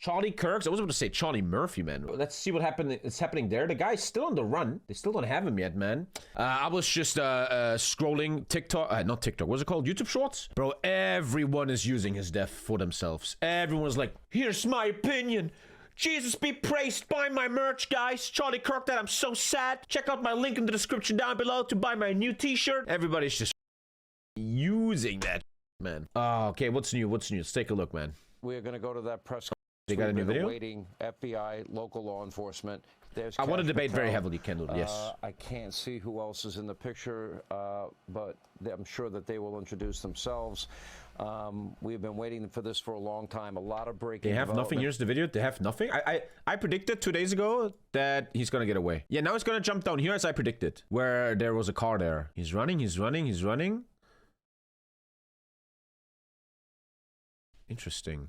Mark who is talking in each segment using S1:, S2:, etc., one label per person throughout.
S1: Charlie Kirk. I was about to say Charlie Murphy, man. Let's see what happened. It's happening there. The guy's still on the run. They still don't have him yet, man. I was just scrolling TikTok. Not TikTok. What's it called? YouTube Shorts? Bro, everyone is using his death for themselves. Everyone's like, here's my opinion. Jesus be praised. Buy my merch, guys. Charlie Kirk, that I'm so sad. Check out my link in the description down below to buy my new t-shirt. Everybody's just using that, man. Okay, what's new? What's new? Let's take a look, man.
S2: We're going to go to that press.
S1: They got a new video?
S2: Waiting FBI, local law enforcement. There's
S1: I want to debate
S2: Patel.
S1: very heavily, Kendall. Yes.
S2: I can't see who else is in the picture, but I'm sure that they will introduce themselves. We've been waiting for this for a long time. A lot of breaking.
S1: They have nothing. Here's the video. They have nothing. I predicted 2 days ago that he's gonna get away. Yeah, now he's gonna jump down here as I predicted, where there was a car there. He's running. He's running. He's running. Interesting.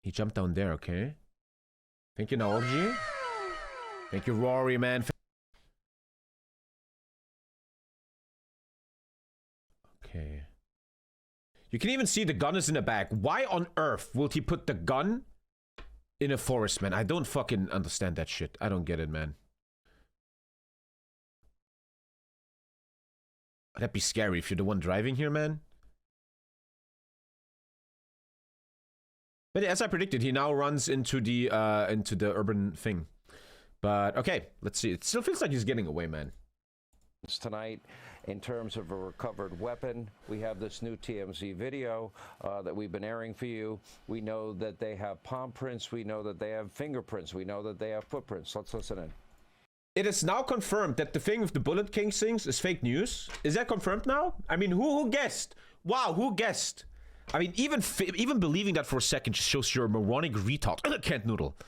S1: He jumped down there, okay? Thank you, Naoji. Thank you, Rory, man. Okay. You can even see the gun is in the back. Why on earth would he put the gun in a forest, man? I don't fucking understand that shit. I don't get it, man. That'd be scary if you're the one driving here, man. But as I predicted, he now runs into the urban thing. But okay, let's see. It still feels like he's getting away, man.
S2: Tonight, in terms of a recovered weapon, we have this new TMZ video that we've been airing for you. We know that they have palm prints. We know that they have fingerprints. We know that they have footprints. Let's listen in.
S1: It is now confirmed that the thing with the Bullet King things is fake news. Is that confirmed now? I mean, who guessed? Wow, who guessed? I mean, even believing that for a second just shows you're a moronic retard. Can't noodle.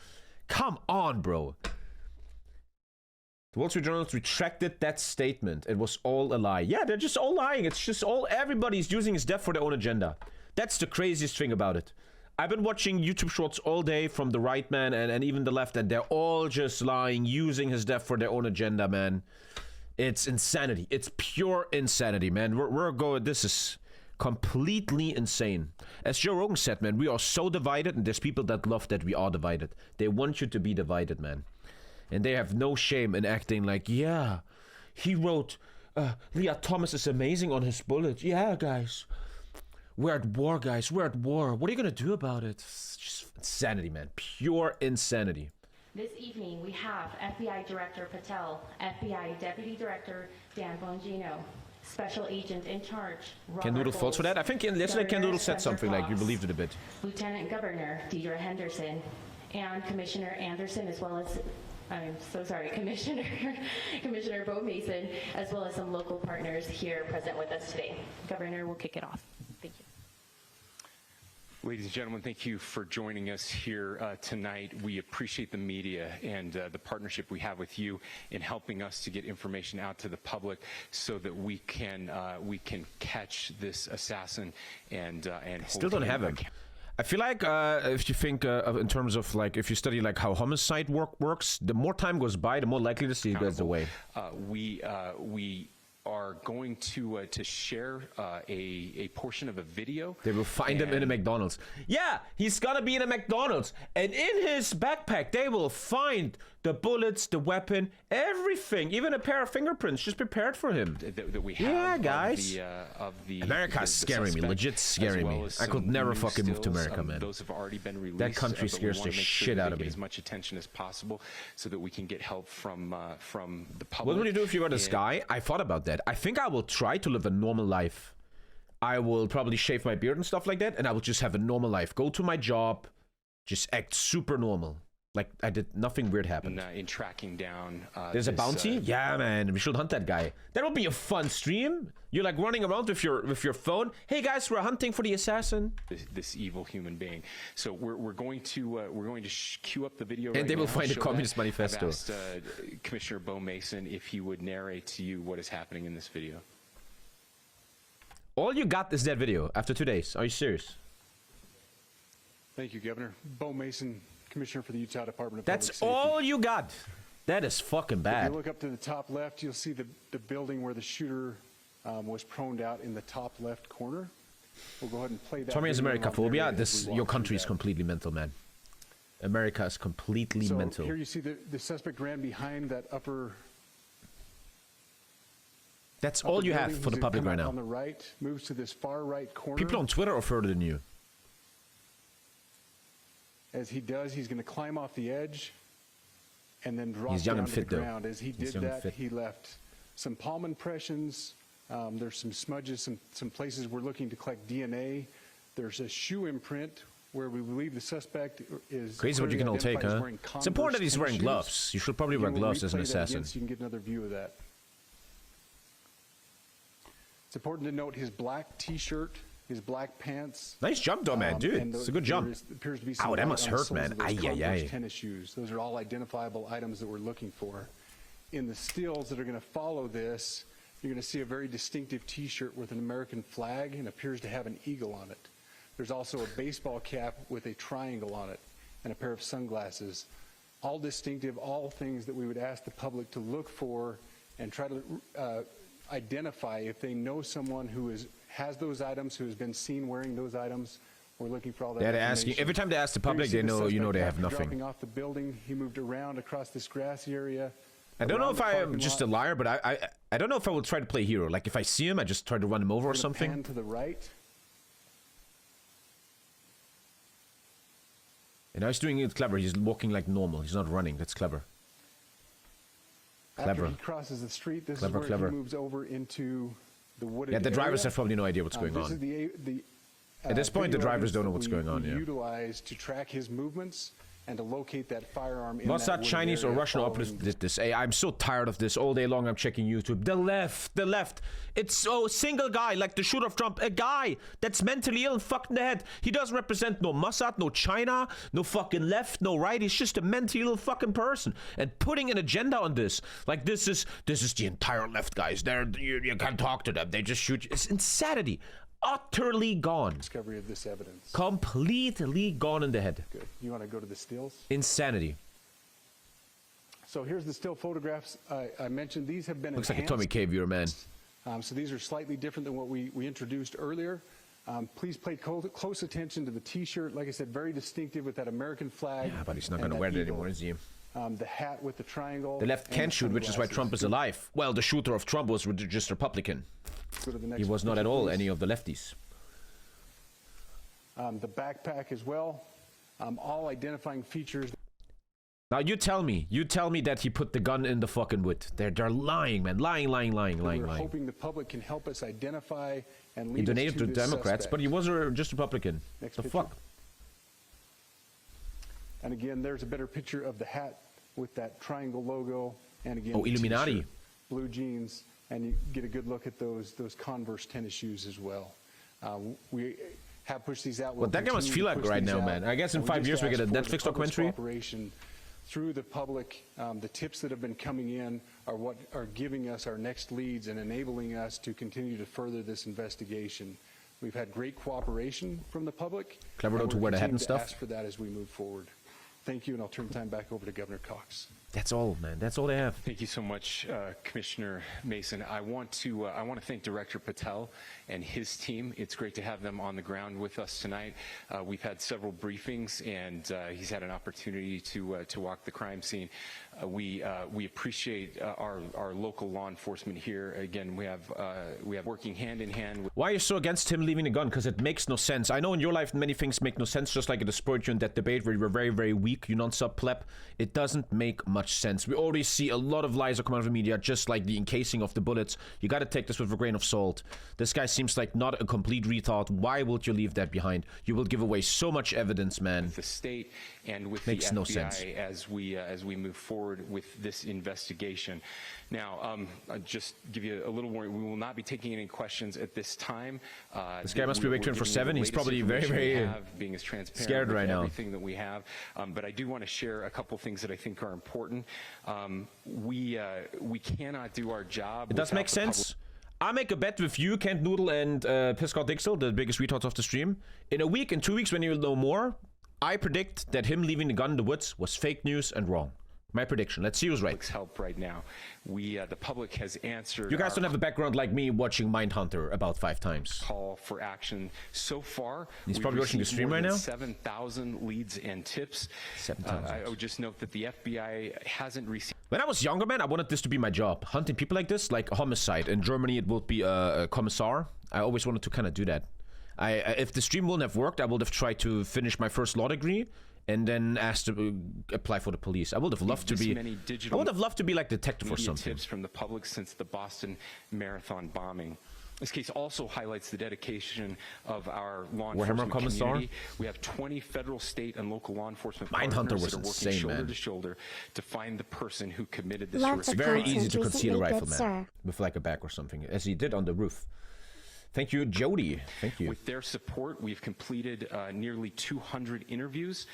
S1: Come on, bro. The Wall Street Journal retracted that statement. It was all a lie. Yeah, they're just all lying. It's just all... Everybody's using his death for their own agenda. That's the craziest thing about it. I've been watching YouTube Shorts all day from the right, man, and even the left, and they're all just lying, using his death for their own agenda, man. It's insanity. It's pure insanity, man. We're going... This is... completely insane. As Joe Rogan said, man, we are so divided, and there's people that love that we are divided. They want you to be divided, man. And they have no shame in acting like, yeah, he wrote, Leah Thomas is amazing on his bullet. Yeah, guys. We're at war, guys. We're at war. What are you going to do about it? It's just insanity, man. Pure insanity.
S3: This evening, we have FBI Director Patel, FBI Deputy Director Dan Bongino, Special Agent in Charge,
S1: Ken Doodle thoughts for that? I think yesterday Ken Doodle said something like you believed it a bit.
S3: Lieutenant Governor Deidre Henderson, and Commissioner Anderson, as well as, I'm so sorry, Commissioner Bo Mason, as well as some local partners here present with us today. Governor, we'll kick it off. Thank you.
S4: Ladies and gentlemen, thank you for joining us here tonight. We appreciate the media and the partnership we have with you in helping us to get information out to the public so that we can catch this assassin and
S1: still don't have him. I feel like if you think in terms of like if you study like how homicide works, the more time goes by, the more likely to see he goes away.
S4: We are going to share a portion of a video.
S1: They will find him in a McDonald's. Yeah, he's gonna be in a McDonald's, and in his backpack they will find the bullets, the weapon, everything, even a pair of fingerprints just prepared for him.
S4: That we have.
S1: Yeah, guys. America's scaring me, legit scaring me. I could never fucking move to America, man.
S4: Those have already been released.
S1: That country scares the shit out of me.
S4: As much attention as possible, so that we can get help from the public.
S1: What would you do if you were this guy? I thought about that. I think I will try to live a normal life. I will probably shave my beard and stuff like that, and I will just have a normal life. Go to my job, just act super normal. Like I did nothing weird happened.
S4: In tracking down.
S1: There's a bounty? Yeah, man. We should hunt that guy. That would be a fun stream. You're like running around with your phone. Hey guys, we're hunting for the assassin.
S4: This evil human being. So we're going to queue up the video.
S1: And they will find the Communist Manifesto.
S4: I've asked Commissioner Bo Mason if he would narrate to you what is happening in this video.
S1: All you got is that video after 2 days. Are you serious?
S5: Thank you, Governor. Bo Mason, Commissioner for the Utah Department of
S1: That's
S5: Public Safety.
S1: all you got. That is fucking bad.
S5: If you look up to the top left, you'll see the building where the shooter was proned out in the top left corner. We'll go ahead and play that.
S1: Tommy has
S5: video on
S1: America-phobia.
S5: narrative as we
S1: Your
S5: walk
S1: country
S5: through
S1: is
S5: that.
S1: completely mental, man. America is completely
S5: So
S1: mental.
S5: here you see the suspect ran behind that upper.
S1: That's all you have
S5: building.
S1: for the
S5: He's
S1: public
S5: come
S1: right
S5: out
S1: now.
S5: On the right, moves to this far right corner.
S1: People on Twitter are further than you.
S5: As he does, he's going to climb off the edge and then drop
S1: He's young
S5: down
S1: and
S5: to
S1: fit,
S5: the
S1: though.
S5: ground. As he
S1: He's
S5: did
S1: young and
S5: that,
S1: fit.
S5: he left some palm impressions. There's some smudges, some places we're looking to collect DNA. There's a shoe imprint where we believe the suspect is
S1: Crazy what you can all take, huh? It's important that he's wearing gloves. You should probably wear gloves as an assassin.
S5: So you can get another view of that. It's important to note his black T-shirt, his black pants.
S1: Nice jump, though, man, dude.
S5: and
S1: It's a good jump.
S5: Appears to be some
S1: Ow, that
S5: white
S1: must
S5: on the
S1: hurt,
S5: soles
S1: man.
S5: of those
S1: Ay, ay,
S5: Converse
S1: ay.
S5: tennis shoes. Those are all identifiable items that we're looking for. In the stills that are going to follow this, you're going to see a very distinctive T-shirt with an American flag and appears to have an eagle on it. There's also a baseball cap with a triangle on it and a pair of sunglasses. All distinctive, all things that we would ask the public to look for and try to identify if they know someone who has those items, who has been seen wearing those items. We're looking for all that
S1: Yeah, they're asking.
S5: information.
S1: Every time they ask the
S5: Here
S1: public,
S5: see
S1: they
S5: the
S1: know, you know,
S5: suspect
S1: they have
S5: after
S1: nothing.
S5: Dropping off the building, he moved around across this grassy area.
S1: I don't know
S5: around
S1: if
S5: the
S1: I am
S5: parking
S1: just
S5: lot,
S1: a liar, but I don't know if I will try to play hero. Like, if I see him, I just try to run him over or
S5: gonna
S1: something.
S5: pan to the right.
S1: And now he's doing it clever. He's walking like normal. He's not running. That's clever. Clever.
S5: After he crosses the street, this
S1: Clever,
S5: is where
S1: clever.
S5: he moves over into the wooded
S1: Yeah, the drivers
S5: area.
S1: have probably no idea what's going
S5: This is
S1: on.
S5: the
S1: At this point, the
S5: video
S1: drivers
S5: evidence
S1: don't know
S5: that
S1: what's
S5: we-
S1: going on,
S5: we
S1: yeah.
S5: utilize to track his movements and to locate that firearm in
S1: What's that
S5: wooded
S1: Chinese or
S5: area
S1: Russian
S5: following
S1: uplift did this? Hey, I'm so tired of this. All day long I'm checking YouTube. The left. It's so single guy, like the shooter of Trump. A guy that's mentally ill and fucked in the head. He doesn't represent no Mossad, no China, no fucking left, no right. He's just a mentally ill fucking person. And putting an agenda on this, like this is the entire left, guys. You can't talk to them. They just shoot you. It's insanity. Utterly gone.
S5: discovery of this evidence.
S1: Completely gone in the head.
S5: Good. You want to go to the stills?
S1: Insanity.
S5: So here's the still photographs I mentioned. These have been
S1: Looks like a
S5: enhanced.
S1: TommyKay viewer, man.
S5: So these are slightly different than what we introduced earlier. Please pay close attention to the T-shirt. Like I said, very distinctive with that American flag.
S1: Yeah, but he's not
S5: and
S1: going to
S5: that
S1: wear it
S5: eagle.
S1: anymore, is he?
S5: The hat with the triangle.
S1: The left
S5: and
S1: can
S5: the
S1: shoot, which is why
S5: sunglasses.
S1: Trump is alive. Well, the shooter of Trump was just Republican.
S5: Go to the next
S1: He was not
S5: picture,
S1: at all
S5: please.
S1: any of the lefties.
S5: The backpack as well. All identifying features.
S1: Now you tell me that he put the gun in the fucking wood. They're lying, man. Lying.
S5: We're hoping the public can help us identify and lead
S1: He
S5: us
S1: donated to
S5: this
S1: Democrats,
S5: suspect.
S1: but he was just Republican.
S5: Next
S1: The
S5: picture.
S1: fuck?
S5: And again, there's a better picture of the hat with that triangle logo. And again,
S1: Oh,
S5: the
S1: Illuminati.
S5: T-shirt, blue jeans, and you get a good look at those Converse tennis shoes as well. We have pushed these out. We'll
S1: What that guy must
S5: continue
S1: feel
S5: to
S1: like
S5: push
S1: right
S5: these
S1: now,
S5: out.
S1: man. I guess in
S5: And
S1: 5
S5: just
S1: years we get a
S5: ask for the
S1: Netflix
S5: public's
S1: documentary.
S5: Cooperation through the public. The tips that have been coming in are what are giving us our next leads and enabling us to continue to further this investigation. We've had great cooperation from the public.
S1: Clever
S5: and
S1: though to
S5: we're
S1: wear the hat and
S5: continuing to
S1: stuff.
S5: ask for that as we move forward. Thank you, and I'll turn the time back over to Governor Cox.
S1: That's all, man. That's all they have.
S4: Thank you so much, Commissioner Mason. I want to thank Director Patel and his team. It's great to have them on the ground with us tonight. We've had several briefings, and he's had an opportunity to walk the crime scene. We appreciate our local law enforcement here. Again, we have working hand in hand with.
S1: Why are you so against him leaving the gun? Because it makes no sense. I know in your life many things make no sense, just like at the Spurgeon that debate where you were very, very weak, you non-sub pleb. It doesn't make much sense. We already see a lot of lies that come out of the media, just like the encasing of the bullets. You got to take this with a grain of salt. This guy seems like not a complete retard. Why would you leave that behind? You will give away so much evidence, man.
S4: The state and with
S1: Makes
S4: the
S1: no
S4: FBI
S1: sense.
S4: as we move forward with this investigation. Now, I'll just give you a little warning. We will not be taking any questions at this time.
S1: This guy must be
S4: we're
S1: awake 24/7.
S4: giving you the
S1: He's
S4: latest
S1: probably very,
S4: information we
S1: very
S4: have, being as transparent
S1: scared
S4: with
S1: right now.
S4: everything that we have. But I do want to share a couple things that I think are important. We cannot do our job.
S1: It does
S4: without
S1: make
S4: the public.
S1: sense. I make a bet with you, Kent Noodle and Piscott Dixel, the biggest retards of the stream. In a week, in 2 weeks, when you'll know more, I predict that him leaving the gun in the woods was fake news and wrong. My prediction. Let's see who's right.
S4: Help right now. The public has answered.
S1: You guys don't have a background like me watching Mindhunter about 5 times.
S4: Call for action so far.
S1: He's probably watching the stream right now.
S4: 7,000 leads and tips.
S1: 7,000.
S4: I would just note that the FBI hasn't received.
S1: When I was younger, man, I wanted this to be my job. Hunting people like this, like homicide. In Germany, it would be a commissar. I always wanted to kind of do that. If the stream wouldn't have worked, I would have tried to finish my first law degree and then asked to apply for the police. I would have loved to be. I would have loved to be like detective or something.
S4: Tips from the public since the Boston Marathon bombing. This case also highlights the dedication of our law enforcement community. We have 20 federal, state, and local law enforcement
S1: Mindhunter was
S4: that are working
S1: insane,
S4: shoulder
S1: man.
S4: to shoulder to find the person who committed this
S1: It's very easy to conceal a rifle, man,
S6: sir.
S1: with like a bag or something, as he did on the roof. Thank you, Jody. Thank you.
S4: With their support, we've completed nearly 200 interviews.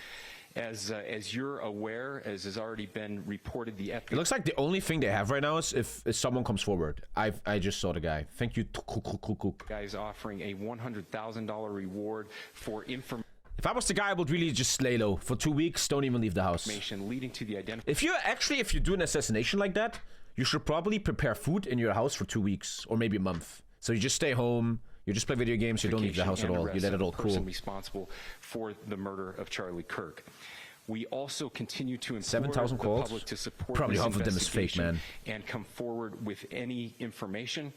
S4: As you're aware, as has already been reported, the FBI...
S1: It looks like the only thing they have right now is if someone comes forward. I just saw the guy. Thank you.
S4: Guys offering a $100,000 reward for information.
S1: If I was the guy, I would really just lay low for 2 weeks. Don't even leave the house.
S4: Leading to the identification.
S1: If you do an assassination like that, you should probably prepare food in your house for 2 weeks or maybe a month. So you just stay home. You just play video games. You don't leave the house at all. You let it all cool.
S4: Responsible for the murder of Charlie Kirk. We also continue to implore
S1: 7,000
S4: the
S1: calls.
S4: public to support
S1: Probably
S4: this
S1: half of them is fake, man.
S4: And come forward with any information.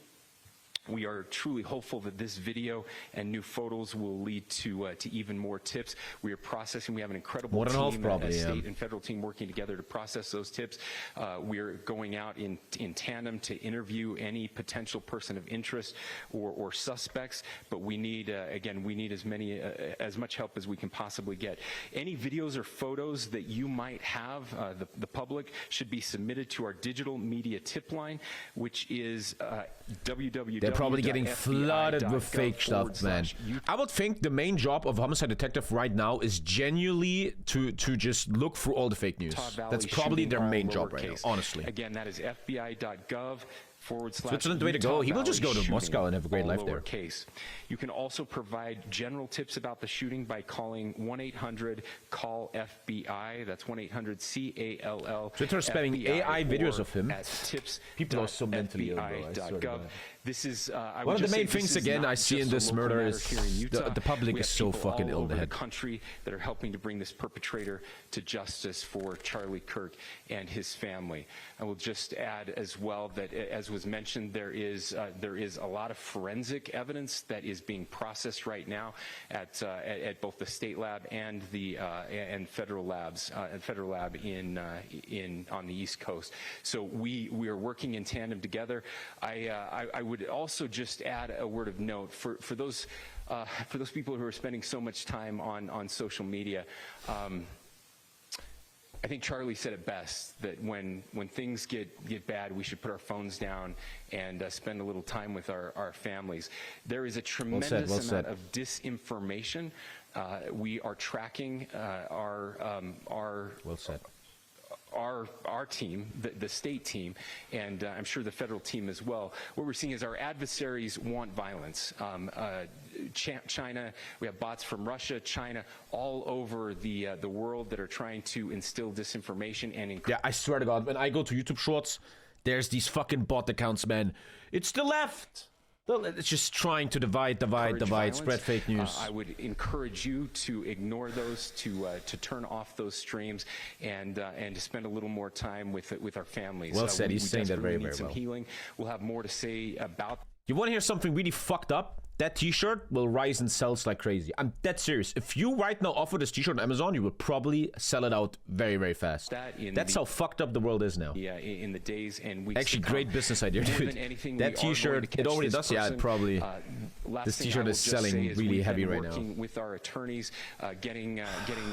S4: We are truly hopeful that this video and new photos will lead to even more tips. We are processing. We have an incredible team, a state and federal team working together to process those tips. We are going out in tandem to interview any potential person of interest or suspects. But we need, again, we need as much help as we can possibly get. Any videos or photos that you might have, the public, should be submitted to our digital media tip line, which is www.
S1: Probably getting flooded with fake stuff, man. I would think the main job of a homicide detective right now is genuinely to just look through all the fake news. That's probably their main job right now, honestly.
S4: Again, that is fbi.gov.
S1: Switzerland, the way to go. He will just go to Moscow and have a great life there.
S4: You can also provide general tips about the shooting by calling 1-800-CALL-FBI. That's 1-800-CALL.
S1: Twitter is spamming AI videos of him.
S4: Tips.
S1: People are so mentally ill, bro. I swear to God.
S4: This is
S1: one of the main things again I see in this murder is the public is so fucking ill in the head.
S4: Country that are helping to bring this perpetrator to justice for Charlie Kirk and his family. I will just add as well that, as was mentioned, there is a lot of forensic evidence that is being processed right now at both the state lab and the federal labs federal lab on the East Coast. So we are working in tandem together. I would also just add a word of note for those people who are spending so much time on social media. I think Charlie said it best, that when things get bad, we should put our phones down and spend a little time with our families. There is a tremendous amount of disinformation. We are tracking our team, the state team, and I'm sure the federal team as well. What we're seeing is our adversaries want violence. China, we have bots from Russia, China, all over the world that are trying to instill disinformation and
S1: yeah, I swear to God, when I go to YouTube Shorts, there's these fucking bot accounts, man. It's the left. It's just trying to divide, spread fake news.
S4: I would encourage you to ignore those, to turn off those streams, and to spend a little more time with our families.
S1: Well said. He's saying that very,
S4: very
S1: well.
S4: Some healing. We'll have more to say about.
S1: You want to hear something really fucked up? That t-shirt will rise in sales like crazy. I'm dead serious. If you right now offer this t-shirt on Amazon, you will probably sell it out very, very fast. That's how fucked up the world is now.
S4: Yeah, in the days and weeks.
S1: Actually, great business idea, dude. That t-shirt, it already does. Yeah, it probably. This t-shirt is selling really heavy right now.
S4: Working with our attorneys, getting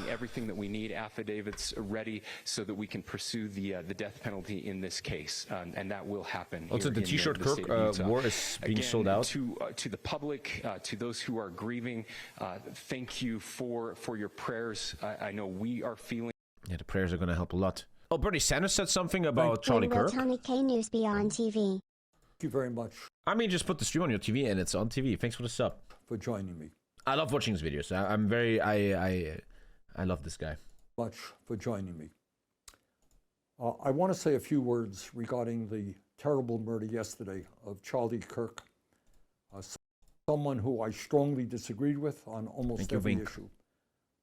S4: everything that we need, affidavits ready, so that we can pursue the death penalty in this case, and that will happen.
S1: Also, the t-shirt Kirk wore is being sold out.
S4: To the public. To those who are grieving, thank you for your prayers. I know we are feeling.
S1: Yeah, the prayers are going to help a lot. Oh, Bernie Sanders said something about Charlie Kirk.
S6: When will TommyKay News be on TV?
S7: Thank you very much.
S1: I mean, just put the stream on your TV and it's on TV. Thanks for the sub.
S7: For joining me.
S1: I love watching his videos. I love this guy.
S7: Much for joining me. I want to say a few words regarding the terrible murder yesterday of Charlie Kirk, someone who I strongly disagreed with on almost every issue.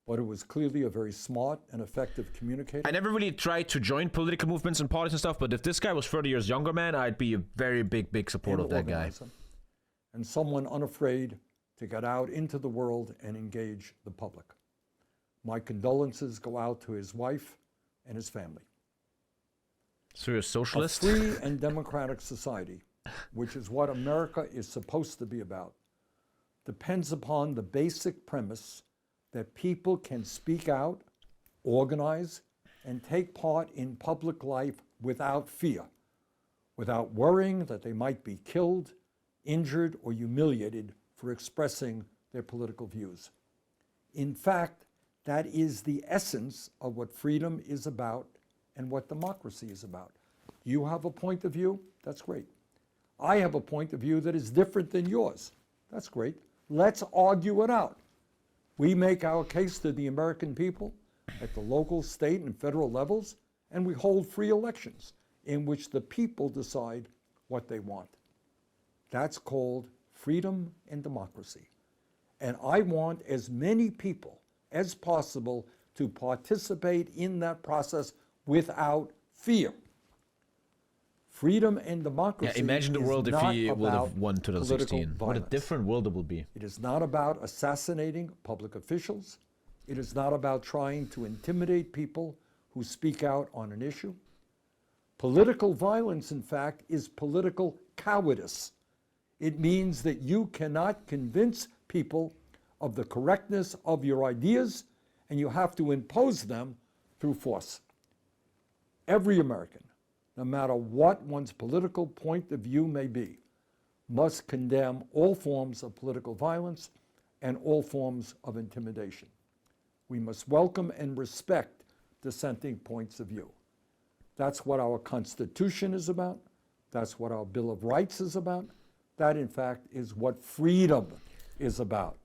S7: But it was clearly a very smart and effective communicator.
S1: I never really tried to join political movements and parties and stuff, but if this guy was 30 years younger, man, I'd be a very big supporter of that guy.
S7: And someone unafraid to get out into the world and engage the public. My condolences go out to his wife and his family.
S1: So you're a socialist?
S7: A free and democratic society, which is what America is supposed to be about, depends upon the basic premise that people can speak out, organize, and take part in public life without fear, without worrying that they might be killed, injured, or humiliated for expressing their political views. In fact, that is the essence of what freedom is about and what democracy is about. You have a point of view, that's great. I have a point of view that is different than yours, that's great. Let's argue it out. We make our case to the American people at the local, state, and federal levels, and we hold free elections in which the people decide what they want. That's called freedom and democracy. And I want as many people as possible to participate in that process without fear. Freedom and democracy.
S1: Yeah, imagine the world if he would have won 2016. What a different world it would be.
S7: It is not about assassinating public officials. It is not about trying to intimidate people who speak out on an issue. Political violence, in fact, is political cowardice. It means that you cannot convince people of the correctness of your ideas, and you have to impose them through force. Every American, no matter what one's political point of view may be, must condemn all forms of political violence and all forms of intimidation. We must welcome and respect dissenting points of view. That's what our Constitution is about. That's what our Bill of Rights is about. That, in fact, is what freedom is about.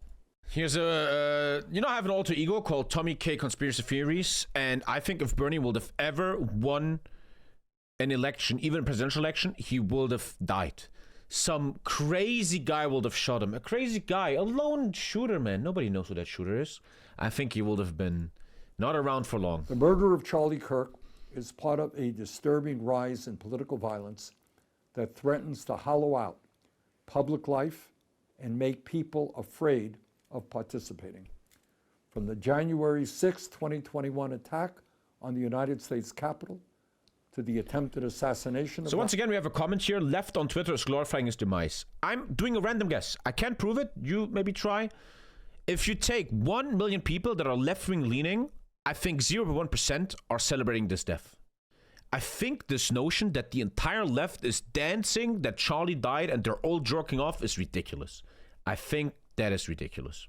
S1: Here's a, I have an alter ego called TommyKay Conspiracy Theories, and I think if Bernie would have ever won an election, even a presidential election, he would have died. Some crazy guy would have shot him. A crazy guy, a lone shooter, man. Nobody knows who that shooter is. I think he would have been not around for long.
S7: The murder of Charlie Kirk is part of a disturbing rise in political violence that threatens to hollow out public life and make people afraid of participating. From the January 6, 2021 attack on the United States Capitol to the attempted assassination of...
S1: So once again, we have a comment here. Left on Twitter is glorifying his demise. I'm doing a random guess. I can't prove it. You maybe try. If you take 1 million people that are left-wing leaning, I think 0.1% are celebrating this death. I think this notion that the entire left is dancing that Charlie died and they're all jerking off is ridiculous. I think that is ridiculous.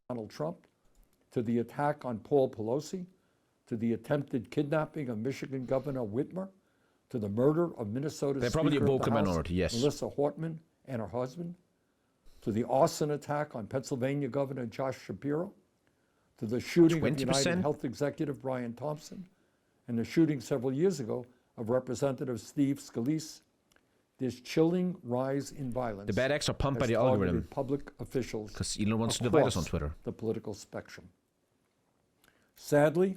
S7: Donald Trump, to the attack on Paul Pelosi, to the attempted kidnapping of Michigan Governor Whitmer, to the murder of Minnesota
S1: They're probably a vocal minority, yes.
S7: Melissa Hortman and her husband, to the arson attack on Pennsylvania Governor Josh Shapiro, to the shooting
S1: 20%?
S7: of United Health Executive Brian Thompson, and the shooting several years ago of Representative Steve Scalise. This chilling rise in violence.
S1: The bad acts are pumped by the algorithm.
S7: Public officials
S1: because Elon wants to divide us on Twitter.
S7: The political spectrum. Sadly,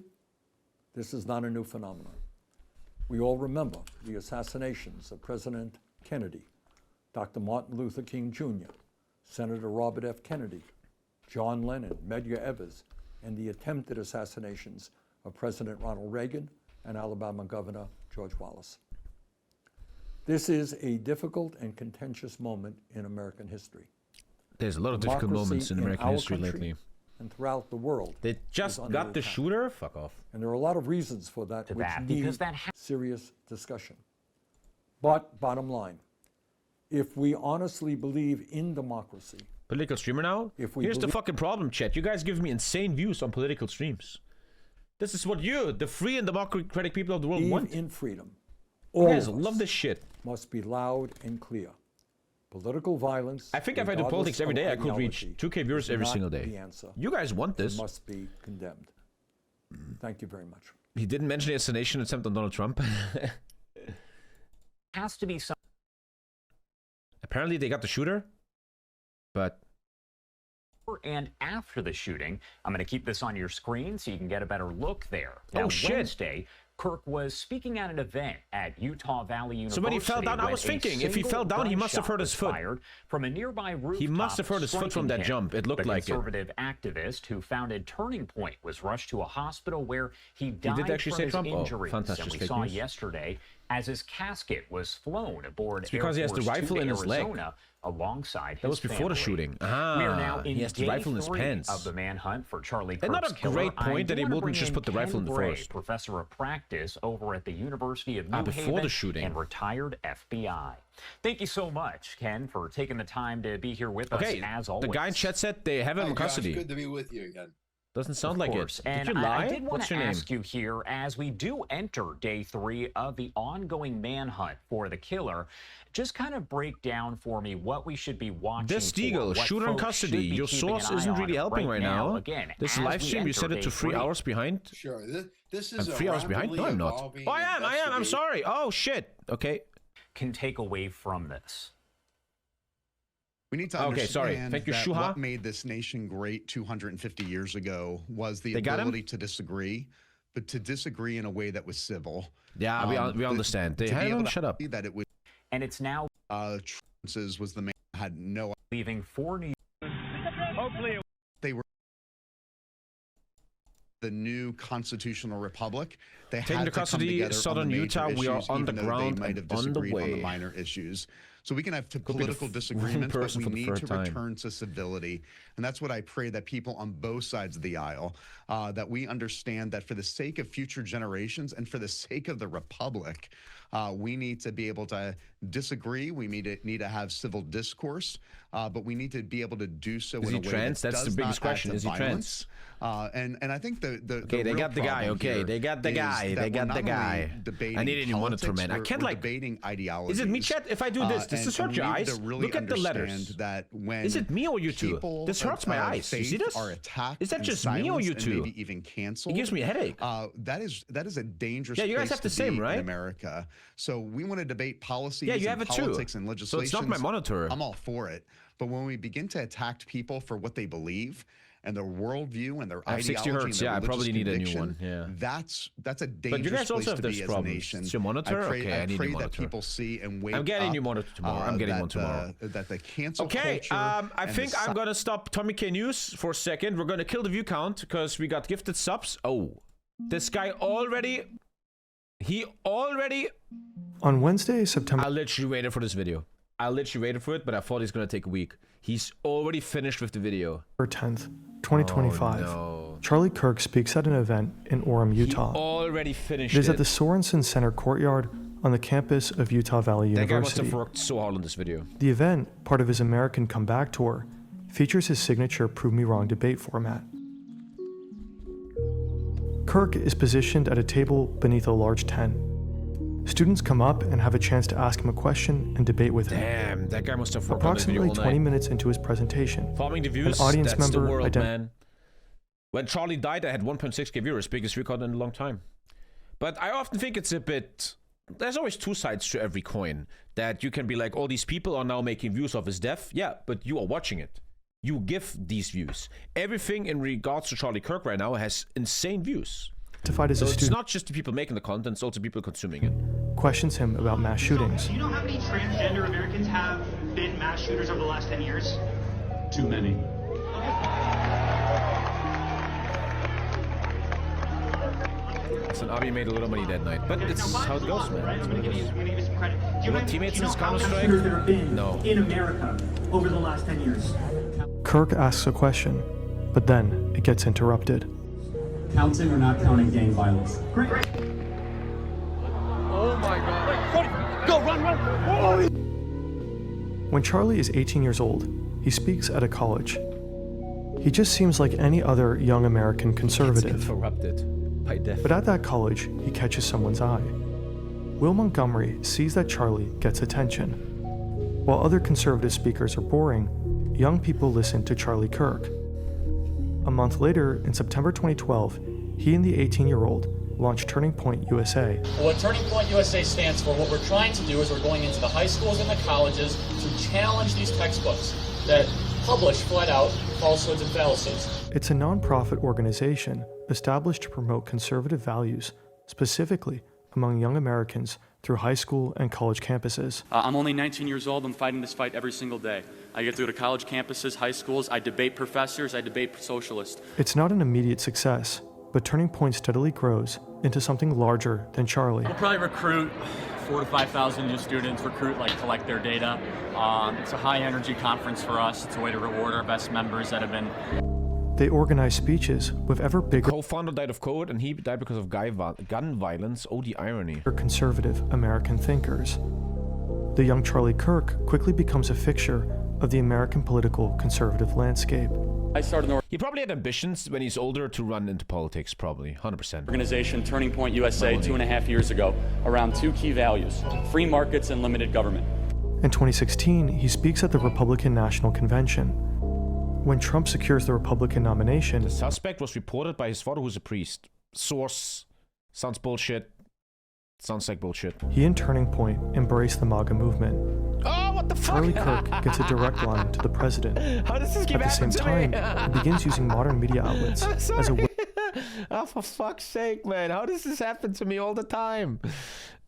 S7: this is not a new phenomenon. We all remember the assassinations of President Kennedy, Dr. Martin Luther King Jr., Senator Robert F. Kennedy, John Lennon, Medgar Evers, and the attempted assassinations of President Ronald Reagan and Alabama Governor George Wallace. This is a difficult and contentious moment in American history.
S1: There's a lot of difficult moments in American history lately.
S7: And throughout the world.
S1: They just got the shooter? Fuck off.
S7: And there are a lot of reasons for that which need serious discussion. But bottom line, if we honestly believe in democracy...
S1: Political streamer now? Here's the fucking problem, chat. You guys give me insane views on political streams. This is what you, the free and democratic people of the world, want.
S7: In freedom.
S1: You guys love this shit.
S7: Must be loud and clear. Political violence.
S1: I think if I do politics every day, I could reach 2K viewers every single day. You guys want this.
S7: Must be condemned. Thank you very much.
S1: He didn't mention the assassination attempt on Donald Trump.
S6: Has to be some.
S1: Apparently they got the shooter, but...
S6: And after the shooting, I'm going to keep this on your screen so you can get a better look there. Now,
S1: Oh, shit.
S6: Wednesday, Kirk was speaking at an event at Utah Valley University.
S1: So when he fell down, I was thinking, if he fell down, he must have hurt his foot.
S6: From a nearby rooftop,
S1: He must have hurt his foot from that
S6: striking
S1: jump. It looked
S6: the
S1: like it.
S6: conservative activist who founded Turning Point was rushed to a hospital where he died
S1: did actually
S6: from
S1: say
S6: his
S1: Trump? Oh,
S6: injuries.
S1: fantastic
S6: And we
S1: fake
S6: saw
S1: news.
S6: yesterday as his casket was flown aboard
S1: It's because he has the
S6: Air Force
S1: rifle
S6: Two
S1: in
S6: to
S1: his leg.
S6: Arizona alongside
S1: That was
S6: his
S1: before the
S6: family.
S1: shooting.
S6: We are now
S1: Ah,
S6: in
S1: he has the
S6: day
S1: rifle in his
S6: 3
S1: pants.
S6: of the manhunt for Charlie Kirk's
S1: Another
S6: killer.
S1: great point that he
S6: I do wanna
S1: wouldn't
S6: bring
S1: just
S6: in
S1: put the rifle in the
S6: Ken Gray,
S1: first.
S6: professor of practice over at the University of New
S1: before
S6: Haven
S1: the shooting.
S6: and retired FBI. Thank you so much, Ken, for taking the time to be here with us,
S1: Okay,
S6: as always.
S1: the guy in chat said they have him in custody.
S8: Good to be with you again.
S1: Doesn't sound
S6: Of
S1: like
S6: course.
S1: it.
S6: And
S1: Did you lie?
S6: I did want
S1: What's
S6: to
S1: your name?
S6: ask you here, as we do enter day 3 of the ongoing manhunt for the killer, just kind of break down for me what we should be watching
S1: This
S6: for,
S1: Deagle,
S6: what
S1: shooter in
S6: folks
S1: custody.
S6: should be
S1: Your
S6: keeping
S1: source
S6: an eye
S1: isn't
S6: on
S1: really helping right now.
S6: Again,
S1: This
S6: as
S1: live
S6: we
S1: stream, you
S6: enter
S1: set it
S6: day
S1: to 3
S6: 3.
S1: hours behind.
S8: Sure. This
S1: I'm
S8: is
S1: 3 hours behind? No, I'm not.
S8: evolving
S1: Oh, I am. I'm
S8: investigation.
S1: sorry. Oh, shit. Okay.
S6: Can take away from this.
S9: We need to
S1: Okay,
S9: understand
S1: sorry. Thank you,
S9: that
S1: Shuha.
S9: what made this nation great 250 years ago was the
S1: They got him?
S9: ability to disagree, but to disagree in a way that was civil.
S1: Yeah, we understand. They
S9: to be
S1: had
S9: able
S1: him.
S9: to
S1: Shut up.
S9: see that it was
S6: And it's now
S9: Trances was the man who had no.
S6: leaving for New
S9: They were the new constitutional republic. They
S1: Taking
S9: had
S1: to
S9: to come
S1: custody
S9: together
S1: southern
S9: on the major
S1: Utah. We are
S9: issues,
S1: on the
S9: even though
S1: ground
S9: they might
S1: and
S9: have
S1: on the
S9: disagreed on the
S1: way.
S9: minor issues. So we can have
S1: be the
S9: political
S1: wrong
S9: disagreements, but
S1: person
S9: we
S1: for the
S9: need
S1: third
S9: to
S1: time.
S9: return to civility. And that's what I pray that people on both sides of the aisle, that we understand that for the sake of future generations and for the sake of the republic, we need to be able to disagree. We need to have civil discourse, but we need to be able to do so
S1: Is
S9: in
S1: he
S9: a way
S1: trans?
S9: that
S1: That's the
S9: does
S1: biggest
S9: not add
S1: question.
S9: to
S1: Is he
S9: violence. And I think the
S1: Okay, they
S9: real
S1: got the guy.
S9: problem
S1: Okay,
S9: here
S1: they got the
S9: is
S1: guy.
S9: that
S1: They
S9: we're
S1: got
S9: not
S1: the
S9: only
S1: guy.
S9: debating
S1: I need a new monitor,
S9: politics,
S1: man. I
S9: we're-
S1: can't
S9: we're
S1: like.
S9: debating ideologies.
S1: Is it me, chat? If I do this, does this hurt
S9: and
S1: your
S9: we need
S1: eyes?
S9: to really
S1: Look at the letters.
S9: understand that when
S1: Is it me or you two?
S9: people
S1: This hurts my
S9: of
S1: eyes. You see
S9: faith
S1: this?
S9: Are attacked
S1: Is that
S9: and
S1: just me or you
S9: silenced
S1: two?
S9: and maybe even canceled.
S1: It gives me a headache.
S9: That is a dangerous.
S1: Yeah, you guys
S9: place
S1: have the
S9: to
S1: same,
S9: be
S1: right?
S9: In America, so we want to debate policies.
S1: Yeah, you
S9: and
S1: have it too.
S9: politics and
S1: So
S9: legislation.
S1: it's not my monitor.
S9: I'm all for it, but when we begin to attack people for what they believe and their worldview and their
S1: I have 60
S9: ideology,
S1: hertz.
S9: and their
S1: Yeah, I probably
S9: religious
S1: need a new
S9: conviction,
S1: one. Yeah.
S9: that's a dangerous
S1: But you guys also
S9: place
S1: have
S9: to
S1: those
S9: be as a
S1: problems.
S9: nation.
S1: It's your monitor?
S9: I pray,
S1: Okay, I need a
S9: pray
S1: new
S9: that
S1: monitor.
S9: people see and wake
S1: I'm getting a
S9: up,
S1: new monitor tomorrow. I'm getting one tomorrow.
S9: That the cancel
S1: Okay,
S9: culture.
S1: I
S9: and
S1: think
S9: the
S1: I'm gonna stop TommyKay News for a second. We're gonna kill the view count because we got gifted subs. Oh, this guy already. He already.
S10: On Wednesday, September
S1: I literally waited for this video. I literally waited for it, but I thought he's gonna take a week. He's already finished with the video.
S10: 10th, 2025,
S1: Oh, no.
S10: Charlie Kirk speaks at an event in Orem, Utah.
S1: Already finished
S10: It is
S1: it.
S10: at the Sorensen Center courtyard on the campus of Utah Valley
S1: That guy must
S10: University.
S1: have worked so hard on this video.
S10: The event, part of his American Comeback Tour, features his signature Prove Me Wrong debate format. Kirk is positioned at a table beneath a large tent. Students come up and have a chance to ask him a question and debate with him.
S1: Damn, that guy must have worked on this video
S10: Approximately
S1: all
S10: 20
S1: night.
S10: minutes into his presentation,
S1: Farming the views,
S10: an audience
S1: that's the
S10: member
S1: world,
S10: ident-
S1: man. When Charlie died, I had 1.6K viewers, biggest record in a long time. But I often think it's a bit... There's always two sides to every coin. That you can be like, all these people are now making views of his death. Yeah, but you are watching it. You give these views. Everything in regards to Charlie Kirk right now has insane views.
S10: identified as
S1: So
S10: a
S1: it's
S10: student,
S1: not just the people making the content, it's also people consuming it.
S10: questions him about mass shootings.
S11: Do you know how many transgender Americans have been mass shooters over the last 10 years?
S12: Too many.
S1: Listen, Abi made a little money that night. But it's how it goes, man. That's what it is.
S11: I'm gonna give you some credit. Do
S1: You want
S11: know-
S1: teammates
S11: do you
S1: in
S11: know how many
S1: Counter-Strike?
S11: shooters there have been
S1: No.
S11: in America over the last 10 years?
S10: Kirk asks a question, but then it gets interrupted.
S12: Counting or not counting gang violence?
S11: Great.
S10: When Charlie is 18 years old, he speaks at a college. He just seems like any other young American
S1: It's
S10: conservative.
S1: interrupted by death.
S10: But at that college, he catches someone's eye. Will Montgomery sees that Charlie gets attention. While other conservative speakers are boring, young people listen to Charlie Kirk. A month later, in September 2012, he and the 18-year-old launched Turning Point USA.
S12: What Turning Point USA stands for, what we're trying to do is we're going into the high schools and the colleges to challenge these textbooks that publish flat out falsehoods and fallacies.
S10: It's a nonprofit organization established to promote conservative values, specifically among young Americans through high school and college campuses.
S8: I'm only 19 years old. I'm fighting this fight every single day. I get to go to college campuses, high schools. I debate professors. I debate socialists.
S10: It's not an immediate success, but Turning Point steadily grows into something larger than Charlie.
S8: We'll probably recruit 4,000 to 5,000 new students, collect their data. It's a high-energy conference for us. It's a way to reward our best members that have been...
S10: They organize speeches with ever bigger...
S1: Co-founder died of COVID and he died because of gun violence. Oh, the irony.
S10: ...conservative American thinkers. The young Charlie Kirk quickly becomes a fixture of the American political conservative landscape.
S1: He probably had ambitions when he's older to run into politics, probably, 100%.
S8: Organization Turning Point USA 2.5 years ago around two key values, free markets and limited government.
S10: In 2016, he speaks at the Republican National Convention. When Trump secures the Republican nomination,
S1: the suspect was reported by his father, who's a priest. Source. Sounds bullshit. Sounds like bullshit.
S10: He and Turning Point embraced the MAGA movement.
S1: Oh, what the fuck?
S10: Charlie Kirk gets a direct line to the president.
S1: How does this keep
S10: At the same time, he begins using modern media outlets as a way...
S1: Oh, for fuck's sake, man. How does this happen to me all the time?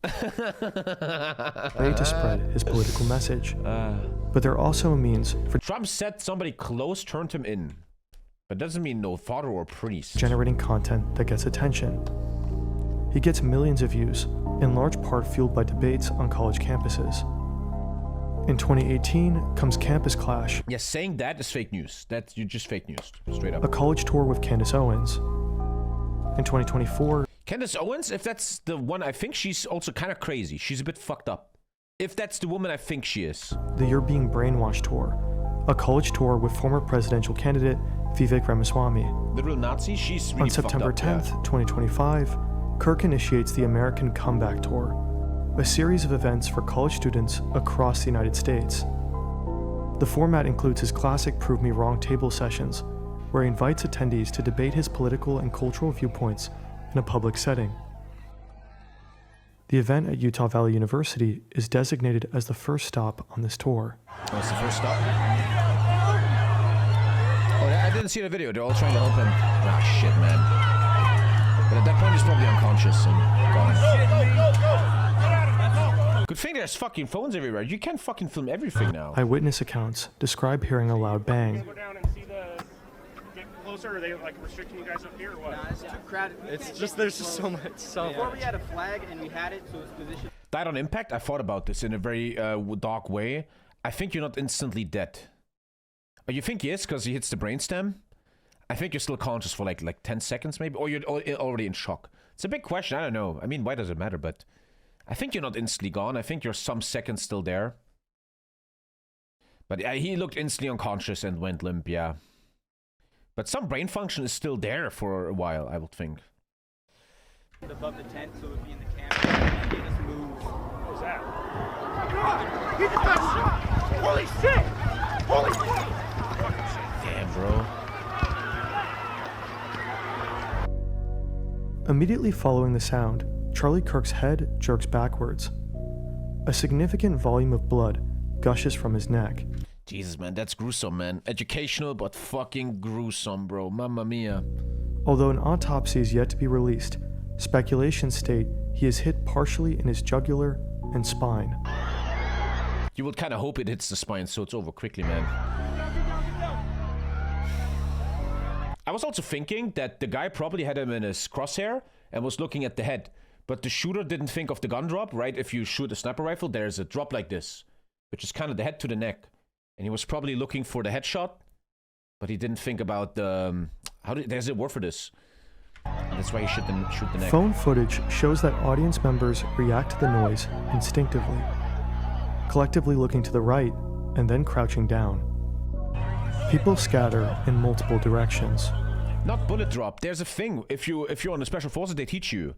S10: way to spread his political message. But they're also a means for...
S1: Trump said somebody close turned him in. But doesn't mean no father or priest.
S10: ...generating content that gets attention. He gets millions of views, in large part fueled by debates on college campuses. In 2018 comes Campus Clash.
S1: Yes, saying that is fake news. That's just fake news, straight up.
S10: A college tour with Candace Owens. In 2024...
S1: Candace Owens, if that's the one, I think she's also kind of crazy. She's a bit fucked up. If that's the woman I think she is.
S10: The You're Being Brainwashed tour. A college tour with former presidential candidate Vivek Ramaswamy.
S1: Literal Nazi? She's really
S10: On September 10th, 2025, Kirk initiates the American Comeback Tour, a series of events for college students across the United States. The format includes his classic Prove Me Wrong table sessions, where he invites attendees to debate his political and cultural viewpoints in a public setting. The event at Utah Valley University is designated as the first stop on this tour.
S1: Oh, it's the first stop? Oh, I didn't see the video. They're all trying to help him. Ah, shit, man. But at that point, he's probably unconscious and gone. Good thing there's fucking phones everywhere. You can't fucking film everything now.
S10: Eyewitness accounts describe hearing a loud bang.
S11: Go down and see get closer. Are they like restricting you guys up here or what?
S13: Nah, it's too crowded. It's just there's just so much. Before we had a flag and we had it, so it's positioned.
S1: Died on impact. I thought about this in a very dark way. I think you're not instantly dead. Oh, you think he is because he hits the brainstem? I think you're still conscious for like 10 seconds maybe, or you're already in shock. It's a big question. I don't know. I mean, why does it matter? But I think you're not instantly gone. I think you're some seconds still there. But he looked instantly unconscious and went limp, yeah. But some brain function is still there for a while, I would think.
S13: Above the tent, so it would be in the camera. And they just move.
S11: What was that? God! He just got shot! Holy shit! Holy shit!
S1: Damn, bro.
S10: Immediately following the sound, Charlie Kirk's head jerks backwards. A significant volume of blood gushes from his neck.
S1: Jesus, man, that's gruesome, man. Educational, but fucking gruesome, bro. Mamma mia.
S10: Although an autopsy is yet to be released, speculations state he is hit partially in his jugular and spine.
S1: You would kind of hope it hits the spine, so it's over quickly, man. I was also thinking that the guy probably had him in his crosshair and was looking at the head. But the shooter didn't think of the gun drop, right? If you shoot a sniper rifle, there's a drop like this, which is kind of the head to the neck. And he was probably looking for the headshot, but he didn't think about the... there's a word for this. And that's why he shoot the neck.
S10: Phone footage shows that audience members react to the noise instinctively, collectively looking to the right and then crouching down. People scatter in multiple directions.
S1: Not bullet drop. There's a thing. If you're on the special forces, they teach you.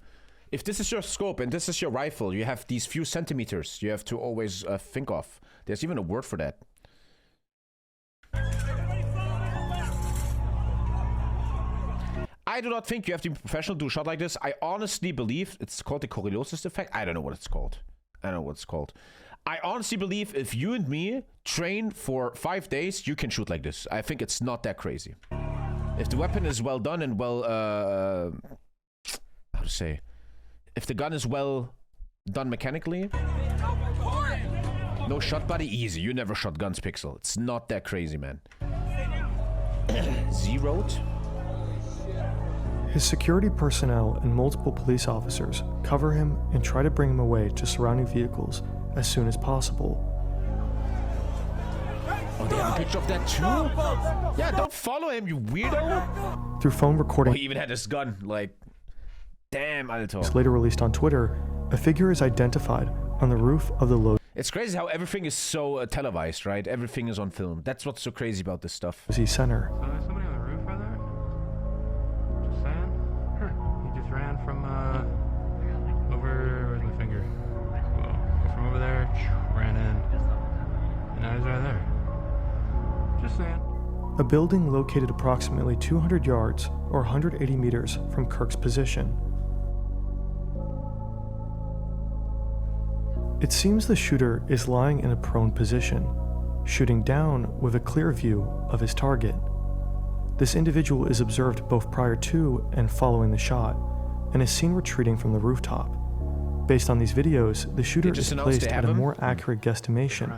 S1: If this is your scope and this is your rifle, you have these few centimeters you have to always think of. There's even a word for that. I do not think you have to be professional to do a shot like this. I honestly believe it's called the Coriolis effect. I don't know what it's called. I honestly believe if you and me train for 5 days, you can shoot like this. I think it's not that crazy. If the weapon is well done and well, how to say, if the gun is well done mechanically, no shot body, easy. You never shot guns, Pixel. It's not that crazy, man. Zeroed.
S10: His security personnel and multiple police officers cover him and try to bring him away to surrounding vehicles as soon as possible.
S1: Oh, they have a picture of that too? Yeah, don't follow him, you weirdo.
S10: Through phone recording,
S1: he even had his gun, like, damn, Alter.
S10: Later released on Twitter, a figure is identified on the roof of the low.
S1: It's crazy how everything is so televised, right? Everything is on film. That's what's so crazy about this stuff.
S10: Center.
S14: So there's somebody on the roof right there? Just saying? He just ran from, over, where's my finger? Well, from over there, ran in, and now he's right there. Just saying.
S10: A building located approximately 200 yards or 180 meters from Kirk's position. It seems the shooter is lying in a prone position, shooting down with a clear view of his target. This individual is observed both prior to and following the shot, and is seen retreating from the rooftop. Based on these videos, the shooter is placed at a more accurate guesstimation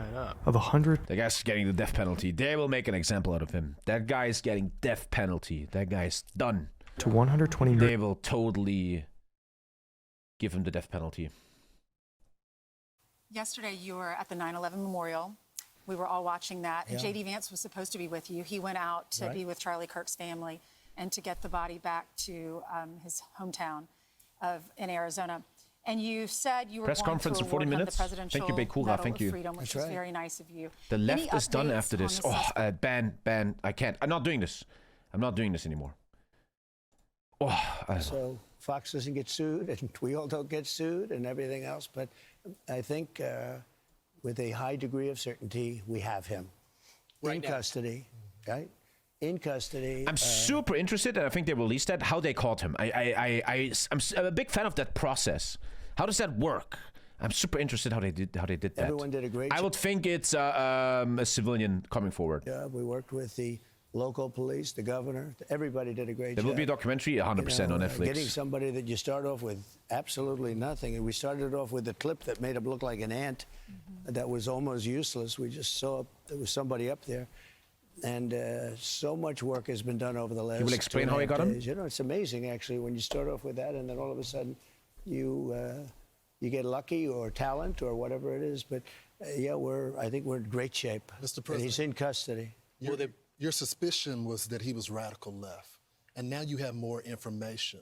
S10: of 100.
S1: The guy's getting the death penalty. They will make an example out of him. That guy's getting death penalty. That guy's done.
S10: To 120
S1: They will totally give him the death penalty.
S15: Yesterday, you were at the 9/11 memorial. We were all watching that. And J.D. Vance was supposed to be with you. He went out to be with Charlie Kirk's family and to get the body back to his hometown in Arizona. And you said you were
S1: Press
S15: going
S1: conference
S15: to
S1: in 40
S15: award him
S1: minutes.
S15: the Presidential
S1: Thank you, Bekura.
S15: Medal
S1: Thank
S15: of
S1: you.
S15: Freedom, which is very nice of you.
S1: The left
S15: Any
S1: is done
S15: updates
S1: after this.
S15: on the suspect?
S1: Ban. I can't. I'm not doing this. I'm not doing this anymore.
S16: So Fox doesn't get sued, and we all don't get sued, and everything else. But I think with a high degree of certainty, we have him in custody, right? In custody.
S1: I'm super interested, and I think they released that, how they caught him. I'm a big fan of that process. How does that work? I'm super interested how they did that.
S16: Everyone did a great job.
S1: I would think it's a civilian coming forward.
S16: Yeah, we worked with the local police, the governor. Everybody did a great job.
S1: There will be a documentary 100% on Netflix.
S16: Getting somebody that you start off with absolutely nothing. And we started off with a clip that made him look like an ant that was almost useless. We just saw there was somebody up there. And so much work has been done over the last.
S1: You will explain how he got him?
S16: You know, it's amazing, actually, when you start off with that and then all of a sudden you get lucky or talent or whatever it is. But, yeah, I think we're in great shape.
S17: Mr. President.
S16: And he's in custody.
S17: Your suspicion was that he was radical left, and now you have more information.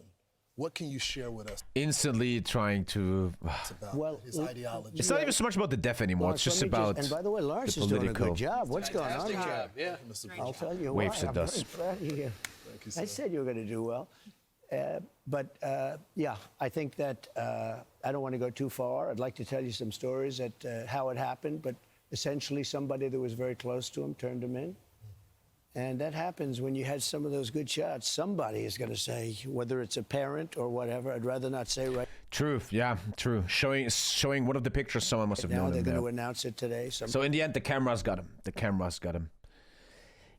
S17: What can you share with us?
S1: Instantly trying to.
S17: About his ideology.
S1: It's not even so much about the death anymore.
S16: Lawrence,
S1: it's just about.
S16: And by the way, Lawrence
S1: the
S16: is doing a
S1: political.
S16: good job. What's going on?
S17: Job. Yeah.
S16: I'll tell you
S1: Waves
S16: what.
S1: it does.
S16: I'm very proud of you.
S17: Thank you, sir.
S16: I said you were going to do well. Yeah, I think that I don't want to go too far. I'd like to tell you some stories at how it happened, but essentially somebody that was very close to him turned him in. And that happens when you had some of those good shots. Somebody is going to say, whether it's a parent or whatever, I'd rather not say right
S1: True, yeah, true. Showing one of the pictures, someone must have
S16: now.
S1: known
S16: They're
S1: him
S16: going
S1: there.
S16: to announce it today.
S1: So in the end, the cameras got him. The cameras got him.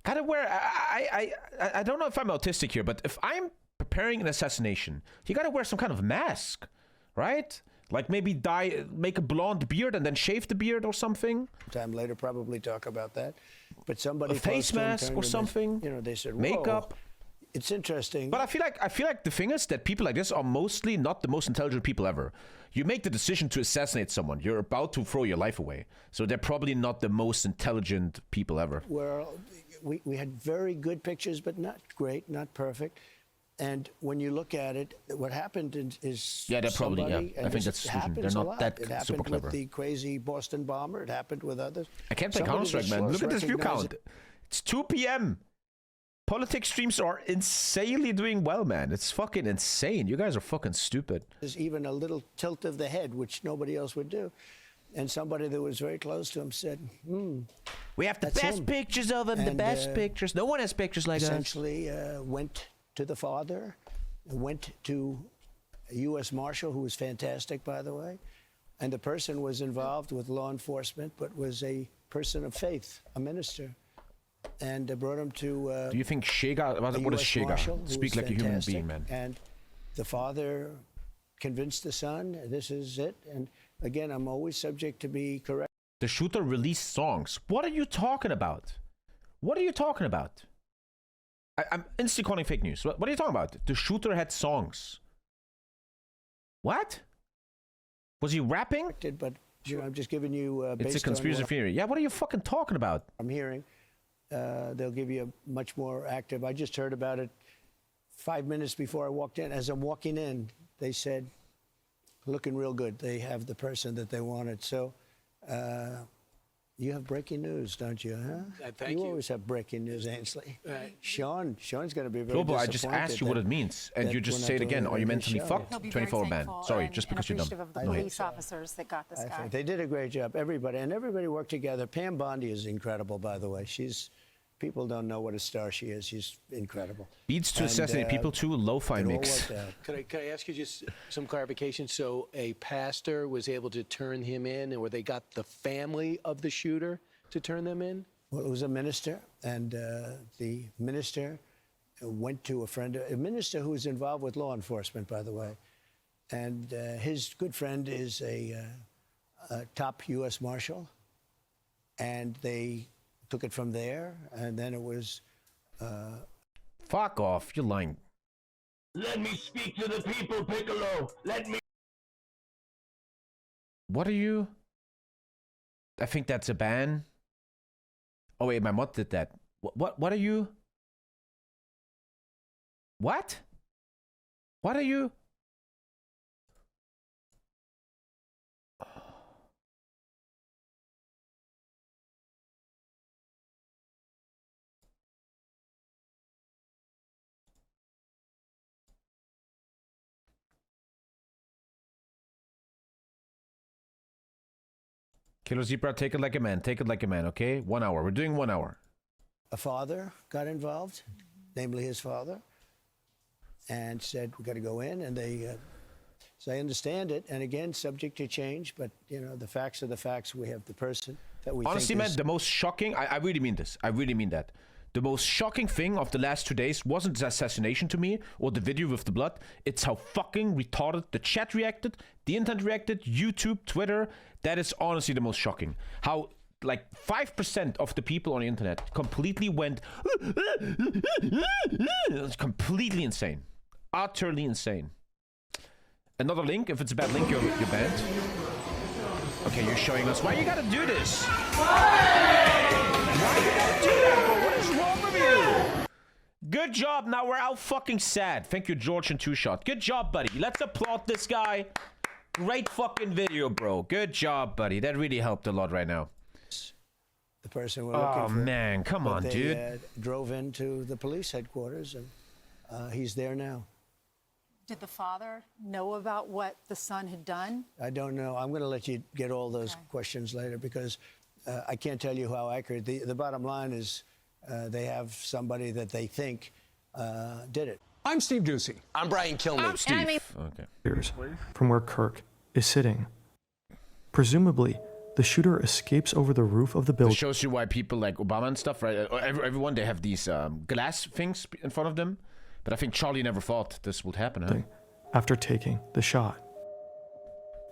S1: Kind of where I don't know if I'm autistic here, but if I'm preparing an assassination, you got to wear some kind of mask, right? Like maybe make a blonde beard and then shave the beard or something.
S16: Time later, probably talk about that. But somebody
S1: a face mask or something.
S16: You know, they said
S1: makeup.
S16: Whoa. It's interesting.
S1: But I feel like the thing is that people like this are mostly not the most intelligent people ever. You make the decision to assassinate someone, you're about to throw your life away. So they're probably not the most intelligent people ever.
S16: Well, we had very good pictures, but not great, not perfect. And when you look at it, what happened is
S1: yeah, they're probably I think that's
S16: happens
S1: they're
S16: a
S1: not
S16: lot.
S1: that
S16: It happened
S1: super clever.
S16: with the crazy Boston bomber. It happened with others.
S1: I can't play
S16: Somebody
S1: Counter-Strike, man.
S16: was
S1: Look at this view
S16: recognizing-
S1: count. It's 2 p.m. Politics streams are insanely doing well, man. It's fucking insane. You guys are fucking stupid.
S16: There's even a little tilt of the head, which nobody else would do. And somebody that was very close to him said,
S1: we have the
S16: that's
S1: best
S16: him."
S1: pictures of him, the
S16: And,
S1: best pictures. No one has pictures like us.
S16: essentially went to the father went to a U.S. Marshal, who was fantastic, by the way, and the person was involved with law enforcement, but was a person of faith, a minister, and brought him to.
S1: Do you think Shega? What is Shega? Speak like a human being, man.
S16: And the father convinced the son, this is it. And again, I'm always subject to be correct.
S1: The shooter released songs. What are you talking about? What are you talking about? I'm instantly calling fake news. What are you talking about? The shooter had songs. What? Was he rapping?
S16: But I'm just giving you.
S1: It's a conspiracy theory. Yeah, what are you fucking talking about?
S16: I'm hearing. They'll give you a much more active. I just heard about it 5 minutes before I walked in. As I'm walking in, they said, looking real good. They have the person that they wanted. So you have breaking news, don't you? Huh?
S18: Thank you.
S16: You always have breaking news, Ainsley. Sean's going to be very
S1: Global,
S16: disappointed.
S1: I just asked you what it means, and you just say it again. Are you mentally fucked? 24-hour ban. Sorry, just because you're dumb.
S15: Of the police officers that got this guy.
S16: They did a great job. Everybody worked together. Pam Bondi is incredible, by the way. People don't know what a star she is. She's incredible.
S1: Beats to assassinate people too. Lo-fi mix.
S18: Could I ask you just some clarification? So a pastor was able to turn him in, or they got the family of the shooter to turn them in?
S16: Well, it was a minister, and the minister went to a minister who was involved with law enforcement, by the way. And his good friend is a top U.S. Marshal, and they took it from there, and then it was...
S1: Fuck off, you're lying.
S11: Let me speak to the people, Piccolo. Let me...
S1: What are you... I think that's a ban. Oh wait, my mod did that. What are you... What? What are you... Killer Zebra, take it like a man. Take it like a man, okay? 1 hour. We're doing 1 hour.
S16: A father got involved, namely his father, and said, we got to go in. And they, so I understand it. And again, subject to change. But, you know, the facts are the facts. We have the person that we
S1: honestly,
S16: think
S1: man, the most shocking, I really mean this. I really mean that. The most shocking thing of the last 2 days wasn't the assassination to me or the video with the blood. It's how fucking retarded the chat reacted, the internet reacted, YouTube, Twitter. That is honestly the most shocking. How like 5% of the people on the internet completely went. It's completely insane. Utterly insane. Another link. If it's a bad link, you're banned. Okay, you're showing us. Why you gotta do this? Why you gotta do that, bro? What is wrong with you? Good job. Now we're out fucking sad. Thank you, George and Two Shot. Good job, buddy. Let's applaud this guy. Great fucking video, bro. Good job, buddy. That really helped a lot right now.
S16: The person we're looking for.
S1: Oh, man. Come on, dude.
S16: Drove into the police headquarters, and he's there now.
S15: Did the father know about what the son had done?
S16: I don't know. I'm going to let you get all those questions later because I can't tell you how accurate. The bottom line is they have somebody that they think did it.
S19: I'm Steve Ducey.
S18: I'm Brian Kilmeade.
S1: I'm Steve. Okay.
S10: From where Kirk is sitting. Presumably, the shooter escapes over the roof of the building.
S1: It shows you why people like Obama and stuff, right? Everyone, they have these glass things in front of them. But I think Charlie never thought this would happen, huh?
S10: After taking the shot.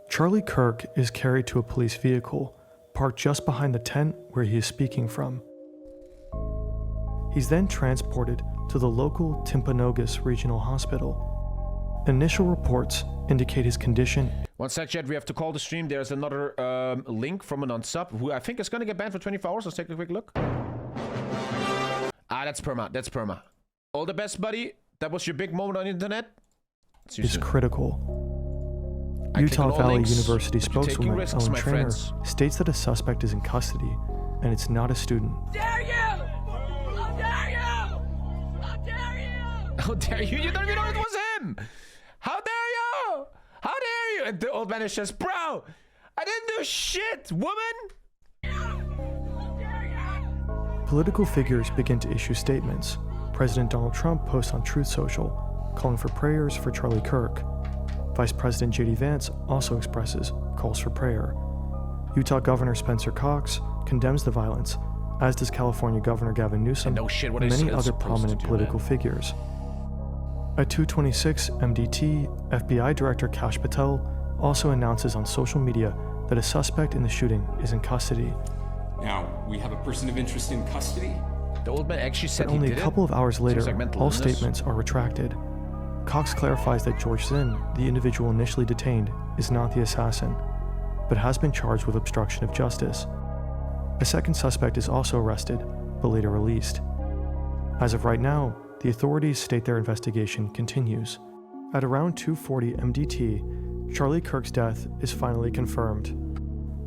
S10: Charlie Kirk is carried to a police vehicle parked just behind the tent where he is speaking from. He's then transported to the local Timpanogos Regional Hospital. Initial reports indicate his condition.
S1: One sec, chat, we have to call the stream. There's another link from an unsub who I think is going to get banned for 24 hours. Let's take a quick look. Ah, that's perma. That's perma. All the best, buddy. That was your big moment on the internet.
S10: Is critical. Utah Valley University spokeswoman Ellen Trainer states that a suspect is in custody and it's not a student.
S11: Dare you! How dare you! How dare you!
S1: How dare you? You don't even know it was him! How dare you! How dare you! And the old man is just, bro, I didn't do shit, woman!
S10: Political figures begin to issue statements. President Donald Trump posts on Truth Social, calling for prayers for Charlie Kirk. Vice President J.D. Vance also expresses calls for prayer. Utah Governor Spencer Cox condemns the violence, as does California Governor Gavin Newsom and many other prominent political figures. At 2:26 MDT, FBI Director Kash Patel also announces on social media that a suspect in the shooting is in custody.
S19: Now, we have a person of interest in custody.
S1: The old man actually said
S10: But only a couple of hours later,
S1: like
S10: all statements are retracted. Cox clarifies that George Zinn, the individual initially detained, is not the assassin, but has been charged with obstruction of justice. A second suspect is also arrested, but later released. As of right now, the authorities state their investigation continues. At around 2:40 MDT, Charlie Kirk's death is finally confirmed.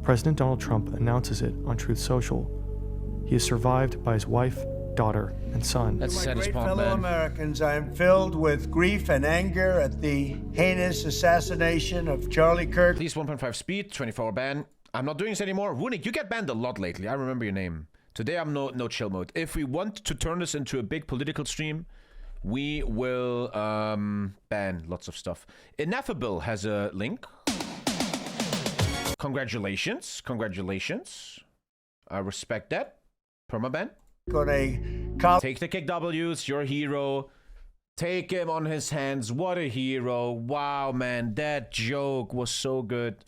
S10: President Donald Trump announces it on Truth Social. He is survived by his wife, daughter, and son.
S1: That's the saddest part,
S20: Fellow
S1: man.
S20: Americans, I am filled with grief and anger at the heinous assassination of Charlie Kirk.
S1: Please 1.5 speed, 24-hour ban. I'm not doing this anymore. Runik, you get banned a lot lately. I remember your name. Today I'm no chill mode. If we want to turn this into a big political stream, we will ban lots of stuff. Ineffable has a link. Congratulations. Congratulations. I respect that. Permaban. Take the kick W's, your hero. Take him on his hands. What a hero. Wow, man. That joke was so good.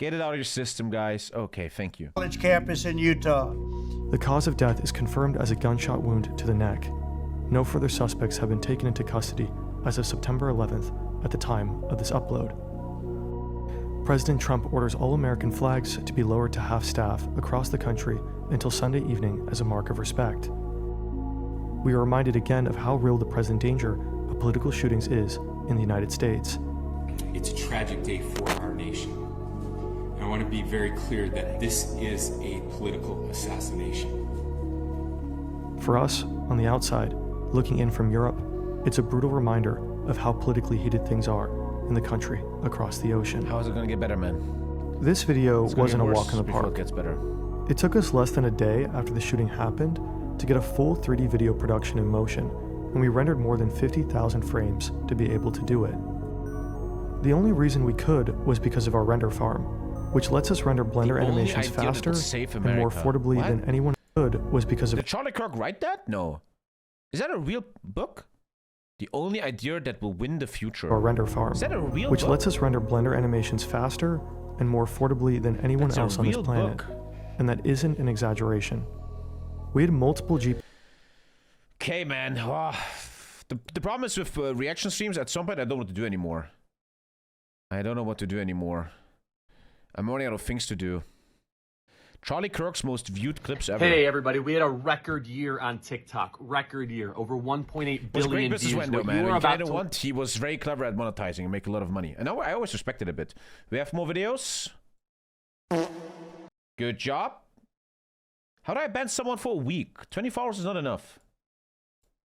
S1: Get it out of your system, guys. Okay, thank you.
S20: College campus in Utah.
S10: The cause of death is confirmed as a gunshot wound to the neck. No further suspects have been taken into custody as of September 11th at the time of this upload. President Trump orders all American flags to be lowered to half-staff across the country until Sunday evening as a mark of respect. We are reminded again of how real the present danger of political shootings is in the United States.
S19: It's a tragic day for our nation. I want to be very clear that this is a political assassination.
S10: For us, on the outside, looking in from Europe, it's a brutal reminder of how politically heated things are in the country across the ocean.
S1: How is it going to get better, man?
S10: This video wasn't a walk in the park.
S1: It gets better.
S10: It took us less than a day after the shooting happened to get a full 3D video production in motion, and we rendered more than 50,000 frames to be able to do it. The only reason we could was because of our render farm, which lets us render Blender animations faster and more affordably than anyone could was because of—
S1: Did Charlie Kirk write that? No. Is that a real book? The only idea that will win the future.
S10: Our render farm,
S1: Is that a real
S10: which
S1: book?
S10: lets us render Blender animations faster and more affordably than anyone
S1: That's a
S10: else on this
S1: real
S10: planet.
S1: book.
S10: And that isn't an exaggeration. We had multiple
S1: Okay, man. The problem is with reaction streams, at some point I don't know what to do anymore. I don't know what to do anymore. I'm running out of things to do. Charlie Kirk's most viewed clips ever.
S21: Hey everybody, we had a record year on TikTok. Record year, over 1.8 billion
S1: business
S21: views.
S1: window,
S21: What
S1: man.
S21: you were
S1: When
S21: about
S1: Guy
S21: to-
S1: want, he was very clever at monetizing and make a lot of money. And I always respect it a bit. We have more videos. Good job. How do I ban someone for a week? 24 hours is not enough.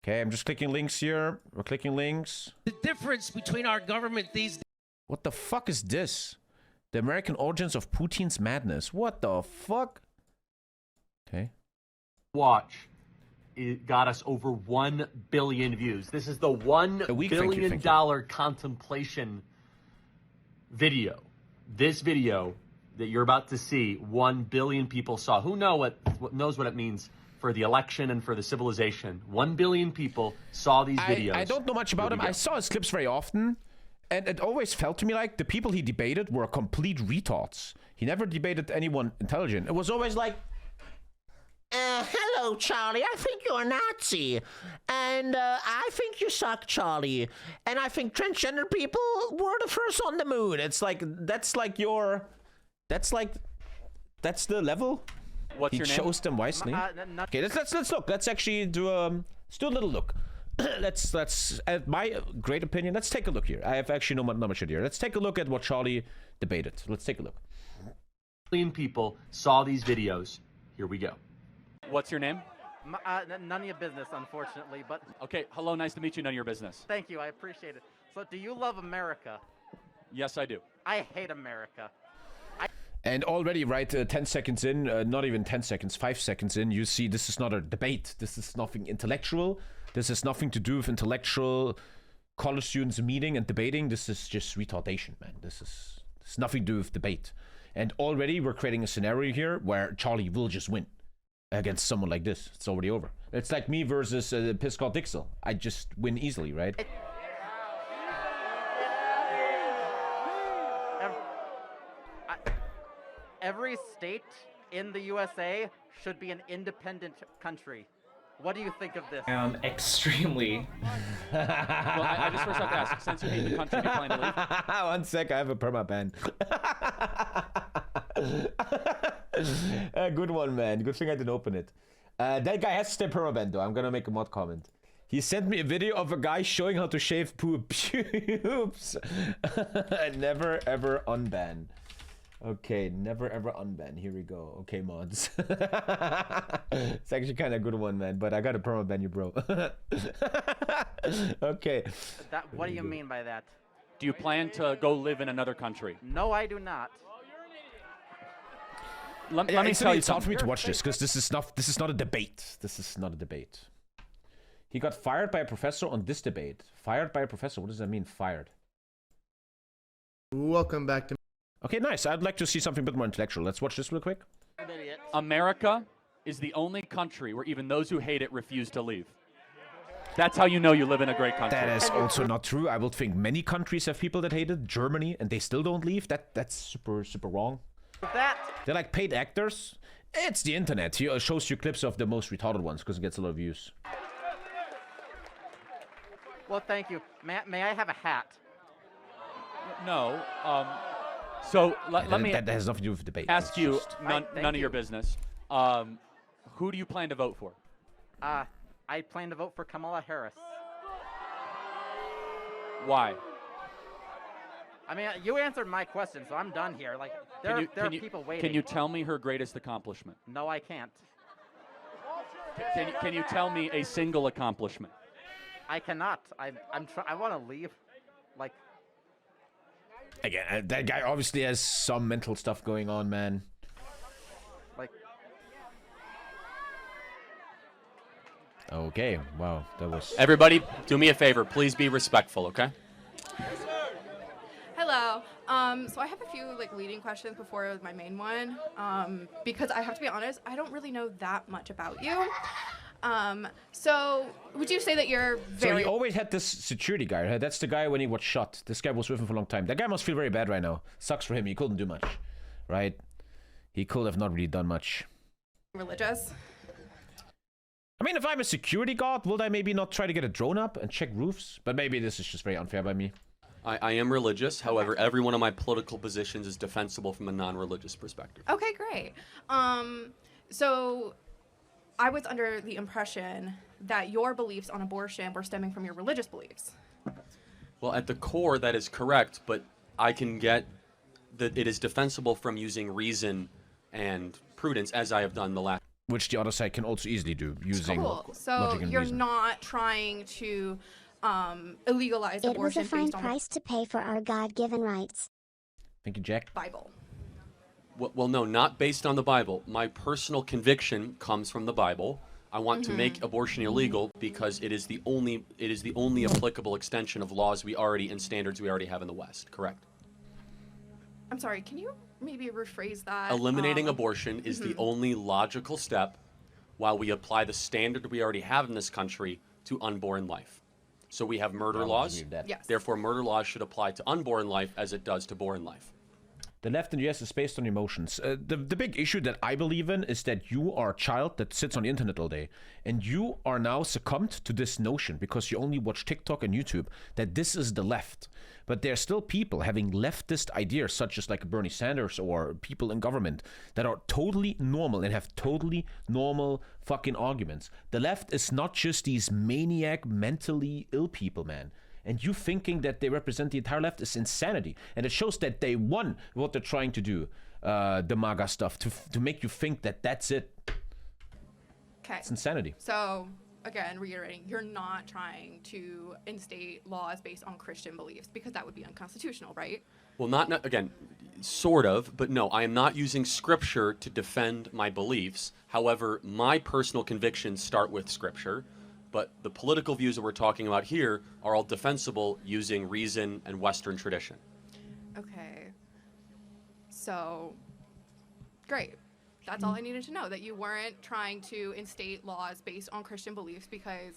S1: Okay, I'm just clicking links here. We're clicking links.
S22: The difference between our government these days.
S1: What the fuck is this? The American origins of Putin's madness. What the fuck? Okay.
S21: Watch. It got us over 1 billion views. This is the $1 billion contemplation video. This video that you're about to see, 1 billion people saw. Who knows what it means for the election and for the civilization? 1 billion people saw these videos.
S1: I don't know much about him. I saw his clips very often, and it always felt to me like the people he debated were complete retards. He never debated anyone intelligent. It was always like,
S23: hello, Charlie. I think you're a Nazi. And I think you suck, Charlie. And I think transgender people were the first on the moon.
S1: it's like, that's the level.
S21: What's
S1: he
S21: your name?
S1: chose them wisely. Okay, let's look. Let's actually do a little look. let's at my great opinion, let's take a look here. I have actually not much here. Let's take a look at what Charlie debated. Let's take a look.
S21: 1 billion people saw these videos. Here we go. What's your name?
S24: None of your business, unfortunately, but...
S8: Okay, hello, nice to meet you, none of your business.
S24: Thank you, I appreciate it. So, do you love America?
S8: Yes, I do.
S24: I hate America.
S1: And already, right, 10 seconds in, not even 10 seconds, 5 seconds in, you see this is not a debate. This is nothing intellectual. This has nothing to do with intellectual college students meeting and debating. This is just retardation, man. This is nothing to do with debate. And already we're creating a scenario here where Charlie will just win against someone like this. It's already over. It's like me versus Piscott Dixel. I just win easily, right?
S24: Every state in the USA should be an independent country. What do you think of this?
S2: Extremely.
S3: Well, I just first have to ask, since you hate the country, do you plan to leave?
S1: 1 sec, I have a permaban. Good one, man. Good thing I didn't open it. That guy has to stay permaban, though. I'm gonna make a mod comment. He sent me a video of a guy showing how to shave pubes. Never ever unban. Okay, never ever unban. Here we go. Okay, mods. It's actually kind of a good one, man. But I gotta permaban you, bro. Okay.
S24: What do you mean by that?
S3: Do you plan to go live in another country?
S24: No, I do not.
S3: Let me tell you something.
S1: It's hard for me to watch this because this is not a debate. This is not a debate. He got fired by a professor on this debate. Fired by a professor. What does that mean? Fired.
S4: Welcome back to.
S1: Okay, nice. I'd like to see something a bit more intellectual. Let's watch this real quick.
S3: America is the only country where even those who hate it refuse to leave. That's how you know you live in a great country.
S1: That is also not true. I would think many countries have people that hate it. Germany, and they still don't leave. That's super wrong. They're like paid actors. It's the internet. He shows you clips of the most retarded ones because it gets a lot of views.
S24: Well, thank you. May I have a hat?
S3: No. So let me.
S1: That has nothing to do with the debate.
S3: Ask you
S24: Thank
S3: none of
S24: you.
S3: your business. Who do you plan to vote for?
S24: I plan to vote for Kamala Harris.
S3: Why?
S24: I mean, you answered my question, so I'm done here. Like, there are people waiting.
S3: Can you tell me her greatest accomplishment?
S24: No, I can't.
S3: Can you tell me a single accomplishment?
S24: I cannot. I want to leave. Like.
S1: Again, that guy obviously has some mental stuff going on, man.
S24: Like.
S1: Okay, wow, that was...
S3: Everybody, do me a favor. Please be respectful, okay?
S5: Hello. So I have a few leading questions before my main one, because I have to be honest, I don't really know that much about you. So would you say that you're very...
S1: So he always had this security guy, right? That's the guy when he was shot. This guy was with him for a long time. That guy must feel very bad right now. Sucks for him. He couldn't do much, right? He could have not really done much.
S5: religious?
S1: I mean, if I'm a security guard, will I maybe not try to get a drone up and check roofs? But maybe this is just very unfair by me.
S8: I am religious. However, every one of my political positions is defensible from a non-religious perspective.
S5: Okay, great. So I was under the impression that your beliefs on abortion were stemming from your religious beliefs.
S8: Well, at the core, that is correct, but I can get that it is defensible from using reason and prudence, as I have done the last.
S1: Which the other side can also easily do, using
S5: Cool. So
S1: logic and
S5: you're
S1: reason.
S5: not trying to illegalize
S25: It was
S5: abortion
S25: a fine
S5: based on
S25: price to pay for our God-given rights.
S1: Thank you, Jack.
S5: Bible.
S8: Well, no, not based on the Bible. My personal conviction comes from the Bible. I want to make abortion illegal because it is the only applicable extension of laws we already and standards we already have in the West. Correct.
S5: I'm sorry, can you maybe rephrase that?
S8: Eliminating abortion is the only logical step while we apply the standard we already have in this country to unborn life. So we have murder laws.
S5: Yes.
S8: Therefore, murder laws should apply to unborn life as it does to born life.
S1: The left in the US is based on emotions. The big issue that I believe in is that you are a child that sits on the internet all day, and you are now succumbed to this notion because you only watch TikTok and YouTube that this is the left. But there are still people having leftist ideas, such as like Bernie Sanders or people in government, that are totally normal and have totally normal fucking arguments. The left is not just these maniac, mentally ill people, man. And you thinking that they represent the entire left is insanity. And it shows that they won what they're trying to do, the MAGA stuff, to make you think that that's it.
S5: Okay.
S1: It's insanity.
S5: So, again, reiterating, you're not trying to instate laws based on Christian beliefs because that would be unconstitutional, right?
S8: Well, not again, sort of, but no, I am not using scripture to defend my beliefs. However, my personal convictions start with scripture. but the political views that we're talking about here are all defensible using reason and Western tradition.
S5: Okay. So, great. That's all I needed to know, that you weren't trying to instate laws based on Christian beliefs because...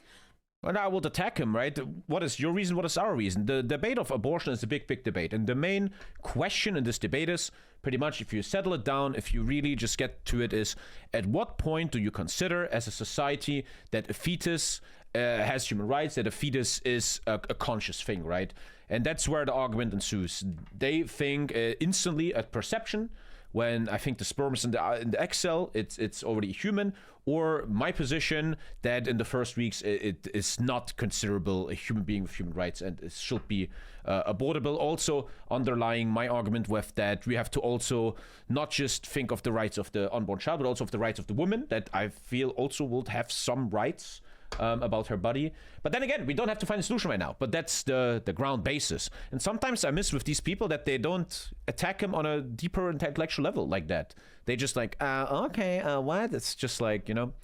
S1: Well, I would attack him, right? What is your reason? What is our reason? The debate of abortion is a big, big debate. And the main question in this debate is, pretty much, if you settle it down, if you really just get to it, is at what point do you consider as a society that a fetus has human rights, that a fetus is a conscious thing, right? And that's where the argument ensues. They think instantly at perception, when I think the sperm is in the egg cell, it's already human. Or my position that in the first weeks it is not considerable a human being with human rights and it should be abortable. Also underlying my argument with that we have to also not just think of the rights of the unborn child, but also of the rights of the woman that I feel also would have some rights about her body. But then again, we don't have to find a solution right now, but that's the ground basis. And sometimes I miss with these people that they don't attack him on a deeper intellectual level like that. They just like, okay, what? It's just like, you know,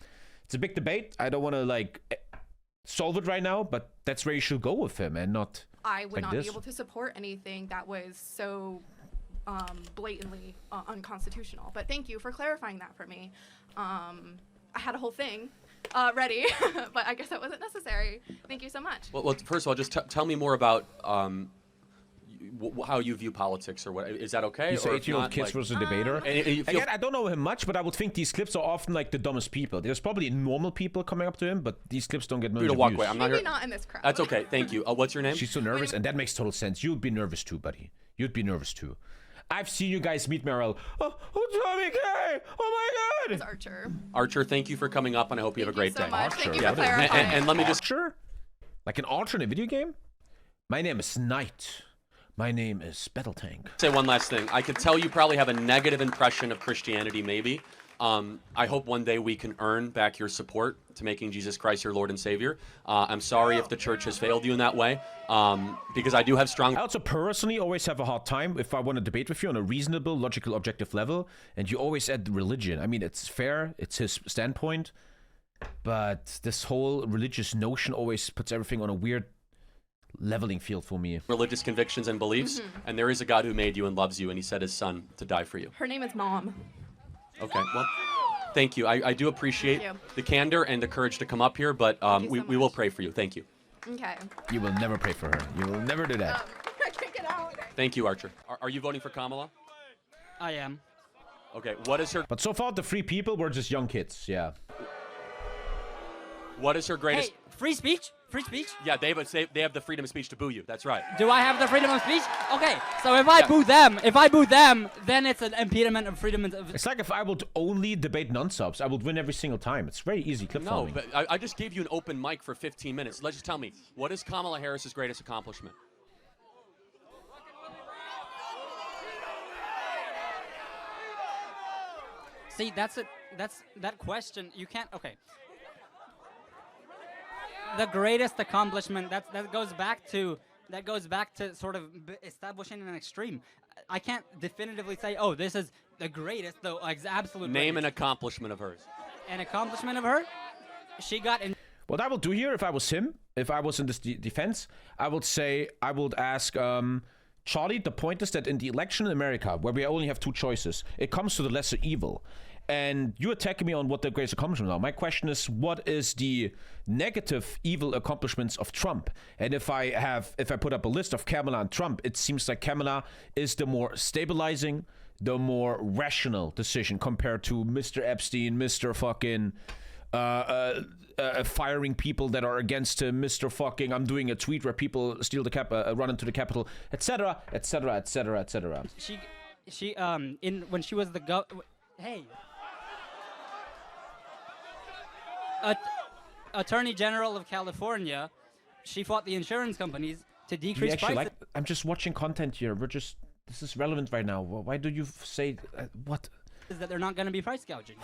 S1: it's a big debate. I don't want to like solve it right now, but that's where you should go with him and not
S5: I would
S1: like
S5: not
S1: this.
S5: be able to support anything that was so blatantly unconstitutional. But thank you for clarifying that for me. I had a whole thing ready, but I guess that wasn't necessary. Thank you so much.
S8: Well first of all, just tell me more about how you view politics, or what is that okay?
S1: You say 8-year-old kids
S8: like,
S1: versus a debater. Again, I don't know him much, but I would think these clips are often like the dumbest people. There's probably normal people coming up to him, but these clips don't get millions of
S8: walk
S1: views.
S8: away. I'm not
S5: Maybe
S8: here.
S5: not in this crowd.
S8: That's okay. Thank you. What's your name?
S1: She's so nervous, and that makes total sense. You'd be nervous too, buddy. You'd be nervous too. I've seen you guys meet Meryl. Oh, TommyKay! Oh my God!
S5: It's Archer.
S8: Archer, thank you for coming up, and I hope you have a great
S5: so
S8: day.
S5: much.
S1: Archer.
S5: Thank you for clarifying.
S8: And let me just
S1: Archer? Like an Archer in a video game? My name is Knight. My name is Battletank.
S8: say one last thing. I could tell you probably have a negative impression of Christianity, maybe. I hope one day we can earn back your support to making Jesus Christ your Lord and Savior. I'm sorry if the church has failed you in that way, because I do have strong...
S1: I also personally always have a hard time if I want to debate with you on a reasonable, logical, objective level, and you always add religion. I mean, it's fair, it's his standpoint, but this whole religious notion always puts everything on a weird leveling field for me.
S8: Religious convictions and beliefs, and there is a God who made you and loves you, and he sent his son to die for you.
S5: Her name is Mom.
S8: Okay, well, thank you. I do appreciate the candor and the courage to come up here, but we will pray for you. Thank you.
S5: Okay.
S1: You will never pray for her. You will never do that.
S5: I can't get out.
S8: Thank you, Archer. Are you voting for Kamala?
S22: I am.
S8: Okay, what is her...
S1: But so far, the 3 people were just young kids, yeah.
S8: What is her greatest...
S22: Hey, free speech? Free speech?
S8: Yeah, they have the freedom of speech to boo you. That's right.
S22: Do I have the freedom of speech? Okay, so if I boo them, then it's an impediment of freedom of...
S1: It's like if I would only debate non-subs, I would win every single time. It's very easy clip following.
S8: No, but I just gave you an open mic for 15 minutes. Let's just tell me, what is Kamala Harris's greatest accomplishment?
S22: See, that question, you can't... Okay. The greatest accomplishment, that goes back to sort of establishing an extreme. I can't definitively say, oh, this is the greatest, the absolute
S8: Name
S22: greatest.
S8: an accomplishment of hers.
S22: An accomplishment of her? She got in...
S1: What I will do here, if I was him, if I was in this defense, I would say, I would ask, Charlie, the point is that in the election in America, where we only have 2 choices, it comes to the lesser evil. And you attacking me on what the greatest accomplishments are. My question is, what is the negative evil accomplishments of Trump? And if I put up a list of Kamala and Trump, it seems like Kamala is the more stabilizing, the more rational decision compared to Mr. Epstein, Mr. fucking firing people that are against him, Mr. fucking I'm doing a tweet where people steal the run into the Capitol, etc., etc., etc., etc.
S22: She when she was the hey. Attorney General of California, she fought the insurance companies to decrease prices.
S1: I'm just watching content here. This is relevant right now. Why do you say what?
S22: Is that they're not going to be price gouging?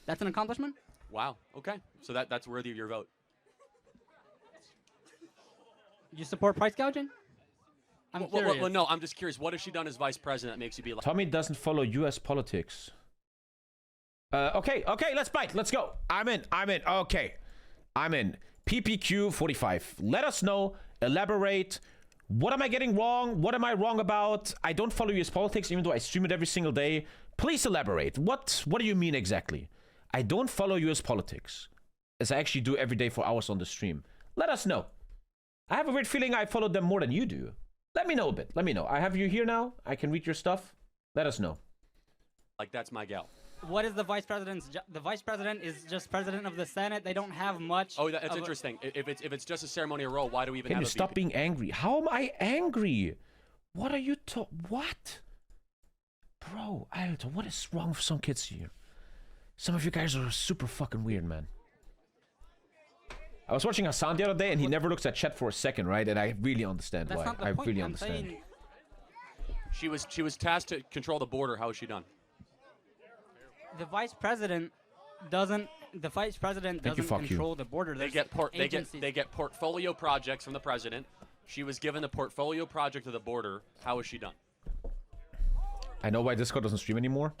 S22: That's an accomplishment?
S8: Wow. Okay. So that's worthy of your vote.
S22: You support price gouging? I'm curious.
S8: Well, no, I'm just curious. What has she done as vice president that makes you be like...
S1: Tommy doesn't follow U.S. politics. Okay, let's bite. Let's go. I'm in. Okay. I'm in. PPQ45. Let us know. Elaborate. What am I getting wrong? What am I wrong about? I don't follow US politics, even though I stream it every single day. Please elaborate. What do you mean exactly? I don't follow US politics, as I actually do every day for hours on the stream. Let us know. I have a weird feeling I follow them more than you do. Let me know a bit. Let me know. I have you here now. I can read your stuff. Let us know.
S8: Like, that's my gal.
S22: What is the vice president's job? The vice president is just president of the Senate. They don't have much.
S8: Oh, that's interesting. If it's just a ceremonial role, why do we even
S1: Can
S8: have
S1: you
S8: a
S1: stop
S8: VP?
S1: being angry? How am I angry? What are you what? Bro, Alter, what is wrong with some kids here? Some of you guys are super fucking weird, man. I was watching Hassan the other day and he never looks at chat for a second, right? And I really understand why. I really understand.
S8: She was tasked to control the border. How is she done?
S22: The vice president doesn't. The vice president doesn't control the border.
S8: They get portfolio projects from the president. She was given the portfolio project of the border. How is she done?
S1: I know why Discord doesn't stream anymore.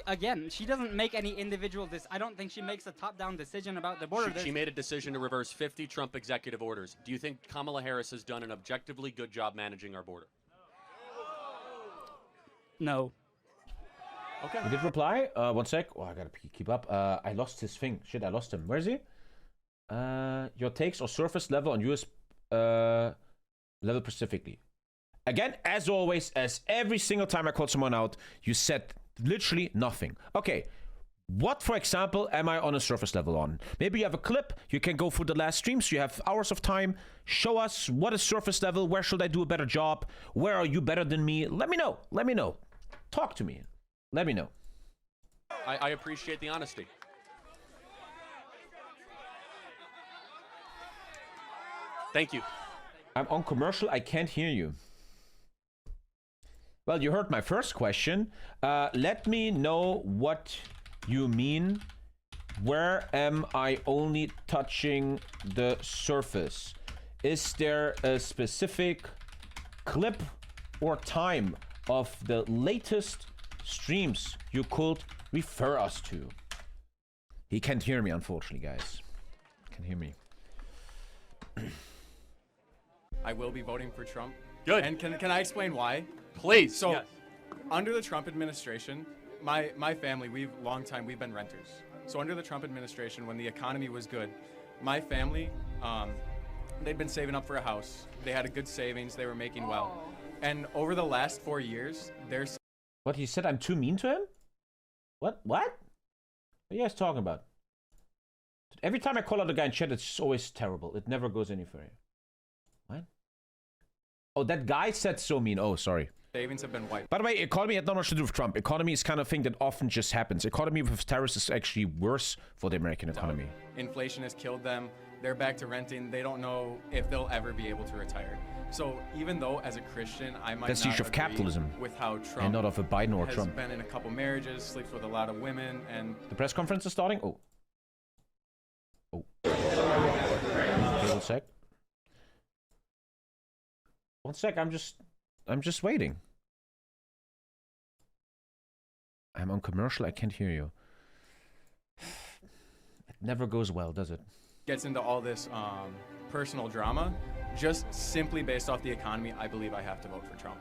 S22: Again, she doesn't make any individual. I don't think she makes a top-down decision about the border.
S8: She made a decision to reverse 50 Trump executive orders. Do you think Kamala Harris has done an objectively good job managing our border?
S22: No.
S8: Okay.
S1: He did reply. 1 sec. Oh, I gotta keep up. I lost his thing. Shit, I lost him. Where is he? Your takes or surface level on US level specifically. Again, as always, as every single time I called someone out, you said literally nothing. Okay. What, for example, am I on a surface level on? Maybe you have a clip. You can go through the last streams. You have hours of time. Show us what is surface level. Where should I do a better job? Where are you better than me? Let me know. Let me know. Talk to me. Let me know.
S8: I appreciate the honesty. Thank you.
S1: I'm on commercial. I can't hear you. Well, you heard my first question. Let me know what you mean. Where am I only touching the surface? Is there a specific clip or time of the latest streams you could refer us to? He can't hear me, unfortunately, guys. Can't hear me.
S4: I will be voting for Trump.
S8: Good.
S4: And can I explain why?
S8: Please.
S4: So,
S8: yes.
S4: Under the Trump administration, my family, we've been renters. So under the Trump administration, when the economy was good, my family, they'd been saving up for a house. They had a good savings. They were making well. And over the last 4 years, there's...
S1: What, he said I'm too mean to him? What? What are you guys talking about? Every time I call out a guy in chat, it's always terrible. It never goes any further. What? Oh, that guy said so mean. Oh, sorry.
S4: Savings have been wiped.
S1: By the way, economy had not much to do with Trump. Economy is kind of thing that often just happens. Economy with terrorists is actually worse for the American economy.
S4: Inflation has killed them. They're back to renting. They don't know if they'll ever be able to retire. So even though as a Christian, I might
S1: That's the issue of capitalism,
S4: with how Trump
S1: and not of a Biden or
S4: has
S1: Trump.
S4: been in a couple marriages, sleeps with a lot of women, and
S1: The press conference is starting. Oh. Oh. Okay, 1 sec. 1 sec. I'm just waiting. I'm on commercial. I can't hear you. It never goes well, does it?
S4: gets into all this personal drama, just simply based off the economy, I believe I have to vote for Trump.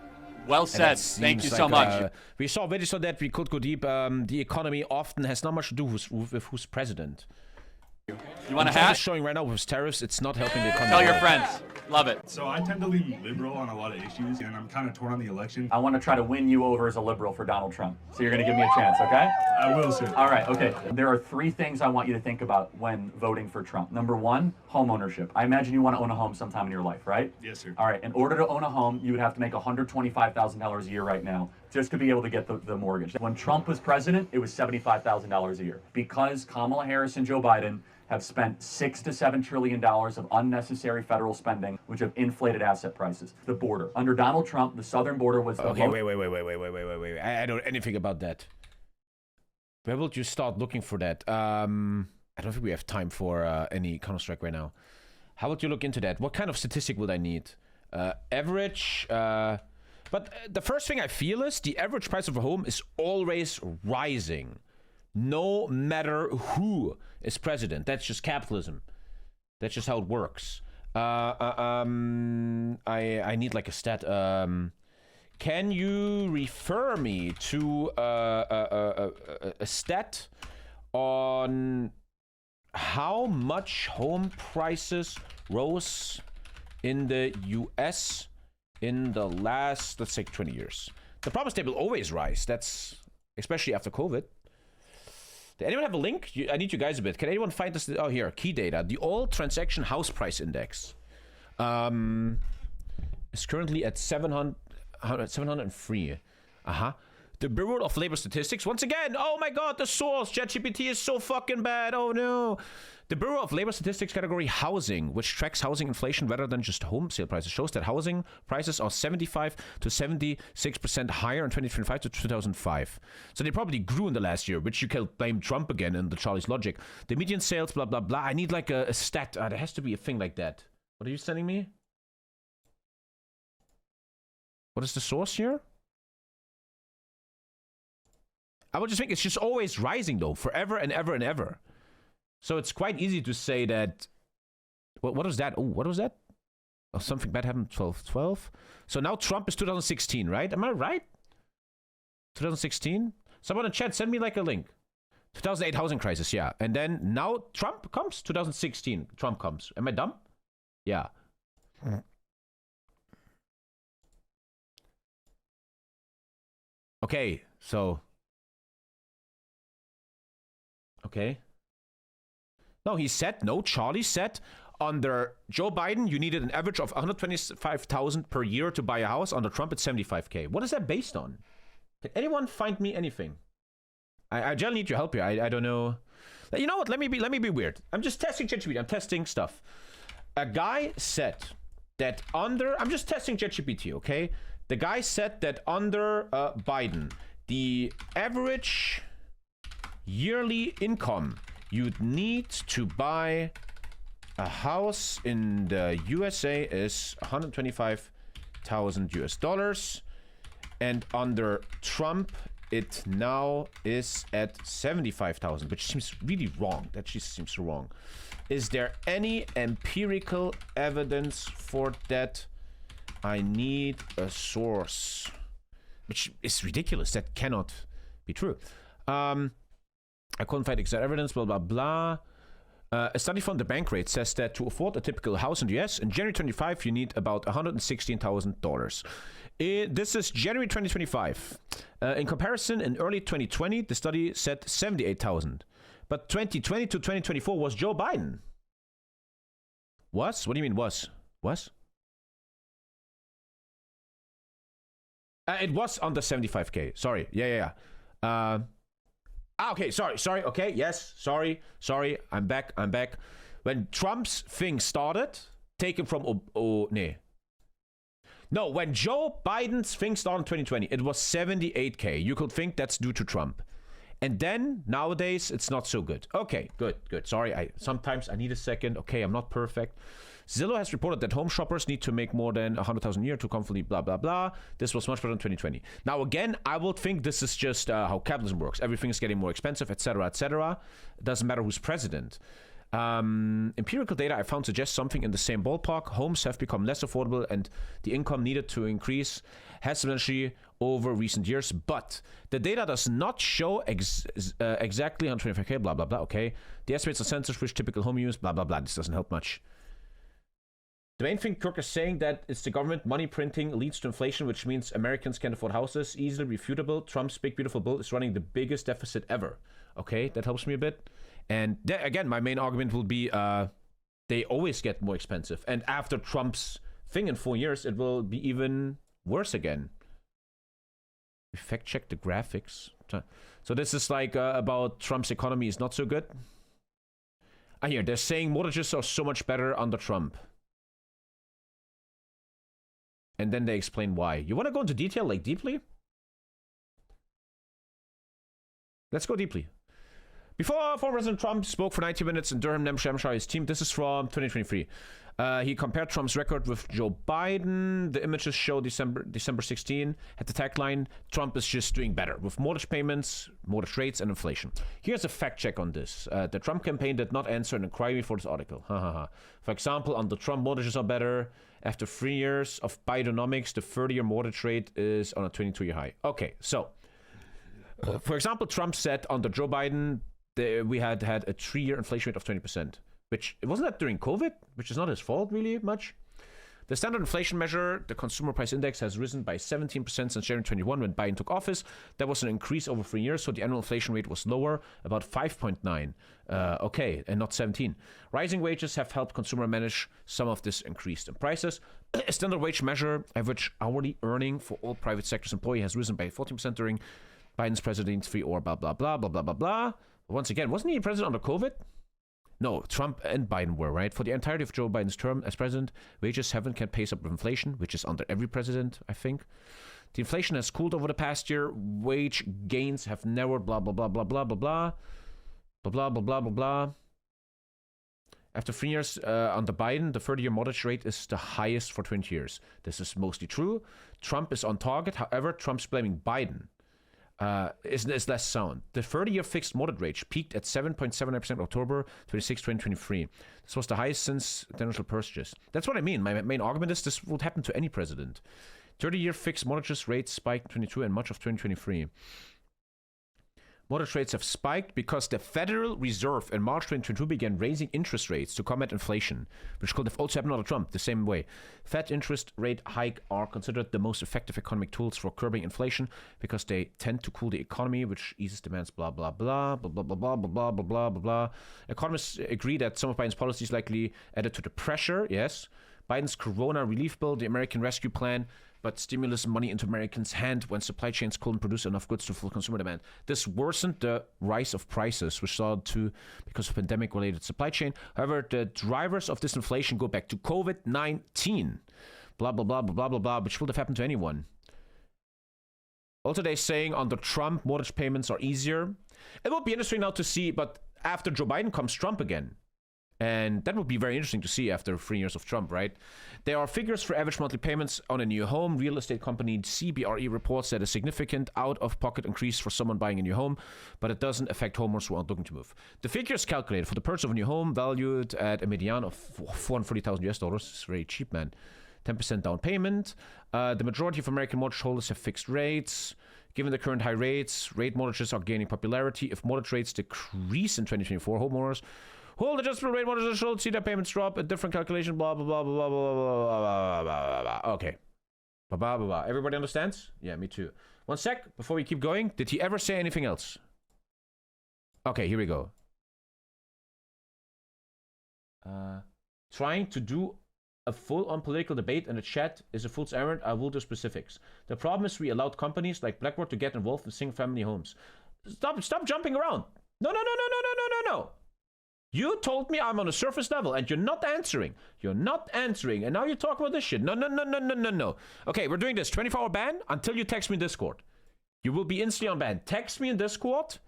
S8: Well said. Thank you so much.
S1: We saw videos on that. We could go deep. The economy often has not much to do with who's president.
S8: You want a
S1: Trump
S8: hat?
S1: is showing right now with tariffs, it's not helping the economy.
S8: Tell your friends. Love it.
S6: So I tend to lean liberal on a lot of issues, and I'm kind of torn on the election.
S3: I want to try to win you over as a liberal for Donald Trump. So you're going to give me a chance, okay?
S6: I will, sir.
S3: All right, okay. There are 3 things I want you to think about when voting for Trump. Number 1, home ownership. I imagine you want to own a home sometime in your life, right?
S6: Yes, sir.
S3: All right, in order to own a home, you would have to make $125,000 a year right now just to be able to get the mortgage. When Trump was president, it was $75,000 a year. Because Kamala Harris and Joe Biden have spent $6 to $7 trillion of unnecessary federal spending, which have inflated asset prices. The border. Under Donald Trump, the southern border was...
S1: Okay, wait. I don't know anything about that. Where will you start looking for that? I don't think we have time for any Counter-Strike right now. How would you look into that? What kind of statistic would I need? Average... But the first thing I feel is the average price of a home is always rising. no matter who is president. That's just capitalism. That's just how it works. I need like a stat. Can you refer me to a stat on how much home prices rose in the US in the last, let's say, 20 years? The problem is they will always rise. That's especially after COVID. Does anyone have a link? I need you guys a bit. Can anyone find this? Oh, here, key data. The all transaction house price index is currently at 703. The Bureau of Labor Statistics, once again, oh my god, the source, ChatGPT is so fucking bad, oh no. The Bureau of Labor Statistics category housing, which tracks housing inflation rather than just home sale prices, shows that housing prices are 75 to 76% higher in 2025 to 2005. So they probably grew in the last year, which you can blame Trump again in the Charlie's logic. The median sales, blah, blah, blah. I need like a stat. There has to be a thing like that. What are you sending me? What is the source here? I would just think it's just always rising though, forever and ever and ever. So it's quite easy to say that. What was that? Oh, what was that? Oh, something bad happened. 12. So now Trump is 2016, right? Am I right? 2016. Someone in chat, send me like a link. 2008 housing crisis, yeah. And then now Trump comes. 2016, Trump comes. Am I dumb? Yeah. Okay, so. Okay. No, he said, no, Charlie said, under Joe Biden, you needed an average of $125,000 per year to buy a house. Under Trump, it's $75K. What is that based on? Can anyone find me anything? I generally need your help here. I don't know. You know what? Let me be weird. I'm just testing ChatGPT. I'm testing stuff. A guy said that under... I'm just testing ChatGPT, okay? The guy said that under Biden, the average yearly income you'd need to buy a house in the USA is $125,000 and under Trump it now is at 75,000, which seems really wrong. That just seems wrong. Is there any empirical evidence for that? I need a source, which is ridiculous. That cannot be true. I couldn't find exact evidence, blah, blah, blah. A study from the bank rate says that to afford a typical house in the US, in January 25, you need about $116,000. This is January 2025. In comparison, in early 2020, the study said $78,000. But 2020 to 2024 was Joe Biden. Was? What do you mean was? Was? It was under 75K. Sorry. Yeah. Okay, sorry, okay, yes, sorry, I'm back. When Trump's thing started, taken from, No, when Joe Biden's thing started in 2020, it was 78K. You could think that's due to Trump. And then, nowadays, it's not so good. Okay, good. Sorry, sometimes I need a second. Okay, I'm not perfect. Zillow has reported that home shoppers need to make more than $100,000 a year to comfortably blah, blah, blah. This was much better in 2020. Now, again, I would think this is just how capitalism works. Everything is getting more expensive, etc., etc. It doesn't matter who's president. Empirical data I found suggests something in the same ballpark. Homes have become less affordable and the income needed to increase has substantially over recent years. But the data does not show exactly 125K, blah, blah, blah. Okay. The estimates of census which typical home use, blah, blah, blah. This doesn't help much. The main thing Kirk is saying that it's the government money printing leads to inflation, which means Americans can't afford houses. Easily refutable. Trump's big beautiful bill is running the biggest deficit ever. Okay, that helps me a bit. And again, my main argument will be they always get more expensive. And after Trump's thing in 4 years, it will be even worse again. We fact check the graphics. So this is like about Trump's economy is not so good. Here, they're saying mortgages are so much better under Trump. And then they explain why. You want to go into detail, like deeply? Let's go deeply. Before former President Trump spoke for 90 minutes in Durham, New Hampshire, his team, this is from 2023. He compared Trump's record with Joe Biden. The images show December 16 at the tagline, Trump is just doing better with mortgage payments, mortgage rates, and inflation. Here's a fact check on this. The Trump campaign did not answer an inquiry for this article. For example, on the Trump mortgages are better. After 3 years of Bidenomics, the 30-year mortgage rate is on a 22-year high. Okay, so, for example, Trump said under Joe Biden, we had a 3-year inflation rate of 20%. Which, wasn't that during COVID? Which is not his fault, really, much. The standard inflation measure, the consumer price index, has risen by 17% since January 21 when Biden took office. That was an increase over 3 years, so the annual inflation rate was lower, about 5.9. Okay, and not 17. Rising wages have helped consumer manage some of this increase in prices. A standard wage measure, average hourly earning for all private sector's employee, has risen by 14% during Biden's presidency, or blah, blah, blah, blah, blah, blah, blah. Once again, wasn't he president under COVID? No, Trump and Biden were, right? For the entirety of Joe Biden's term as president, wages haven't kept pace up with inflation, which is under every president, I think. The inflation has cooled over the past year. Wage gains have narrowed, blah, blah, blah, blah, blah, blah, blah. Blah, blah, blah, blah, blah, blah. After 3 years under Biden, the 30-year mortgage rate is the highest for 20 years. This is mostly true. Trump is on target. However, Trump's blaming Biden. Is less sound. The 30-year fixed mortgage rate peaked at 7.79% October 26, 2023. This was the highest since the initial purchase. That's what I mean. My main argument is this would happen to any president. 30-year fixed mortgages rates spiked 22 and much of 2023. Mortgage rates have spiked because the Federal Reserve in March 2022 began raising interest rates to combat inflation, which could have also happened under Trump the same way. Fed interest rate hike are considered the most effective economic tools for curbing inflation because they tend to cool the economy, which eases demands, blah, blah, blah, blah, blah, blah, blah, blah, blah, blah, blah, blah. Economists agree that some of Biden's policies likely added to the pressure, yes. Biden's Corona relief bill, the American Rescue Plan, but stimulus money into Americans' hand when supply chains couldn't produce enough goods to fulfill consumer demand. This worsened the rise of prices, which saw too because of pandemic-related supply chain. However, the drivers of this inflation go back to COVID-19. Blah, blah, blah, blah, blah, blah, blah, which would have happened to anyone. Also, they're saying under Trump, mortgage payments are easier. It will be interesting now to see, but after Joe Biden comes Trump again. And that would be very interesting to see after 3 years of Trump, right? There are figures for average monthly payments on a new home. Real estate company CBRE reports that a significant out-of-pocket increase for someone buying a new home, but it doesn't affect homeowners who aren't looking to move. The figure is calculated for the purchase of a new home valued at a median of $440,000 US. It's very cheap, man. 10% down payment. The majority of American mortgage holders have fixed rates. Given the current high rates, rate mortgages are gaining popularity. If mortgage rates decrease in 2024, homeowners hold adjustable rate mortgages should see their payments drop. A different calculation, blah, blah, blah, blah, blah, blah, blah, blah, blah, blah. Okay. Blah, blah, blah, blah. Everybody understands? Yeah, me too. One sec, before we keep going. Did he ever say anything else? Okay, here we go. Trying to do a full-on political debate in the chat is a fool's errand. I will do specifics. The problem is we allowed companies like BlackRock to get involved in single-family homes. Stop jumping around. No. You told me I'm on a surface level, and you're not answering. You're not answering, and now you talk about this shit. No. Okay, we're doing this. 24-hour ban until you text me in Discord. You will be instantly on ban. Text me in Discord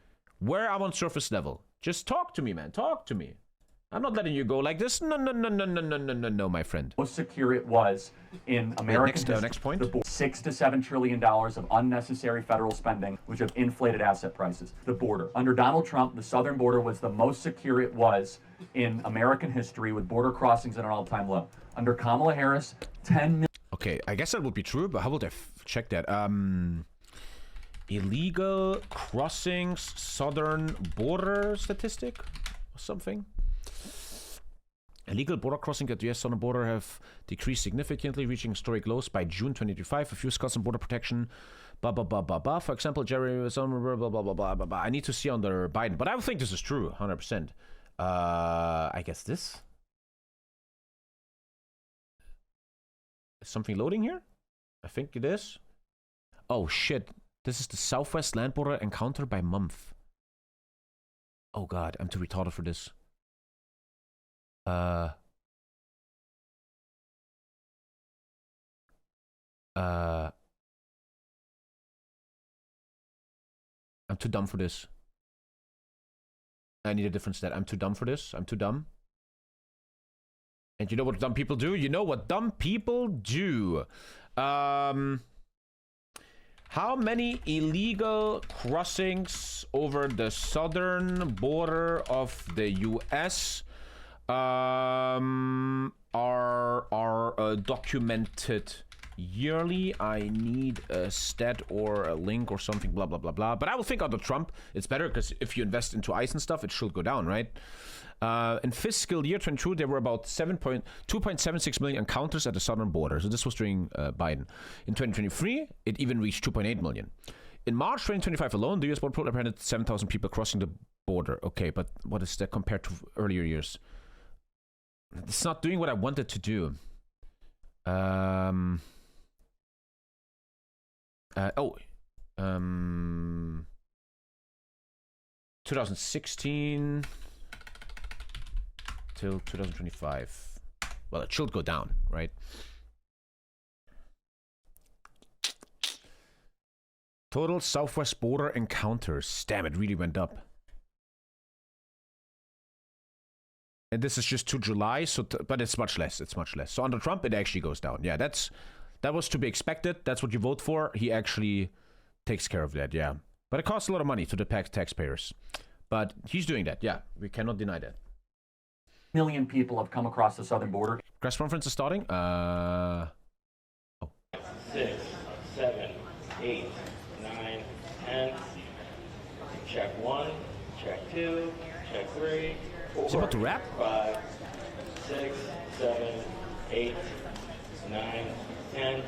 S1: where I'm on surface level. Just talk to me, man. Talk to me. I'm not letting you go like this. No, my friend.
S3: Most secure it was in American
S1: next point.
S3: The $6 to $7 trillion of unnecessary federal spending, which have inflated asset prices. The border. Under Donald Trump, the southern border was the most secure it was in American history, with border crossings at an all-time low. Under Kamala Harris, 10 million.
S1: Okay, I guess that would be true, but how would I check that? Illegal crossings, southern border statistic or something? Illegal border crossing at the U.S. southern border have decreased significantly, reaching historic lows by June 2025. A few cuts on border protection, blah, blah, blah, blah, blah. For example, Jerry, blah, blah, blah, blah, blah, blah, blah. I need to see under Biden, but I would think this is true, 100%. I guess this? Is something loading here? I think it is. Oh, shit. This is the Southwest land border encounter by month. Oh, God. I'm too retarded for this. I'm too dumb for this. I need a different stat. I'm too dumb for this. I'm too dumb. And you know what dumb people do? You know what dumb people do. How many illegal crossings over the southern border of the U.S. are documented yearly? I need a stat or a link or something, blah, blah, blah, blah. But I will think out of Trump. It's better because if you invest into ICE and stuff, it should go down, right? In fiscal year 22, there were about 2.76 million encounters at the southern border. So this was during Biden. In 2023, it even reached 2.8 million. In March 2025 alone, the U.S. Border Patrol apprehended 7,000 people crossing the border. Okay, but what is that compared to earlier years? It's not doing what I wanted to do. 2016 till 2025. Well, it should go down, right? Total southwest border encounters. Damn, it really went up. And this is just to July, so but it's much less. It's much less. So under Trump, it actually goes down. Yeah, that was to be expected. That's what you vote for. He actually takes care of that. Yeah, but it costs a lot of money to the taxpayers. But he's doing that. Yeah, we cannot deny that.
S3: Million people have come across the southern border.
S1: Press conference is starting.
S7: 6, 7, 8, 9, 10. Check 1, check 2, check 3.
S1: Is he about to rap?
S7: 5, 6, 7, 8, 9, 10.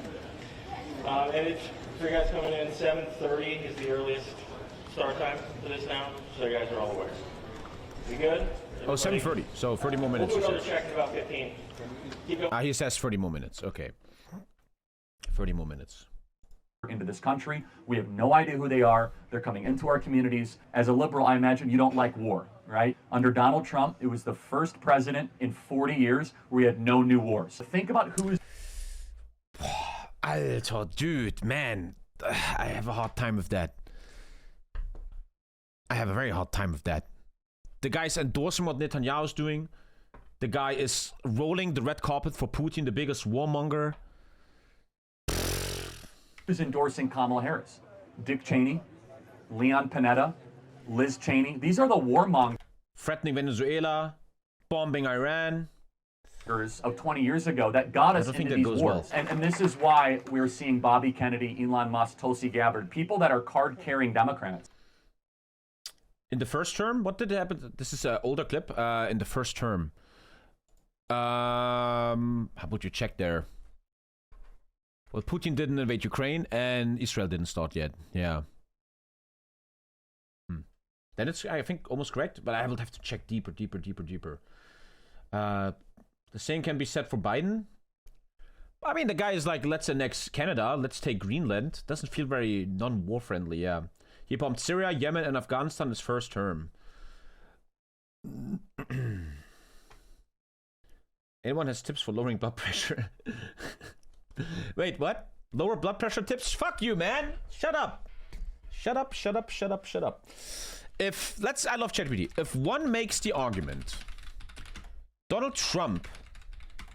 S7: And it's for you guys coming in, 7:30 is the earliest start time for this now, so you guys are all aware. We good?
S1: Oh, 7:30. So 30 more minutes.
S7: We'll do another check in about 15. Keep going.
S1: He says 30 more minutes. Okay. 30 more minutes.
S3: Into this country. We have no idea who they are. They're coming into our communities. As a liberal, I imagine you don't like war, right? Under Donald Trump, it was the first president in 40 years where we had no new wars. So think about who is...
S1: Alter, dude, man. I have a hard time with that. I have a very hard time with that. The guy's endorsing what Netanyahu's doing. The guy is rolling the red carpet for Putin, the biggest warmonger.
S3: Who's endorsing Kamala Harris? Dick Cheney, Leon Panetta, Liz Cheney. These are the warmongers.
S1: Threatening Venezuela, bombing Iran.
S3: Of 20 years ago that got us into these wars. Well. And this is why we're seeing Bobby Kennedy, Elon Musk, Tulsi Gabbard, people that are card-carrying Democrats.
S1: In the first term, what did happen? This is an older clip. In the first term. How would you check there? Well, Putin didn't invade Ukraine and Israel didn't start yet. Yeah. Then it's, I think, almost correct, but I will have to check deeper. The same can be said for Biden. I mean, the guy is like, let's annex Canada, let's take Greenland. Doesn't feel very non-war friendly, yeah. He bombed Syria, Yemen, and Afghanistan his first term. Anyone has tips for lowering blood pressure? Wait, what? Lower blood pressure tips? Fuck you, man! Shut up! Shut up. I love ChatGPT. If one makes the argument Donald Trump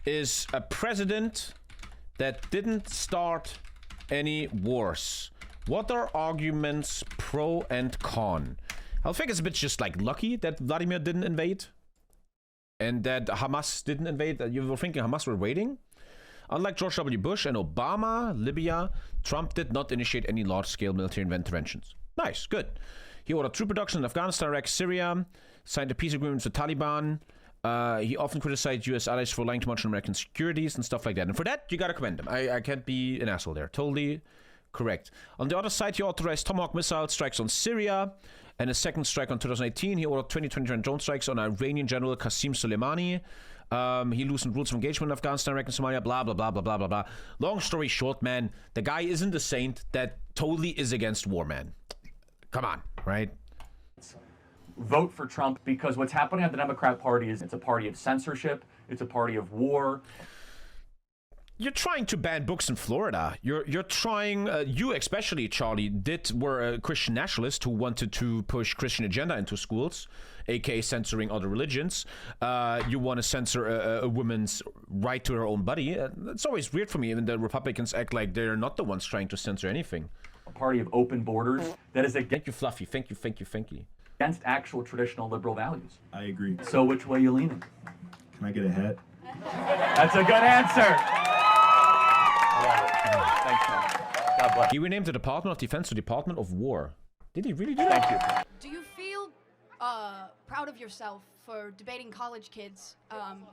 S1: is a president that didn't start any wars, what are arguments pro and con? I think it's a bit just like lucky that Vladimir didn't invade and that Hamas didn't invade. You were thinking Hamas were waiting? Unlike George W. Bush and Obama, Libya, Trump did not initiate any large-scale military interventions. Nice, good. He ordered troop reduction in Afghanistan, Iraq, Syria, signed a peace agreement with the Taliban. He often criticized U.S. allies for lying too much on American securities and stuff like that. And for that, you gotta commend him. I can't be an asshole there. Totally correct. On the other side, he authorized Tomahawk missile strikes on Syria and a second strike on 2018. He ordered 2020 drone strikes on Iranian General Qasem Soleimani. He loosened rules of engagement in Afghanistan, Iraq, and Somalia, blah, blah, blah, blah, blah, blah, blah. Long story short, man, the guy isn't a saint that totally is against war, man. Come on, right?
S3: Vote for Trump because what's happening at the Democrat Party is it's a party of censorship. It's a party of war.
S1: You're trying to ban books in Florida. You're trying. You especially, Charlie, were a Christian nationalist who wanted to push Christian agenda into schools, aka censoring other religions. You want to censor a woman's right to her own body. It's always weird for me. Even the Republicans act like they're not the ones trying to censor anything.
S3: A party of open borders that is against.
S1: Thank you, Fluffy. Thank you.
S3: Against actual traditional liberal values.
S6: I agree.
S3: So which way are you leaning?
S6: Can I get a hat?
S3: That's a good answer. Thanks, man. God bless.
S1: He renamed the Department of Defense to Department of War. Did he really do that?
S3: Thank you.
S9: Do you feel proud of yourself for debating college kids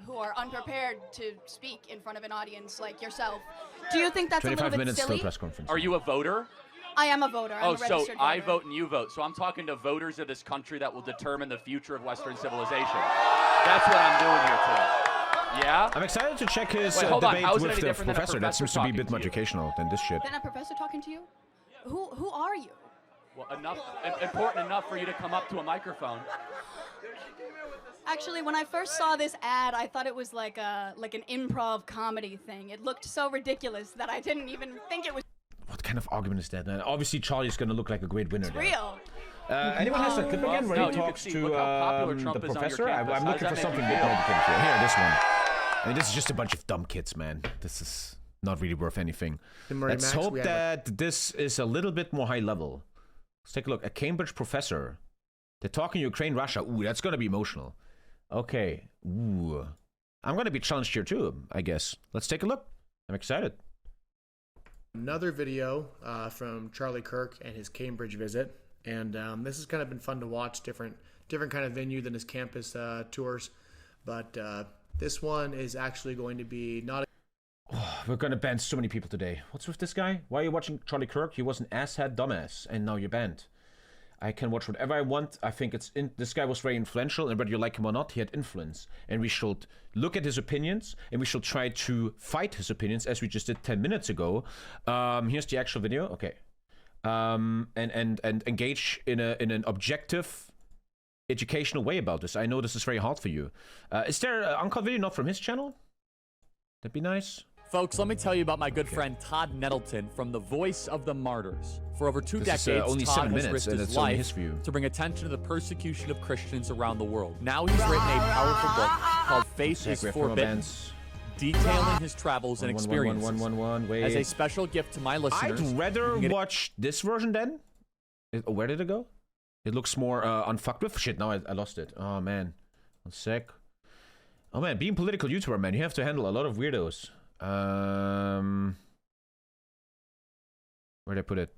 S9: who are unprepared to speak in front of an audience like yourself? Do you think that's a little
S1: 25
S9: bit
S1: minutes
S9: silly?
S1: till press conference.
S8: Are you a voter?
S9: I am a voter. I'm a
S8: So
S9: registered
S8: I
S9: voter.
S8: vote and you vote. So I'm talking to voters of this country that will determine the future of Western civilization. That's what I'm doing here today. Yeah?
S1: I'm excited to check his
S8: Wait, hold on.
S1: debate
S8: How is it
S1: with
S8: any
S1: the
S8: different than a
S1: professor. That seems to be a bit more
S8: talking to you?
S1: educational than this shit.
S9: Then a professor talking to you? Who are you?
S8: Well, important enough for you to come up to a microphone.
S9: Actually, when I first saw this ad, I thought it was like an improv comedy thing. It looked so ridiculous that I didn't even think it was
S1: What kind of argument is that? Obviously, Charlie's going to look like a great winner. There.
S9: real.
S1: Anyone has that clip again where
S8: No,
S1: he
S8: you can
S1: talks
S8: see,
S1: to
S8: look how popular Trump
S1: the
S8: is on your
S1: professor?
S8: campus.
S1: I'm
S8: How
S1: looking
S8: does
S1: for
S8: that make
S1: something
S8: you
S1: bit more
S8: feel?
S1: educated here. Here, this one. I mean, this is just a bunch of dumb kids, man. This is not really worth anything. Let's hope that this is a little bit more high level. Let's take a look. A Cambridge professor. They're talking Ukraine, Russia. Ooh, that's going to be emotional. Okay. Ooh. I'm going to be challenged here too, I guess. Let's take a look. I'm excited.
S10: Another video from Charlie Kirk and his Cambridge visit, and this has kind of been fun to watch. Different kind of venue than his campus tours, but this one is actually going to be not.
S1: We're going to ban so many people today. What's with this guy? Why are you watching Charlie Kirk? He was an asshat dumbass, and now you're banned. I can watch whatever I want. I think this guy was very influential, and whether you like him or not, he had influence. And we should look at his opinions, and we should try to fight his opinions, as we just did 10 minutes ago. Here's the actual video. Okay. And engage in an objective, educational way about this. I know this is very hard for you. Is there an uncut video not from his channel? That'd be nice.
S12: Folks, let me tell you about my good friend Todd Nettleton from The Voice of the Martyrs. For over 2
S1: This is,
S12: decades,
S1: only
S12: Todd
S1: 7
S12: has
S1: minutes,
S12: risked
S1: and
S12: his
S1: it's only
S12: life
S1: his view.
S12: to bring attention to the persecution of Christians around the world. Now he's written a powerful book called Faith is Forbidden, detailing his travels and experiences.
S1: Wait.
S12: As a special gift to my listeners,
S1: I'd rather watch this version then. Where did it go? It looks more unfucked with. Shit, now I lost it. Oh, man. 1 sec. Oh, man, being political YouTuber, man, you have to handle a lot of weirdos. Where'd I put it?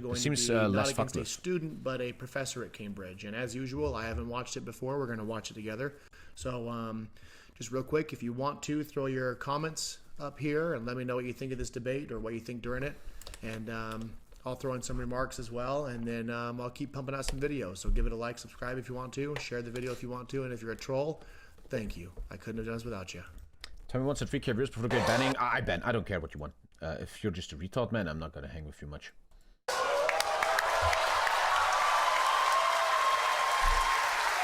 S10: Going
S1: It seems
S10: to be
S1: less
S10: not against a
S1: fuckless.
S10: student, but a professor at Cambridge. And as usual, I haven't watched it before. We're going to watch it together. So just real quick, if you want to, throw your comments up here and let me know what you think of this debate or what you think during it. And I'll throw in some remarks as well. And then I'll keep pumping out some videos. So give it a like, subscribe if you want to, share the video if you want to. And if you're a troll, thank you. I couldn't have done this without you.
S1: Tommy wants a 3K views before the great banning. I ban. I don't care what you want. If you're just a retard, man, I'm not going to hang with you much.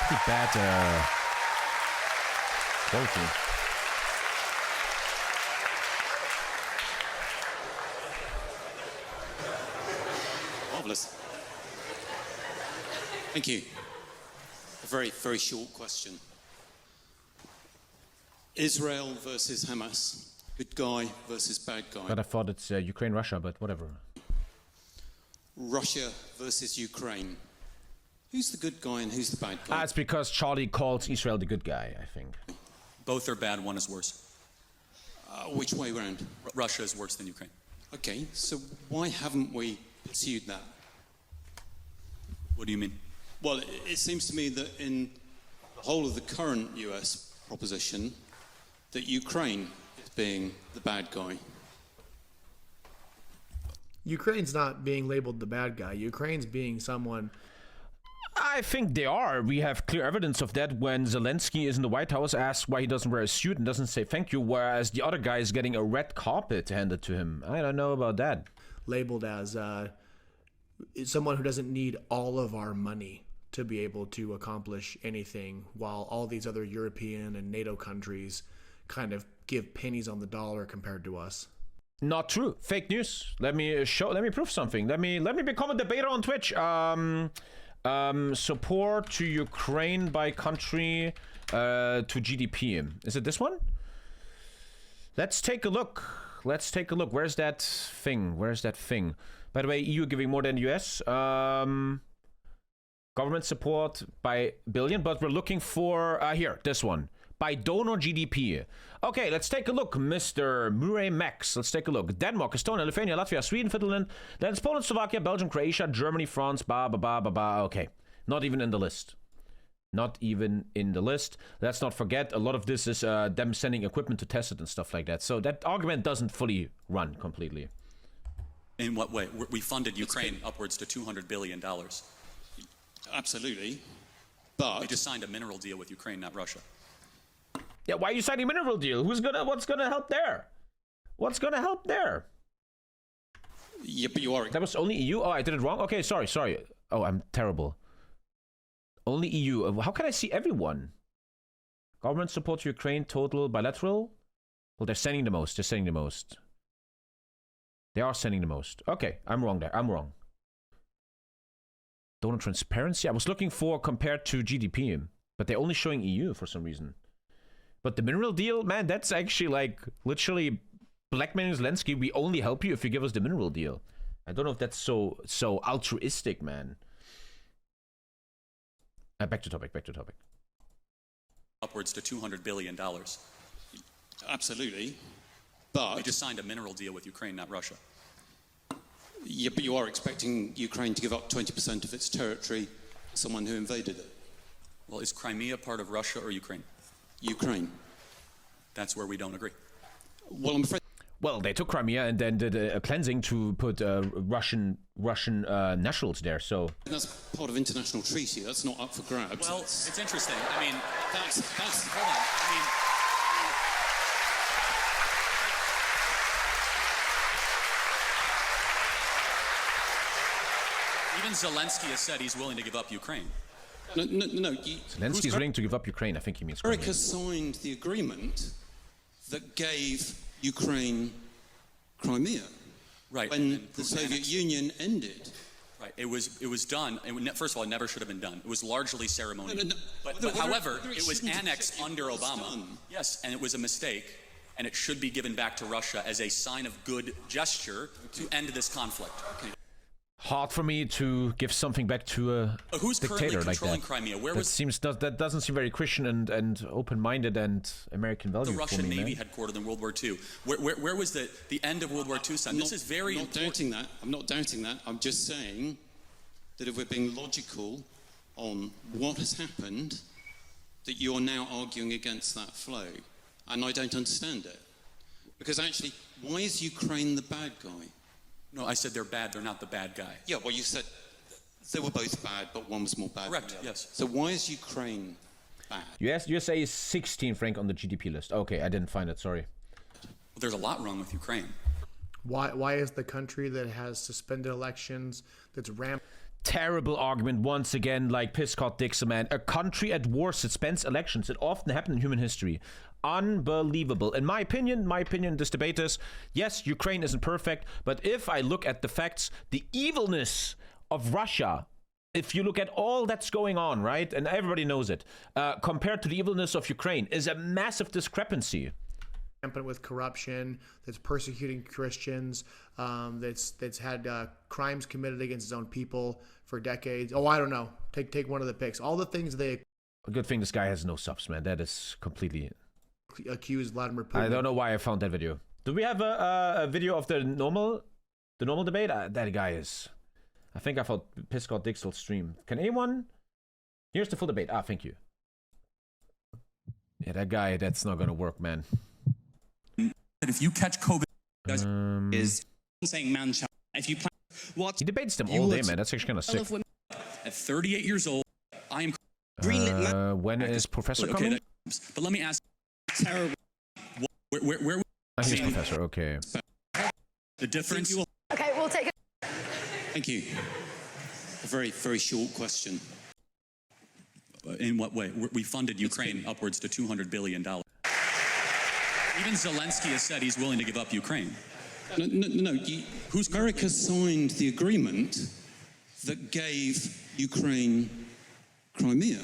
S1: Pretty bad quality.
S13: Marvelous. Thank you. A very, very short question. Israel versus Hamas. Good guy versus bad guy.
S1: But I thought it's Ukraine, Russia, but whatever.
S13: Russia versus Ukraine. Who's the good guy and who's the bad guy?
S1: It's because Charlie calls Israel the good guy, I think.
S13: Both are bad, one is worse. Which way round? Russia is worse than Ukraine. Okay, so why haven't we pursued that? What do you mean? Well, it seems to me that in the whole of the current US proposition, that Ukraine is being the bad guy.
S10: Ukraine's not being labeled the bad guy. Ukraine's being someone.
S1: I think they are. We have clear evidence of that when Zelensky is in the White House, asks why he doesn't wear a suit and doesn't say thank you, whereas the other guy is getting a red carpet handed to him. I don't know about that.
S10: Labeled as someone who doesn't need all of our money to be able to accomplish anything, while all these other European and NATO countries
S14: kind of give pennies on the dollar compared to us.
S1: Not true. Fake news. Let me prove something. Let me become a debater on Twitch. Support to Ukraine by country to GDP. Is it this one? Let's take a look. Let's take a look. Where's that thing? Where's that thing? By the way, EU giving more than US. Government support by billion, but we're looking for here, this one. By donor GDP. Okay, let's take a look, Mr. Murray Max. Let's take a look. Denmark, Estonia, Lithuania, Latvia, Sweden, Finland, then it's Poland, Slovakia, Belgium, Croatia, Germany, France, Okay, not even in the list. Not even in the list. Let's not forget, a lot of this is them sending equipment to test it and stuff like that. So that argument doesn't fully run completely.
S13: In what way? We funded Ukraine upwards to $200 billion. Absolutely. But we just signed a mineral deal with Ukraine, not Russia.
S1: Yeah, why are you signing a mineral deal? What's gonna help there? What's gonna help there?
S13: Yeah, but you are.
S1: That was only EU? Oh, I did it wrong? Okay, sorry. Oh, I'm terrible. Only EU. How can I see everyone? Government support to Ukraine, total bilateral? Well, they're sending the most. They're sending the most. They are sending the most. Okay, I'm wrong there. I'm wrong. Donor transparency? I was looking for compared to GDP, but they're only showing EU for some reason. But the mineral deal, man, that's actually like literally blackmailing Zelensky. We only help you if you give us the mineral deal. I don't know if that's so altruistic, man. Back to topic.
S13: Upwards to $200 billion. Absolutely. But we just signed a mineral deal with Ukraine, not Russia. Yeah, but you are expecting Ukraine to give up 20% of its territory to someone who invaded it. Well, is Crimea part of Russia or Ukraine? Ukraine. That's where we don't agree. Well, I'm afraid.
S1: Well, they took Crimea and then did a cleansing to put Russian nationals there. So
S13: that's part of international treaty. That's not up for grabs. Well, it's interesting. I mean, that's hold on. I mean. Even Zelensky has said he's willing to give up Ukraine. No.
S1: Zelensky's willing to give up Ukraine. I think he means Crimea.
S13: America signed the agreement that gave Ukraine Crimea. Right. When the Soviet Union ended. Right. It was done. First of all, it never should have been done. It was largely ceremonial. No. But however, it was annexed under Obama. Yes, and it was a mistake. And it should be given back to Russia as a sign of good gesture to end this conflict. Okay.
S1: Hard for me to give something back to a dictator like that.
S13: Crimea?
S1: That doesn't seem very Christian and open-minded and American value.
S13: The Russian Navy headquartered in World War II. Where was the end of World War II signed? This is very important. I'm not doubting that. I'm just saying that if we're being logical on what has happened, that you're now arguing against that flow. And I don't understand it. Because actually, why is Ukraine the bad guy? No, I said they're bad. They're not the bad guy. Yeah, well, you said they were both bad, but one was more bad. Correct, yes. So why is Ukraine bad?
S1: USA is 16th rank on the GDP list. Okay, I didn't find it. Sorry.
S13: Well, there's a lot wrong with Ukraine.
S14: Why is the country that has suspended elections, that's
S1: Terrible argument once again, like Piscott Dixon, man. A country at war suspends elections. It often happened in human history. Unbelievable. In my opinion, this debate is, yes, Ukraine isn't perfect, but if I look at the facts, the evilness of Russia, if you look at all that's going on, right, and everybody knows it, compared to the evilness of Ukraine, is a massive discrepancy.
S14: Rampant with corruption, that's persecuting Christians, that's had crimes committed against its own people for decades. Oh, I don't know. Take one of the picks. All the things they...
S1: A good thing this guy has no subs, man. That is completely...
S14: accused Vladimir Putin.
S1: I don't know why I found that video. Do we have a video of the normal debate? That guy is... I think I found Piscott Dixon's stream. Can anyone... Here's the full debate. Thank you. Yeah, that guy, that's not gonna work, man.
S15: If you catch COVID, is saying man child. If you plan,
S1: he debates them all day, man. That's actually kind of sick.
S15: At 38 years old, I am
S1: greenlit man. When is Professor coming?
S15: But let me ask. Terrible. Where
S1: here's Professor. Okay.
S15: The difference.
S9: Okay, we'll take it.
S13: Thank you. A very, very short question. In what way? We funded Ukraine upwards to $200 billion. Even Zelensky has said he's willing to give up Ukraine.
S15: No. America signed the agreement that gave Ukraine Crimea.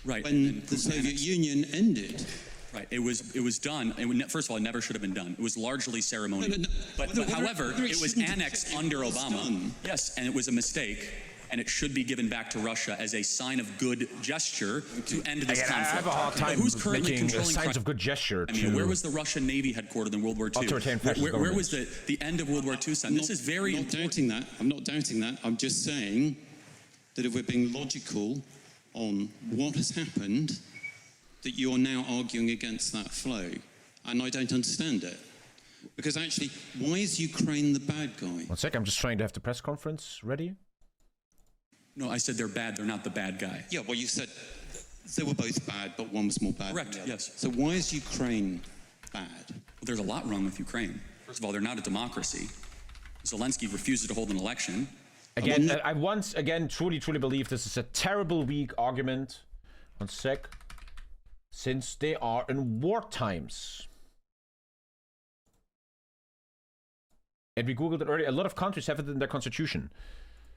S13: Right.
S15: When the Soviet Union ended.
S13: Right. It was done. First of all, it never should have been done. It was largely ceremonial. But however, it was annexed under Obama. Yes, and it was a mistake. And it should be given back to Russia as a sign of good gesture to end this conflict.
S1: I have a hard time making signs of good gesture.
S13: I mean, where was the Russian Navy headquartered in World War II? Where was the end of World War II? This is very
S15: doubting that. I'm not doubting that. I'm just saying that if we're being logical on what has happened, that you are now arguing against that flow. And I don't understand it. Because actually, why is Ukraine the bad guy?
S1: 1 sec, I'm just trying to have the press conference ready.
S13: No, I said they're bad. They're not the bad guy.
S15: Yeah, well, you said they were both bad, but one was more bad.
S13: Correct, yes.
S15: So why is Ukraine bad?
S13: Well, there's a lot wrong with Ukraine. First of all, they're not a democracy. Zelensky refuses to hold an election.
S1: Again, I once again truly believe this is a terrible, weak argument. 1 sec. Since they are in war times. And we googled it earlier. A lot of countries have it in their constitution.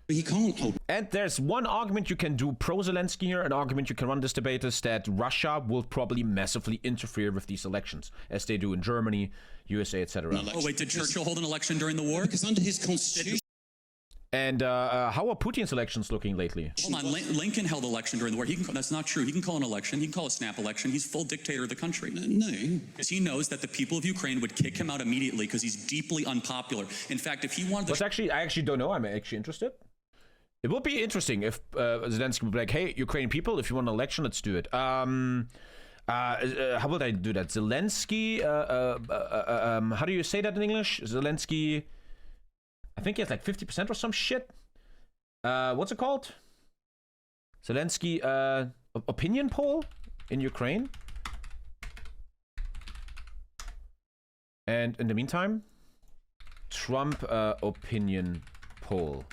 S15: He can't hold.
S1: And there's one argument you can do pro Zelensky here. An argument you can run this debate is that Russia will probably massively interfere with these elections, as they do in Germany, USA, etc.
S13: Oh wait, did Churchill hold an election during the war?
S15: Because under his constitution.
S1: And how are Putin's elections looking lately?
S13: Hold on, Lincoln held election during the war. That's not true. He can call an election. He can call a snap election. He's full dictator of the country.
S15: No.
S13: Because he knows that the people of Ukraine would kick him out immediately because he's deeply unpopular. In fact, if he wanted to...
S1: I actually don't know. I'm actually interested. It would be interesting if Zelensky would be like, hey, Ukrainian people, if you want an election, let's do it. How would I do that? Zelensky, how do you say that in English? Zelensky, I think he has like 50% or some shit. What's it called? Zelensky, opinion poll in Ukraine. And in the meantime, Trump opinion poll.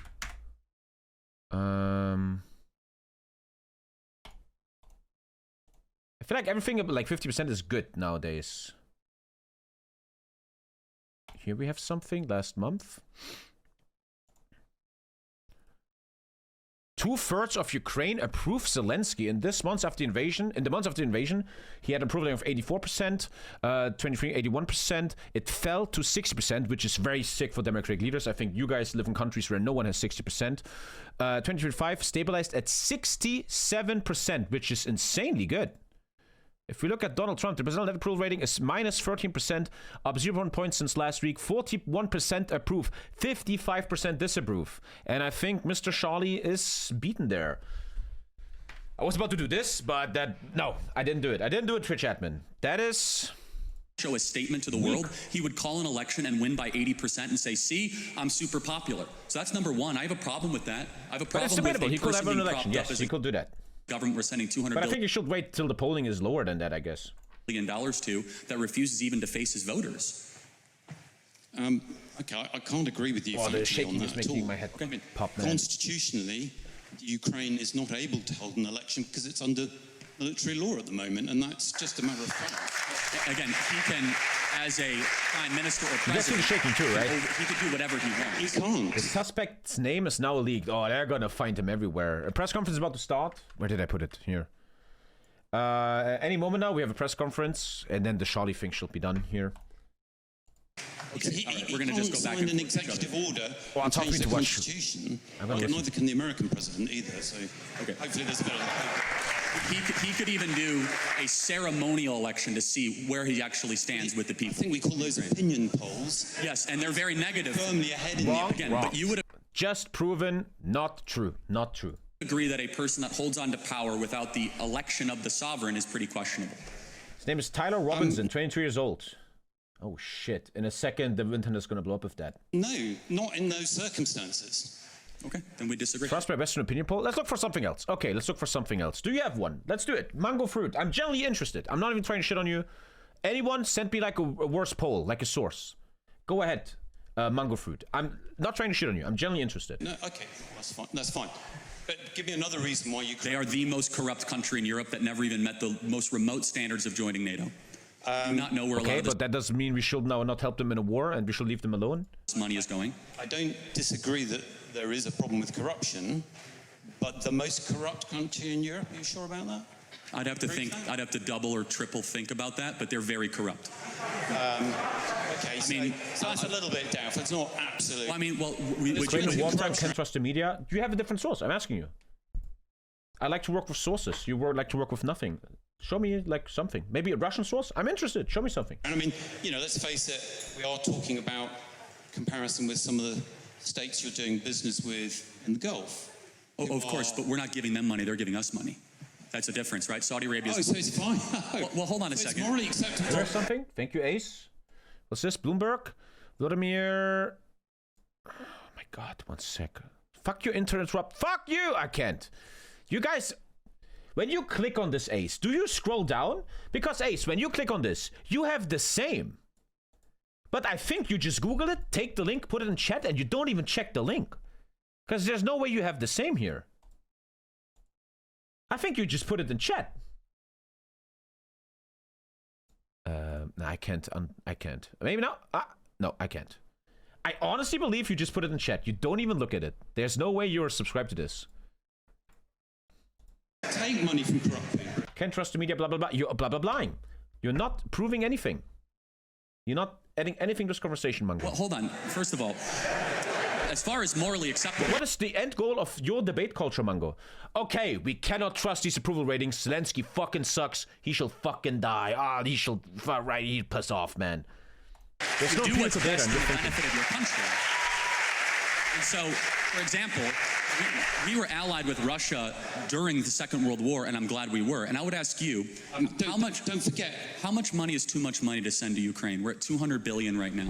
S1: I feel like everything like 50% is good nowadays. Here we have something last month. 2/3 of Ukraine approved Zelensky in this month after the invasion. In the months after the invasion, he had approval of 84%, 23, 81%. It fell to 60%, which is very sick for democratic leaders. I think you guys live in countries where no one has 60%. 2025 stabilized at 67%, which is insanely good. If we look at Donald Trump, the presidential net approval rating is minus 13%, up 0.1 points since last week. 41% approve, 55% disapprove. And I think Mr. Charlie is beaten there. I was about to do this, but no, I didn't do it. I didn't do it, Twitch admin. That is...
S13: show a statement to the world, he would call an election and win by 80% and say, see, I'm super popular. So that's number one. I have a problem with that. I have a problem with
S1: debatable. He could have an election. Yes, he could do that.
S13: Government we're sending $200
S1: but I think you should wait till the polling is lower than that, I guess.
S13: $1 billion to that refuses even to face his voters.
S15: Okay, I can't agree with you.
S1: Oh, the shaking is making my head pop.
S15: Constitutionally, Ukraine is not able to hold an election because it's under military law at the moment, and that's just a matter of fact.
S13: Again, he can, as a prime minister or president,
S1: you guys see the shaking too, right?
S13: He could do whatever he wants.
S15: He can't.
S1: The suspect's name is now leaked. Oh, they're gonna find him everywhere. A press conference is about to start. Where did I put it? Here. Any moment now, we have a press conference, and then the Charlie thing should be done here.
S13: Okay, all right, we're going to just go back and
S15: an executive order
S1: and
S15: change the Constitution. Neither can the American president either, so hopefully there's a bit of...
S13: He could even do a ceremonial election to see where he actually stands with the people.
S15: I think we call those opinion polls.
S13: Yes, and they're very negative.
S15: Firmly ahead in
S1: wrong,
S15: the...
S1: wrong.
S13: But you would have...
S1: Just proven not true. Not true.
S13: Agree that a person that holds on to power without the election of the sovereign is pretty questionable.
S1: His name is Tyler Robinson, 22 years old. Oh shit! In a second, the internet's gonna blow up with that.
S15: No, not in those circumstances.
S13: Okay, then we disagree.
S1: Trust my Western opinion poll. Let's look for something else. Okay, let's look for something else. Do you have one? Let's do it. Mango fruit. I'm genuinely interested. I'm not even trying to shit on you. Anyone send me like a worse poll, like a source. Go ahead. Mango fruit. I'm not trying to shit on you. I'm genuinely interested.
S15: No, okay, that's fine. That's fine. But give me another reason why you...
S13: They are the most corrupt country in Europe that never even met the most remote standards of joining NATO. Do not know where a lot
S1: Okay,
S13: of this
S1: but that doesn't mean we should now not help them in a war and we should leave them alone.
S13: money is going.
S15: I don't disagree that there is a problem with corruption, but the most corrupt country in Europe, are you sure about that?
S13: I'd have to think. I'd have to double or triple think about that, but they're very corrupt.
S15: Okay, so that's a little bit doubtful. It's not absolute.
S13: Well, I mean, well,
S1: Ukraine one time can't trust the media. Do you have a different source? I'm asking you. I like to work with sources. You like to work with nothing. Show me like something. Maybe a Russian source. I'm interested. Show me something.
S15: And I mean, you know, let's face it. We are talking about comparison with some of the states you're doing business with in the Gulf.
S13: Oh, of course, but we're not giving them money. They're giving us money. That's a difference, right? Saudi Arabia.
S15: Oh, so it's fine.
S13: Well, hold on a second.
S15: It's morally acceptable.
S1: There's something. Thank you, Ace. What's this? Bloomberg? Vladimir. Oh my God. 1 sec. Fuck you, internet interrupt. Fuck you. I can't. You guys. When you click on this, Ace, do you scroll down? Because, Ace, when you click on this, you have the same. But I think you just Google it, take the link, put it in chat, and you don't even check the link. Because there's no way you have the same here. I think you just put it in chat. No, I can't. I can't. Maybe now. No, I can't. I honestly believe you just put it in chat. You don't even look at it. There's no way you're subscribed to this.
S15: Take money from corrupt people.
S1: Can't trust the media, blah, blah, blah. You're blah, blah, blahing. You're not proving anything. You're not adding anything to this conversation, Mango.
S13: Well, hold on. First of all, as far as morally acceptable...
S1: What is the end goal of your debate culture, Mango? Okay, we cannot trust these approval ratings. Zelensky fucking sucks. He shall fucking die. He shall... Right, he'll piss off, man. There's no
S13: do what's
S1: political
S13: best
S1: data.
S13: for the benefit of your country. And so, for example, we were allied with Russia during the Second World War, and I'm glad we were. And I would ask you,
S15: don't forget,
S13: how much money is too much money to send to Ukraine? We're at 200 billion right now.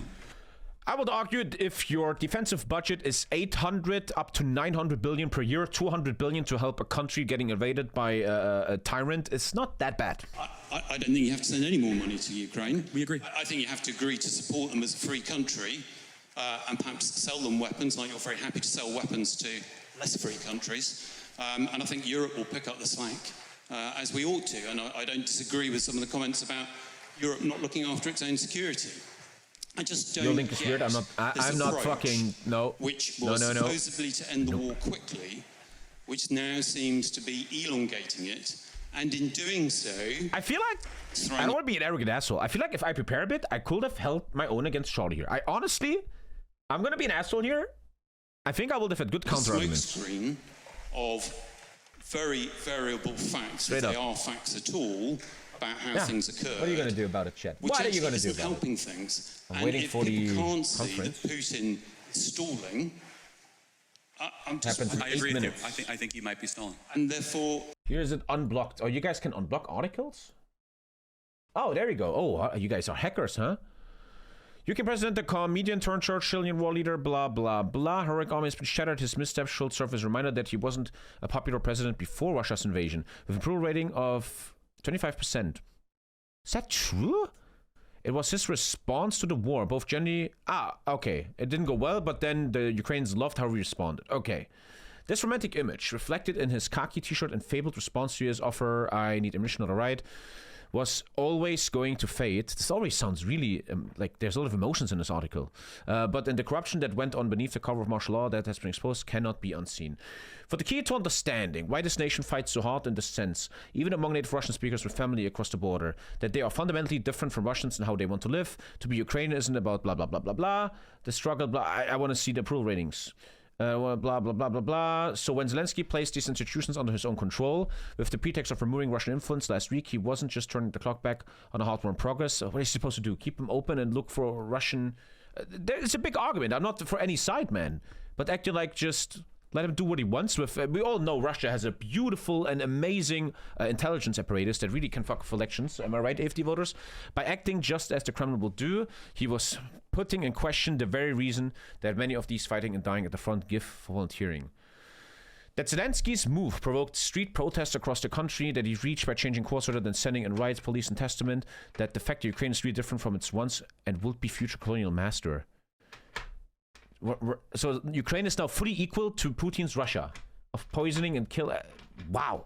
S1: I would argue if your defensive budget is 800 up to 900 billion per year, 200 billion to help a country getting invaded by a tyrant, it's not that bad.
S15: I don't think you have to send any more money to Ukraine.
S13: We agree.
S15: I think you have to agree to support them as a free country and perhaps sell them weapons, like you're very happy to sell weapons to less free countries. And I think Europe will pick up the slack, as we ought to. And I don't disagree with some of the comments about Europe not looking after its own security. I just don't.
S1: Your link is weird. I'm not fucking. No.
S15: Which was supposedly to end the war quickly, which now seems to be elongating it. And in doing so,
S1: I feel like I don't want to be an arrogant asshole. I feel like if I prepare a bit, I could have held my own against Charlie here. I honestly, I'm gonna be an asshole here. I think I will defend good counter arguments.
S15: Screen of very variable facts,
S1: Straight
S15: if
S1: up.
S15: they are facts at all, about how things occur.
S1: What are you gonna do about it, Chet?
S15: Which
S1: What are you
S15: actually
S1: gonna do
S15: isn't
S1: about
S15: helping
S1: it?
S15: things.
S1: I'm
S15: And
S1: waiting
S15: if
S1: for the
S15: people can't see
S1: conference.
S15: that Putin is stalling, I'm just.
S1: Happens in
S13: I
S1: 8
S13: agree with you.
S1: minutes.
S13: I think he might be stalling.
S15: And therefore,
S1: Here's it unblocked. Oh, you guys can unblock articles? Oh, there we go. Oh, you guys are hackers, huh? UK president, the comedian turned Churchillian war leader, blah, blah, blah. Heroic army has been shattered. His missteps should serve as a reminder that he wasn't a popular president before Russia's invasion, with an approval rating of 25%. Is that true? It was his response to the war, both generally... okay. It didn't go well, but then the Ukrainians loved how he responded. Okay. This romantic image, reflected in his khaki t-shirt and fabled response to his offer, I need ammunition on the right, was always going to fade. This always sounds really like there's a lot of emotions in this article. But in the corruption that went on beneath the cover of martial law that has been exposed cannot be unseen. For the key to understanding why this nation fights so hard in this sense, even among native Russian speakers with family across the border, that they are fundamentally different from Russians in how they want to live. To be Ukrainian isn't about blah, blah, blah, blah, blah. The struggle, blah. I want to see the approval ratings. Blah, blah, blah, blah, blah. So when Zelensky placed these institutions under his own control, with the pretext of removing Russian influence last week, he wasn't just turning the clock back on a hard war in progress. What is he supposed to do? Keep them open and look for Russian... It's a big argument. I'm not for any side, man. But acting like just... let him do what he wants with... we all know Russia has a beautiful and amazing intelligence apparatus that really can fuck for elections. Am I right, AFD voters? By acting just as the Kremlin will do, he was putting in question the very reason that many of these fighting and dying at the front give for volunteering. That Zelensky's move provoked street protests across the country, that he reached by changing course rather than sending in riots, police, and testament, that the fact that Ukraine is really different from its once and would-be future colonial master. So Ukraine is now fully equal to Putin's Russia of poisoning and kill. Wow,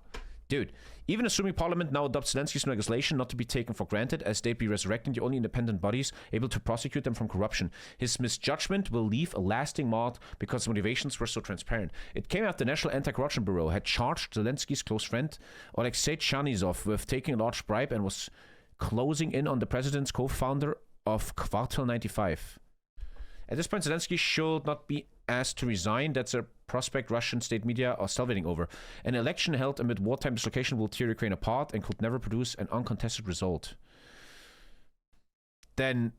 S1: Dude, even assuming Parliament now adopts Zelensky's legislation not to be taken for granted, as they'd be resurrecting the only independent bodies able to prosecute them from corruption, his misjudgment will leave a lasting mark because the motivations were so transparent. It came out the National Anti-Corruption Bureau had charged Zelensky's close friend Alexei Chernysov with taking a large bribe and was closing in on the president's co-founder of Quartal 95. At this point, Zelensky should not be asked to resign. That's a prospect Russian state media are salivating over. An election held amid wartime dislocation will tear Ukraine apart and could never produce an uncontested result. Then,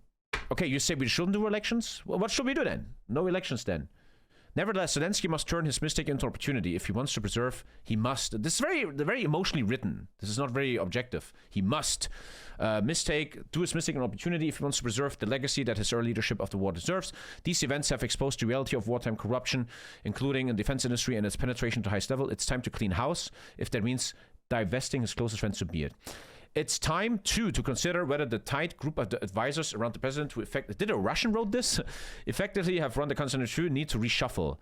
S1: okay, you say we shouldn't do elections? Well, what should we do then? No elections then. Nevertheless, Zelensky must turn his mistake into opportunity. If he wants to preserve, he must. This is very emotionally written. This is not very objective. He must do his mistake an opportunity if he wants to preserve the legacy that his early leadership of the war deserves. These events have exposed the reality of wartime corruption, including in the defense industry and its penetration to highest level. It's time to clean house. If that means divesting his closest friends, so be it. It's time, too, to consider whether the tight group of advisors around the president who did a Russian wrote this? Effectively have run the constitution need to reshuffle.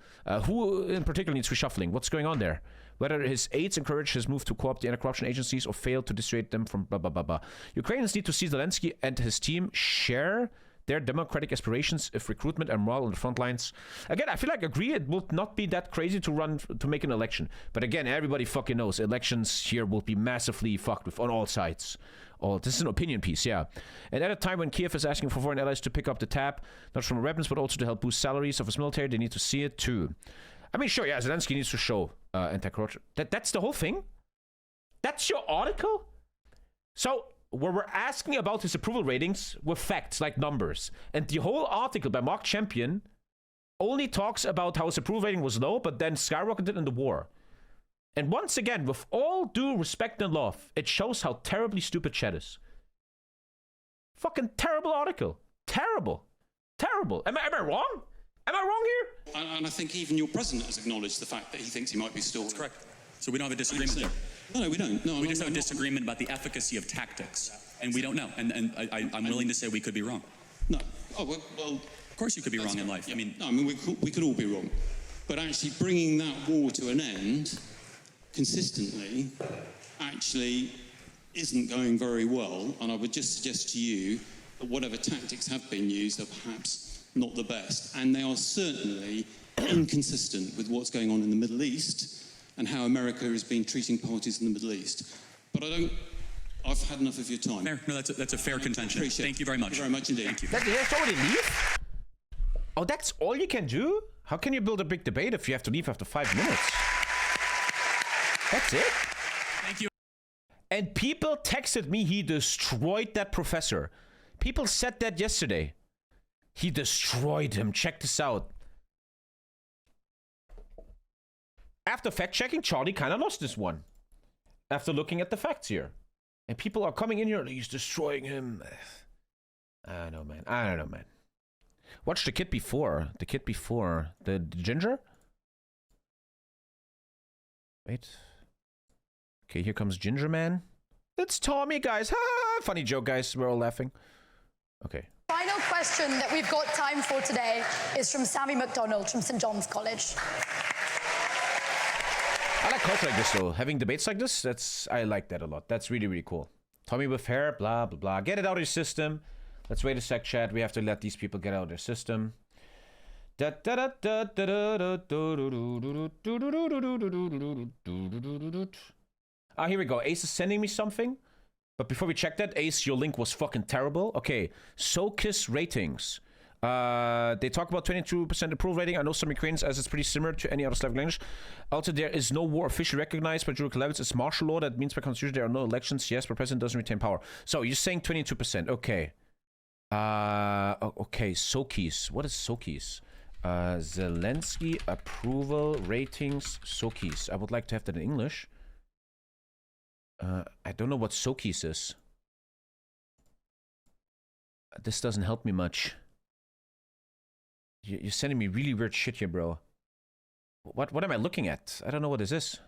S1: Who in particular needs reshuffling? What's going on there? Whether his aides encourage his move to co-opt the anti-corruption agencies or fail to dissuade them from blah, blah, blah, blah. Ukrainians need to see Zelensky and his team share their democratic aspirations if recruitment and morale on the front lines. Again, I feel like agree it will not be that crazy to make an election. But again, everybody fucking knows elections here will be massively fucked with on all sides. This is an opinion piece, yeah. And at a time when Kiev is asking for foreign allies to pick up the tab, not from weapons, but also to help boost salaries of its military, they need to see it too. I mean, sure, yeah, Zelensky needs to show anti-corruption. That's the whole thing? That's your article? So where we're asking about his approval ratings with facts like numbers. And the whole article by Mark Champion only talks about how his approval rating was low, but then skyrocketed in the war. And once again, with all due respect and love, it shows how terribly stupid chat is. Fucking terrible article. Terrible. Terrible. Am I wrong? Am I wrong here?
S15: And I think even your president has acknowledged the fact that he thinks he might be stalling. That's correct. So we don't have a disagreement there. No, we don't. No, we just have a disagreement about the efficacy of tactics, and we don't know. And I'm willing to say we could be wrong. No. Oh well. Of course, you could be wrong in life. Yeah. I mean, we could all be wrong, but actually bringing that war to an end consistently actually isn't going very well. And I would just suggest to you that whatever tactics have been used are perhaps not the best, and they are certainly inconsistent with what's going on in the Middle East and how America has been treating parties in the Middle East. But I've had enough of your time.
S13: Fair. No, that's a fair contention. Thank you very much.
S15: Thank you very much indeed. Thank you.
S1: That's already leave? Oh, that's all you can do? How can you build a big debate if you have to leave after 5 minutes? That's it?
S13: Thank you.
S1: And people texted me he destroyed that professor. People said that yesterday. He destroyed him. Check this out. After fact-checking, Charlie kind of lost this one. After looking at the facts here. And people are coming in here, he's destroying him. I don't know, man. Watch the kid before. The ginger? Wait. Okay, here comes Ginger Man. It's Tommy, guys. Ha! Funny joke, guys. We're all laughing. Okay.
S11: Final question that we've got time for today is from Sammy McDonald from St. John's College.
S1: I like culture like this, though. Having debates like this, I like that a lot. That's really, really cool. Tommy with hair, blah, blah, blah. Get it out of your system. Let's wait a sec, chat. We have to let these people get out of their system. Ah, here we go. Ace is sending me something. But before we check that, Ace, your link was fucking terrible. Okay, SoKiss ratings. They talk about 22% approval rating. I know some Ukrainians as it's pretty similar to any other Slavic language. Also, there is no war officially recognized by juridical levels. It's martial law. That means by constitution there are no elections. Yes, but president doesn't retain power. So you're saying 22%. Okay. Okay, SoKiss. What is SoKiss? Zelensky approval ratings SoKiss. I would like to have that in English. I don't know what SoKiss is. This doesn't help me much. You're sending me really weird shit here, bro. What am I looking at? I don't know what this is.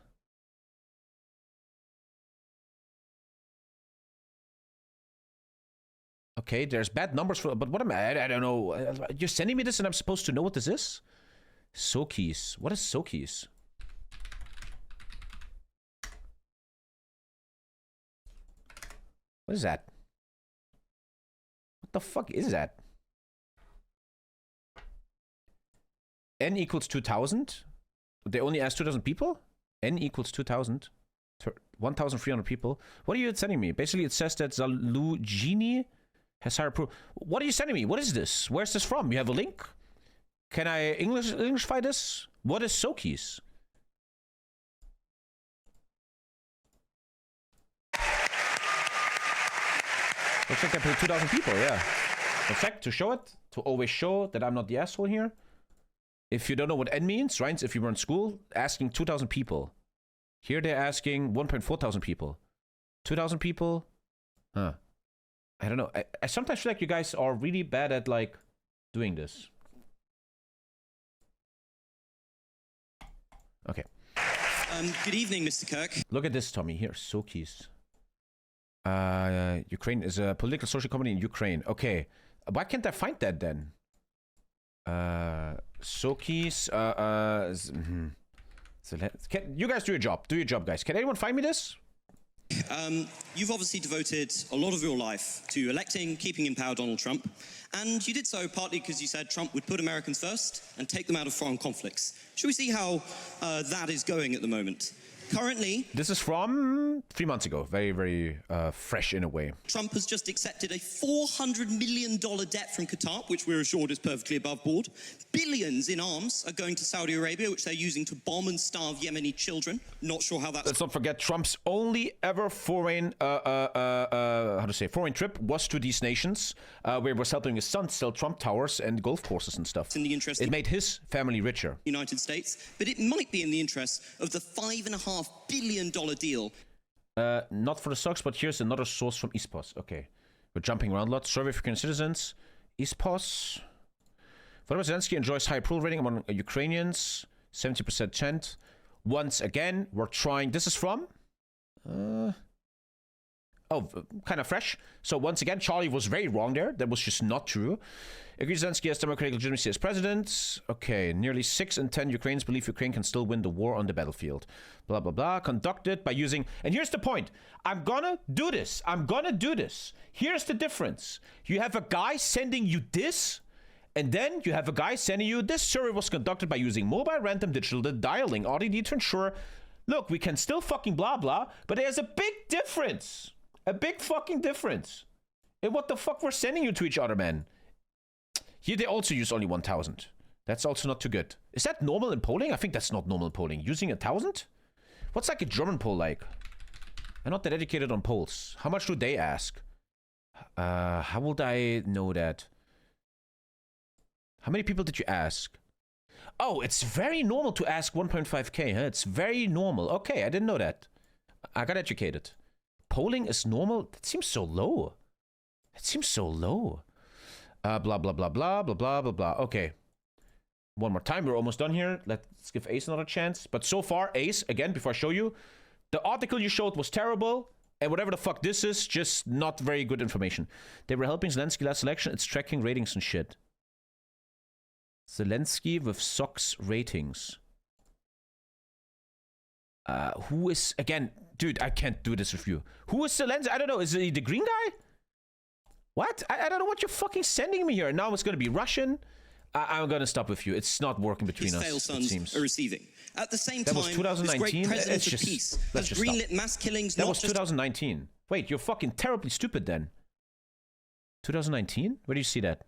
S1: Okay, there's bad numbers for, but what am I don't know. You're sending me this and I'm supposed to know what this is? SoKiss. What is SoKiss? What is that? What the fuck is that? N equals 2,000? They only asked 2,000 people? N equals 2,000. 1,300 people. What are you sending me? Basically, it says that Zalugini has higher proof. What are you sending me? What is this? Where's this from? You have a link? Can I Englishify this? What is Sokies? Looks like I put 2,000 people, yeah. In fact, to show it, to always show that I'm not the asshole here. If you don't know what N means, right? If you were in school, asking 2,000 people. Here they're asking 1.4 thousand people. 2,000 people? Huh. I don't know. I sometimes feel like you guys are really bad at, like, doing this. Okay.
S16: Good evening, Mr. Kirk.
S1: Look at this, Tommy. Here, Sokies. Ukraine is a political social company in Ukraine. Okay. Why can't I find that then? Sokies. So you guys do your job. Do your job, guys. Can anyone find me this?
S16: You've obviously devoted a lot of your life to electing, keeping in power Donald Trump. And you did so partly because you said Trump would put Americans first and take them out of foreign conflicts. Should we see how that is going at the moment? Currently,
S1: this is from 3 months ago. Very, very fresh in a way.
S16: Trump has just accepted a $400 million debt from Qatar, which we're assured is perfectly above board. Billions in arms are going to Saudi Arabia, which they're using to bomb and starve Yemeni children. Not sure how that's...
S1: Let's not forget Trump's only ever foreign, foreign trip was to these nations, where he was helping his son sell Trump towers and golf courses and stuff.
S16: In the interest
S1: it made his family richer.
S16: United States, but it might be in the interest of the $5.5 billion deal.
S1: Not for the stocks, but here's another source from ISPOS. Okay, we're jumping around a lot. Survey for Ukrainian citizens. ISPOS. Vladimir Zelensky enjoys high approval rating among Ukrainians. 70% chant. Once again, we're trying. This is from. Kind of fresh. So once again, Charlie was very wrong there. That was just not true. Agrees Zelensky has democratic legitimacy as president. Okay, nearly 6 in 10 Ukrainians believe Ukraine can still win the war on the battlefield. Blah, blah, blah. Conducted by using... And here's the point. I'm gonna do this. I'm gonna do this. Here's the difference. You have a guy sending you this, and then you have a guy sending you this. Survey was conducted by using mobile random digital dialing RDD to ensure... Look, we can still fucking blah, blah, but there's a big difference. A big fucking difference in what the fuck we're sending you to each other, man. Here they also use only 1,000. That's also not too good. Is that normal in polling? I think that's not normal in polling. Using 1,000? What's like a German poll like? I'm not that educated on polls. How much do they ask? How would I know that? How many people did you ask? Oh, it's very normal to ask 1.5k, huh? It's very normal. Okay, I didn't know that. I got educated. Polling is normal? That seems so low. That seems so low. Blah, blah, blah, blah, blah, blah, blah, blah. Okay. One more time. We're almost done here. Let's give Ace another chance. But so far, Ace, again, before I show you, the article you showed was terrible. And whatever the fuck this is, just not very good information. They were helping Zelensky last election. It's tracking ratings and shit. Zelensky with SOX ratings. Who is... Again, dude, I can't do this with you. Who is Zelensky? I don't know. Is he the green guy? What? I don't know what you're fucking sending me here. Now it's going to be Russian. I'm going to stop with you. It's not working between us, it seems.
S16: Are receiving. At the same
S1: that
S16: time,
S1: was 2019.
S16: this great president of peace has greenlit mass killings.
S1: That was 2019. Wait, you're fucking terribly stupid then. 2019? Where do you see that?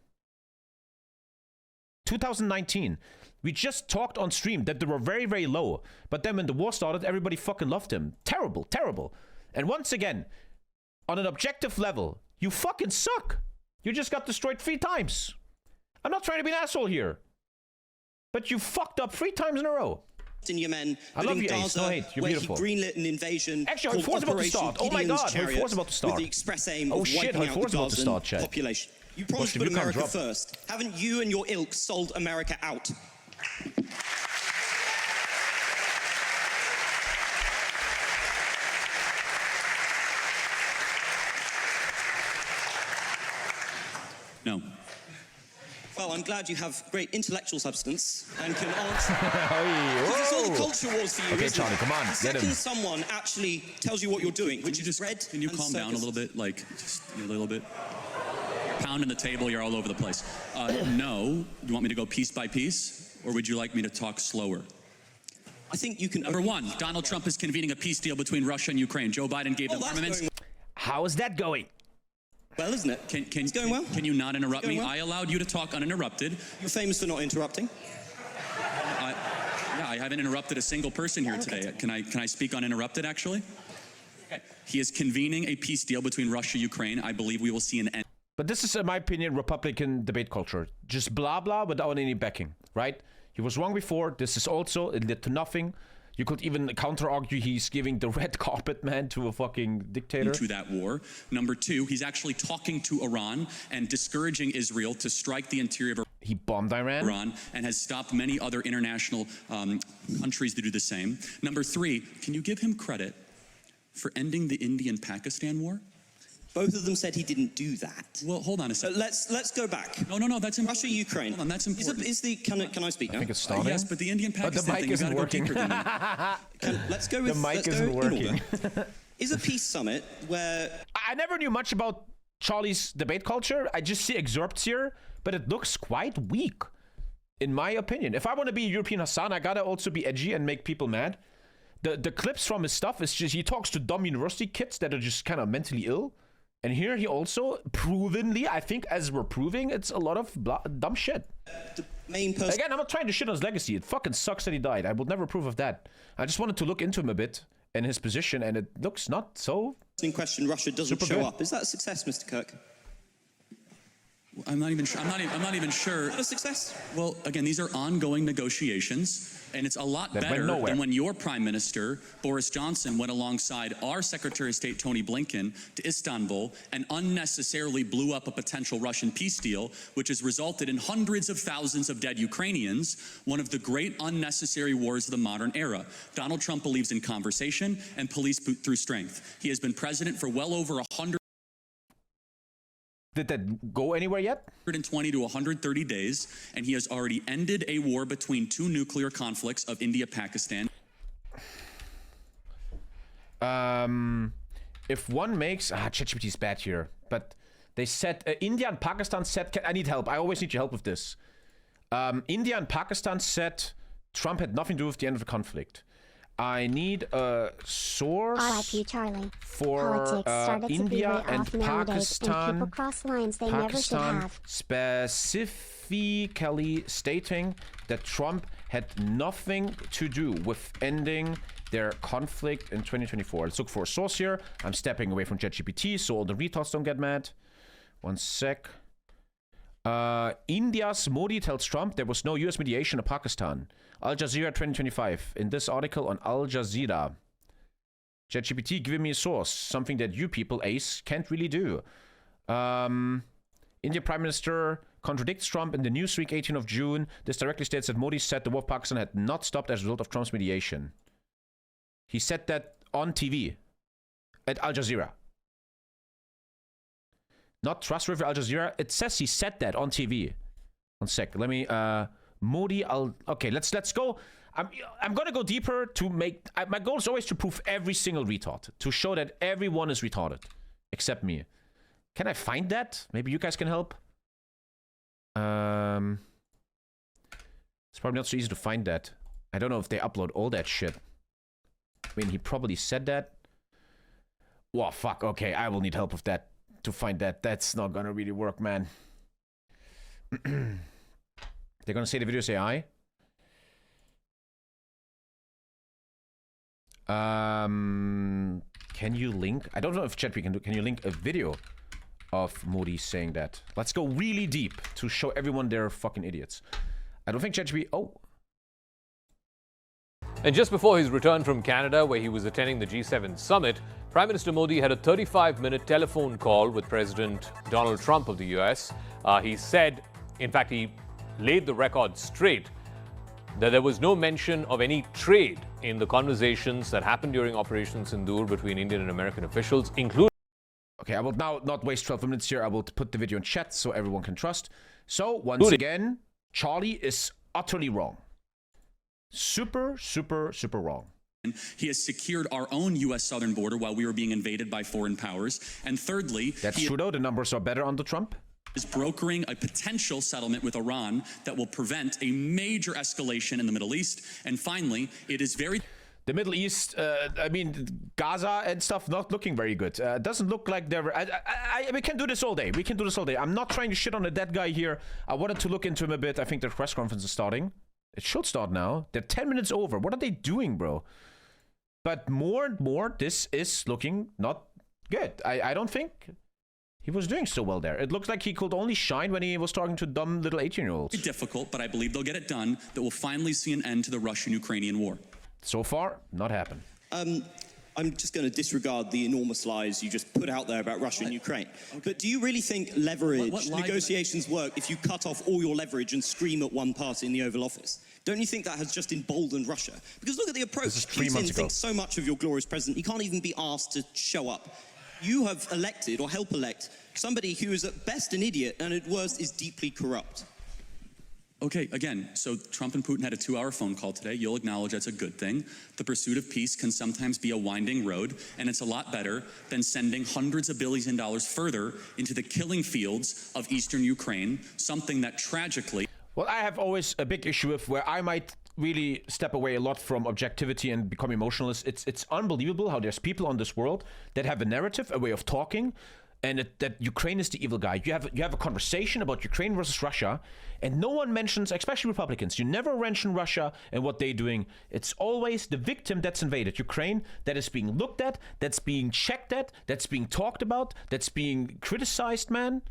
S1: 2019. We just talked on stream that they were very, very low. But then when the war started, everybody fucking loved him. Terrible, terrible. And once again, on an objective level, you fucking suck. You just got destroyed 3 times. I'm not trying to be an asshole here. But you fucked up 3 times in a row.
S16: In Yemen,
S1: I love you, Ace. No hate. You're beautiful.
S16: He greenlit an invasion.
S1: Actually, Hard 4's about to start. Oh my god, Hard 4's about to start.
S16: With the express aim
S1: oh
S16: of
S1: shit,
S16: wiping
S1: Hard
S16: out
S1: 4's about to start, chat.
S16: Population. You promised to put America first. Haven't you and your ilk sold America out?
S13: No.
S16: Well, I'm glad you have great intellectual substance and can answer. Because it's all the culture wars for you,
S1: Okay,
S16: isn't
S1: Charlie,
S16: it?
S1: come on,
S16: The
S1: get
S16: second
S1: him.
S16: someone actually tells you what you're doing, which is red.
S13: Can you calm down a little bit? Like, just a little bit? Pounding the table, you're all over the place. No. You want me to go piece by piece? Or would you like me to talk slower?
S16: I think you can...
S13: Number one, Donald Trump is convening a peace deal between Russia and Ukraine. Joe Biden gave them armaments.
S1: How is that going?
S16: Well, isn't it? It's going well.
S13: Can you not interrupt me?
S16: Well.
S13: I allowed you to talk uninterrupted.
S16: You're famous for not interrupting.
S13: Yeah, I haven't interrupted a single person here today. Can I speak uninterrupted, actually? Okay. He is convening a peace deal between Russia and Ukraine. I believe we will see an end.
S1: But this is, in my opinion, Republican debate culture. Just blah, blah, without any backing, right? He was wrong before. This is also, it led to nothing. You could even counter-argue he's giving the red carpet, man, to a fucking dictator.
S13: To that war. Number two, he's actually talking to Iran and discouraging Israel to strike the interior of
S1: He bombed Iran.
S13: And has stopped many other international countries to do the same. Number three, can you give him credit for ending the Indian-Pakistan war?
S16: Both of them said he didn't do that.
S13: Well, hold on a second.
S16: Let's go back.
S13: No, that's important.
S16: Russia, Ukraine.
S13: Hold on, that's important.
S16: Can I speak now?
S1: I think it's starting.
S13: Yes, but the Indian-Pakistan
S1: But the mic isn't working.
S16: Let's go with...
S1: The mic
S16: let's
S1: isn't
S16: go in
S1: working.
S16: order. Is a peace summit where...
S1: I never knew much about Charlie's debate culture. I just see excerpts here, but it looks quite weak, in my opinion. If I want to be European Hassan, I gotta also be edgy and make people mad. The clips from his stuff is just, he talks to dumb university kids that are just kind of mentally ill. And here he also, provenly, I think as we're proving, it's a lot of dumb shit.
S16: The main person...
S1: Again, I'm not trying to shit on his legacy. It fucking sucks that he died. I would never approve of that. I just wanted to look into him a bit and his position, and it looks not so...
S16: In question, Russia doesn't
S1: super
S16: show
S1: good.
S16: up. Is that a success, Mr. Kirk?
S13: I'm not even sure. I'm not even sure.
S16: Not a success.
S13: Well, again, these are ongoing negotiations, and it's a lot
S1: That went
S13: better
S1: nowhere.
S13: than when your Prime Minister, Boris Johnson, went alongside our Secretary of State, Tony Blinken, to Istanbul and unnecessarily blew up a potential Russian peace deal, which has resulted in hundreds of thousands of dead Ukrainians, one of the great unnecessary wars of the modern era. Donald Trump believes in conversation and police through strength. He has been president for well over 100.
S1: Did that go anywhere yet?
S13: 120 to 130 days, and he has already ended a war between two nuclear conflicts of India-Pakistan.
S1: If one makes... ChatGPT is bad here. But they said... India and Pakistan said... I need help. I always need your help with this. India and Pakistan said Trump had nothing to do with the end of the conflict. I need a source
S25: RIP Charlie.
S1: for
S25: Politics started
S1: India
S25: to be way
S1: and
S25: off nowadays, and
S1: Pakistan.
S25: people cross lines they never should have.
S1: Specifically stating that Trump had nothing to do with ending their conflict in 2024. Let's look for a source here. I'm stepping away from ChatGPT so all the retards don't get mad. One sec. India's Modi tells Trump there was no US mediation in Pakistan. Al Jazeera 2025. In this article on Al Jazeera. ChatGPT giving me a source. Something that you people, Ace, can't really do. India Prime Minister contradicts Trump in the Newsweek 18th of June. This directly states that Modi said the war of Pakistan had not stopped as a result of Trump's mediation. He said that on TV. At Al Jazeera. Not trustworthy Al Jazeera. It says he said that on TV. One sec. Let me... Modi, okay, let's go. I'm gonna go deeper to make... my goal is always to prove every single retard. To show that everyone is retarded. Except me. Can I find that? Maybe you guys can help? It's probably not so easy to find that. I don't know if they upload all that shit. I mean, he probably said that. Whoa, fuck. Okay, I will need help with that. To find that. That's not gonna really work, man. They're gonna say the video is AI. Can you link? I don't know if chat we can do. Can you link a video of Modi saying that? Let's go really deep to show everyone they're fucking idiots. I don't think ChatGPT. Oh.
S17: And just before his return from Canada, where he was attending the G7 summit, Prime Minister Modi had a 35-minute telephone call with President Donald Trump of the US. He said, in fact, he laid the record straight that there was no mention of any trade in the conversations that happened during Operation Sindoor between Indian and American officials, including...
S1: Okay, I will now not waste 12 minutes here. I will put the video in chat so everyone can trust. So, once again, Charlie is utterly wrong. Super, super, super wrong.
S18: He has secured our own U.S. southern border while we were being invaded by foreign powers. And thirdly,
S1: that's true though. The numbers are better under Trump.
S18: Is brokering a potential settlement with Iran that will prevent a major escalation in the Middle East. And finally, it is very...
S1: The Middle East, I mean, Gaza and stuff, not looking very good. Doesn't look like they're... we can do this all day. We can do this all day. I'm not trying to shit on the dead guy here. I wanted to look into him a bit. I think the press conference is starting. It should start now. They're 10 minutes over. What are they doing, bro? But more and more, this is looking not good. I don't think he was doing so well there. It looks like he could only shine when he was talking to dumb little 18-year-olds.
S18: Difficult, but I believe they'll get it done. That will finally see an end to the Russian-Ukrainian war.
S1: So far, not happen.
S16: I'm just going to disregard the enormous lies you just put out there about Russia and Ukraine. Okay. But do you really think leverage negotiations work if you cut off all your leverage and scream at one party in the Oval Office? Don't you think that has just emboldened Russia? Because look at the approach. Putin thinks so much of your glorious president, he can't even be asked to show up. You have elected, or help elect, somebody who is at best an idiot and at worst is deeply corrupt.
S18: Okay, again, so Trump and Putin had a 2-hour phone call today. You'll acknowledge that's a good thing. The pursuit of peace can sometimes be a winding road, and it's a lot better than sending hundreds of billions of dollars further into the killing fields of eastern Ukraine, something that tragically...
S1: Well, I have always a big issue with where I might really step away a lot from objectivity and become emotionalist. It's unbelievable how there's people on this world that have a narrative, a way of talking, and that Ukraine is the evil guy. You have a conversation about Ukraine versus Russia, and no one mentions, especially Republicans, you never mention Russia and what they're doing. It's always the victim that's invaded, Ukraine, that is being looked at, that's being checked at, that's being talked about, that's being criticized, man.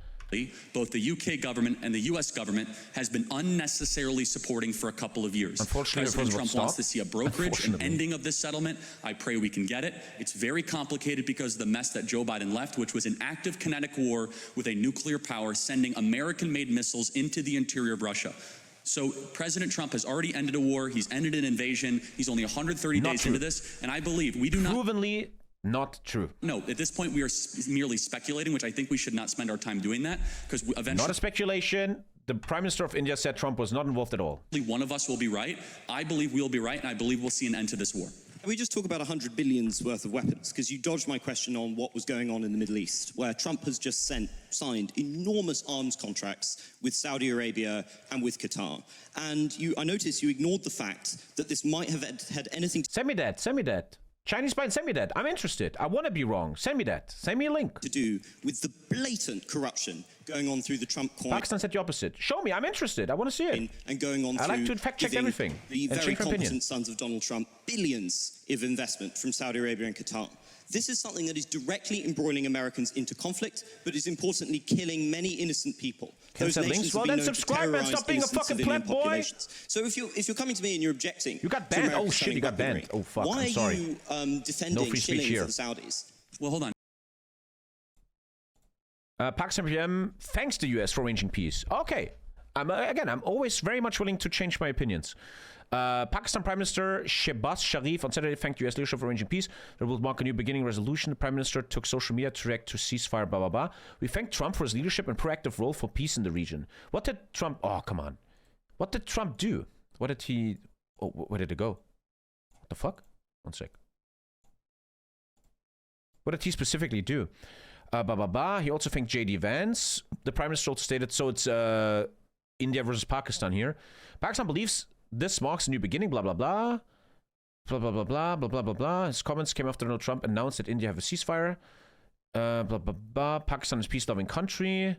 S18: Both the UK government and the US government has been unnecessarily supporting for a couple of years. President Trump wants to see a brokerage, an ending of this settlement. I pray we can get it. It's very complicated because of the mess that Joe Biden left, which was an active kinetic war with a nuclear power sending American-made missiles into the interior of Russia. So President Trump has already ended a war. He's ended an invasion. He's only 130 days into this. And I believe we do not...
S1: Provenly not true.
S18: No, at this point, we are merely speculating, which I think we should not spend our time doing that, because eventually...
S1: Not a speculation. The Prime Minister of India said Trump was not involved at all.
S18: One of us will be right. I believe we'll be right, and I believe we'll see an end to this war.
S16: Can we just talk about $100 billion's worth of weapons? Because you dodged my question on what was going on in the Middle East, where Trump has just signed enormous arms contracts with Saudi Arabia and with Qatar. And I noticed you ignored the fact that this might have had anything...
S1: Send me that. Send me that. Chinese spy, send me that. I'm interested. I want to be wrong. Send me that. Send me a link.
S16: To do with the blatant corruption going on through the Trump coin.
S1: Pakistan said the opposite. Show me. I'm interested. I want to see it.
S16: And going on
S1: I like to fact check everything.
S16: The very competent sons of Donald Trump billions of investment from Saudi Arabia and Qatar. This is something that is directly embroiling Americans into conflict, but is importantly killing many innocent people. Those nations have been known to terrorize innocent civilian populations. So if you're coming to me and you're objecting,
S1: you got banned. Oh shit, you got banned. Oh fuck.
S16: Why
S1: I'm sorry.
S16: Are you defending shilling for the Saudis?
S18: Well, hold on.
S1: Pakistan PM thanks the US for arranging peace. Okay. I'm always very much willing to change my opinions. Pakistan Prime Minister Shehbaz Sharif on Saturday thanked US leadership for arranging peace. There will mark a new beginning resolution. The Prime Minister took social media to react to ceasefire, blah, blah, blah. We thank Trump for his leadership and proactive role for peace in the region. What did Trump... Oh, come on. What did Trump do? What did he... Oh, where did it go? What the fuck? One sec. What did he specifically do? Blah, blah, blah. He also thanked J.D. Vance. The Prime Minister also stated, so it's India versus Pakistan here. Pakistan believes this marks a new beginning, blah, blah, blah. Blah, blah, blah, blah, blah, blah, blah, blah. His comments came after Donald Trump announced that India have a ceasefire. Blah, blah, blah. Pakistan is a peace-loving country.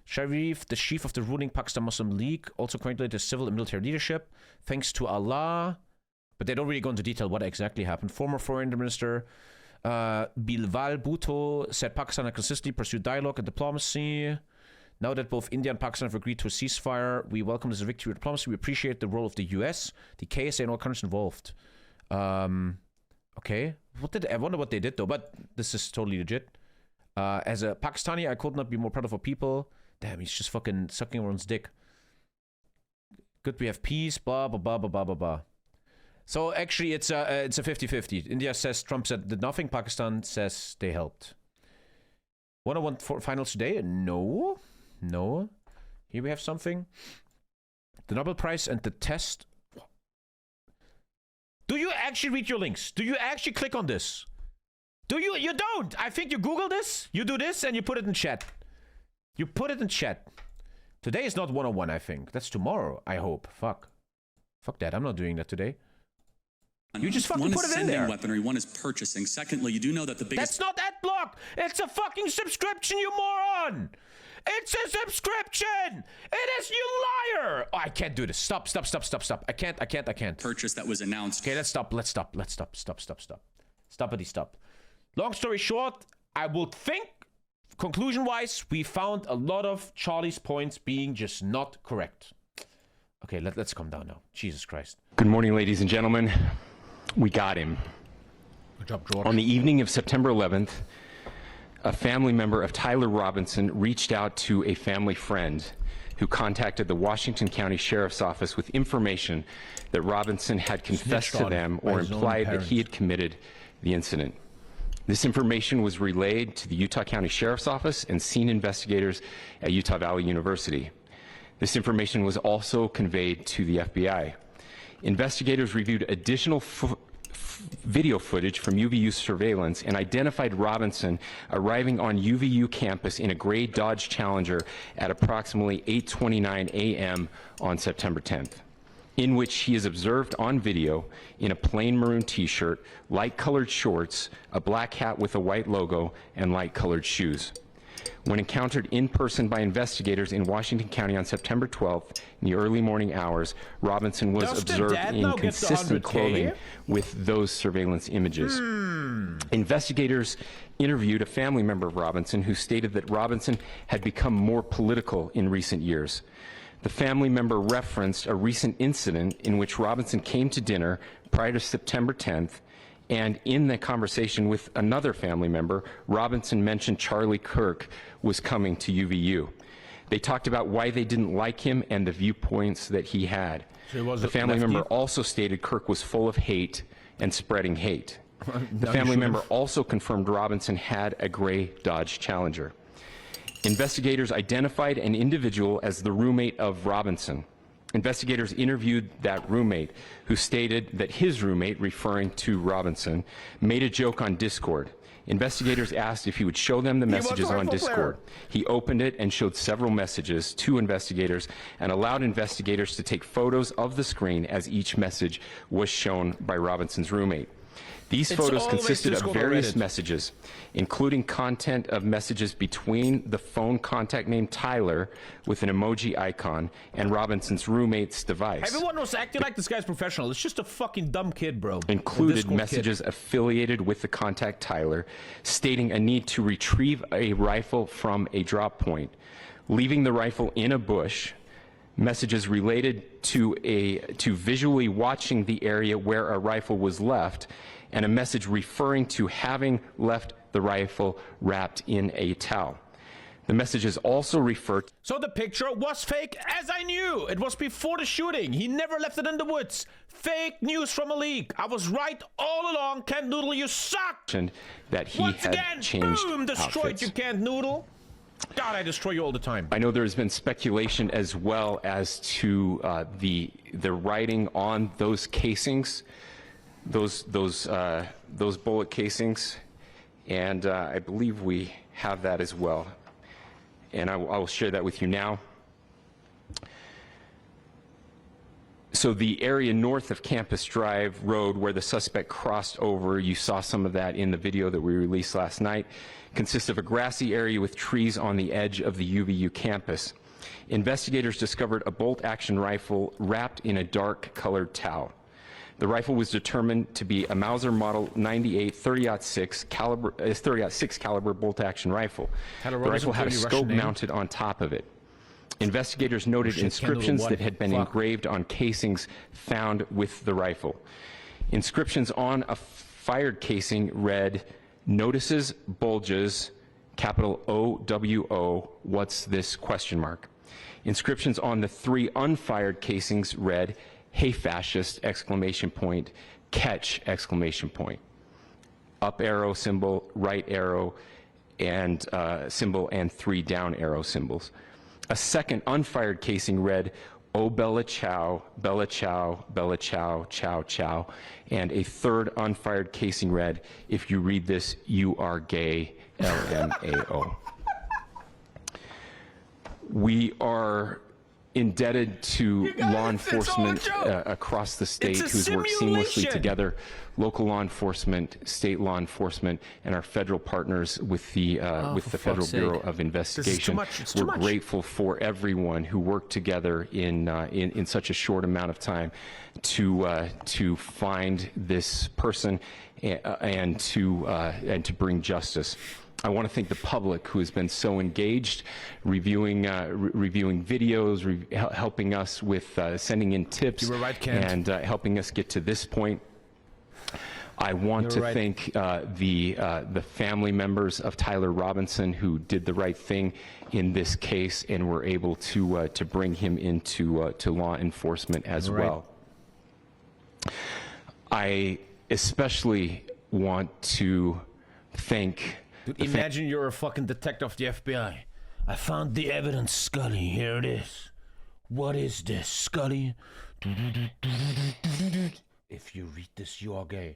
S1: Sharif, the chief of the ruling Pakistan Muslim League, also congratulated the civil and military leadership. Thanks to Allah. But they don't really go into detail what exactly happened. Former Foreign Minister Bilwal Bhutto said Pakistan had consistently pursued dialogue and diplomacy. Now that both India and Pakistan have agreed to a ceasefire, we welcome this victory of diplomacy. We appreciate the role of the US, the KSA, and all countries involved. Okay. I wonder what they did, though, but this is totally legit. As a Pakistani, I could not be more proud of our people. Damn, he's just fucking sucking everyone's dick. Good, we have peace, blah, blah, blah, blah, blah, blah, blah. So actually, it's a 50-50. India says Trump said did nothing. Pakistan says they helped. 101 for finals today? No. No. Here we have something. The Nobel Prize and the test. Do you actually read your links? Do you actually click on this? Do you? You don't. I think you Google this. You do this and you put it in chat. You put it in chat. Today is not 101, I think. That's tomorrow, I hope. Fuck. Fuck that. I'm not doing that today. You just fucking put it in there.
S18: One is sending weaponry, one is purchasing. Secondly, you do know that the biggest...
S1: That's not ad block. It's a fucking subscription, you moron. It's a subscription. It is, you liar. Oh, I can't do this. Stop. I can't.
S18: Purchase that was announced.
S1: Okay, let's stop. Stop. Long story short, I will think, conclusion-wise, we found a lot of Charlie's points being just not correct. Okay, let's calm down now. Jesus Christ.
S2: Good morning, ladies and gentlemen. We got him.
S1: Good job, George.
S2: On the evening of September 11th, a family member of Tyler Robinson reached out to a family friend who contacted the Washington County Sheriff's Office with information that Robinson had confessed to them or implied that he had committed the incident. This information was relayed to the Utah County Sheriff's Office and scene investigators at Utah Valley University. This information was also conveyed to the FBI. Investigators reviewed additional video footage from UVU surveillance and identified Robinson arriving on UVU campus in a gray Dodge Challenger at approximately 8:29 a.m. on September 10th, in which he is observed on video in a plain maroon t-shirt, light-colored shorts, a black hat with a white logo, and light-colored shoes. When encountered in person by investigators in Washington County on September 12th in the early morning hours, Robinson was observed in consistent clothing with those surveillance images. Investigators interviewed a family member of Robinson who stated that Robinson had become more political in recent years. The family member referenced a recent incident in which Robinson came to dinner prior to September 10th, and in the conversation with another family member, Robinson mentioned Charlie Kirk was coming to UVU. They talked about why they didn't like him and the viewpoints that he had.
S1: So
S2: the family member also stated Kirk was full of hate and spreading hate. The family member also confirmed Robinson had a gray Dodge Challenger. Investigators identified an individual as the roommate of Robinson. Investigators interviewed that roommate, who stated that his roommate, referring to Robinson, made a joke on Discord. Investigators asked if he would show them the messages on Discord. He opened it and showed several messages to investigators and allowed investigators to take photos of the screen as each message was shown by Robinson's roommate. These photos consisted of various messages, including content of messages between the phone contact named Tyler with an emoji icon and Robinson's roommate's device.
S1: Everyone was acting like this guy's professional. It's just a fucking dumb kid, bro.
S2: Included messages affiliated with the contact Tyler, stating a need to retrieve a rifle from a drop point, leaving the rifle in a bush, messages related to visually watching the area where a rifle was left, and a message referring to having left the rifle wrapped in a towel. The messages also refer to...
S1: So the picture was fake, as I knew. It was before the shooting. He never left it in the woods. Fake news from a leak. I was right all along. Can't Noodle, you suck.
S2: That he had changed
S1: boom, destroyed
S2: outfits.
S1: You Can't Noodle. God, I destroy you all the time.
S2: I know there has been speculation as well as to the writing on those casings, those bullet casings, and I believe we have that as well, and I will share that with you now. So the area north of Campus Drive Road where the suspect crossed over, you saw some of that in the video that we released last night, consists of a grassy area with trees on the edge of the UVU campus. Investigators discovered a bolt-action rifle wrapped in a dark-colored towel. The rifle was determined to be a Mauser Model 98 30-06 caliber bolt-action rifle. The rifle had a scope mounted on top of it. Investigators noted inscriptions that had been engraved on casings found with the rifle. Inscriptions on a fired casing read, "Notices bulges, capital OWO, what's this question mark?" Inscriptions on the 3 unfired casings read, "Hey fascist, exclamation point, catch, exclamation point." Up arrow symbol, right arrow, and symbol and 3 down arrow symbols. A second unfired casing read, "Oh Bella Chow, Bella Chow, Bella Chow, Chow Chow," and a third unfired casing read, "If you read this, you are gay, LMAO." We are indebted to law enforcement across the state who's worked seamlessly together, local law enforcement, state law enforcement, and our federal partners with the Federal Bureau of Investigation. We're grateful for everyone who worked together in such a short amount of time to find this person and to bring justice. I want to thank the public who has been so engaged, reviewing videos, helping us with sending in tips, and helping us get to this point. I want to thank the family members of Tyler Robinson who did the right thing in this case and were able to bring him into to law enforcement as well. I especially want to thank.
S1: Imagine you're a fucking detective of the FBI. I found the evidence, Scully. Here it is. What is this, Scully? If you read this, you are gay.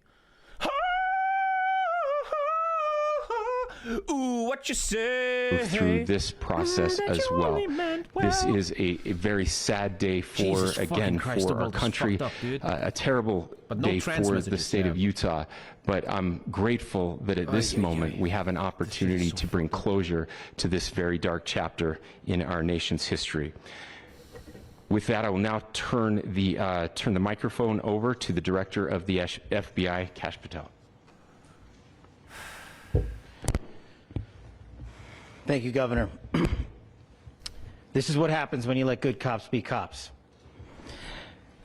S1: Ooh, what you say?
S2: Through this process as well. This is a very sad day for our country, a terrible day for the state of Utah. But I'm grateful that at this moment we have an opportunity to bring closure to this very dark chapter in our nation's history. With that, I will now turn the microphone over to the director of the FBI, Kash Patel.
S19: Thank you, Governor. This is what happens when you let good cops be cops.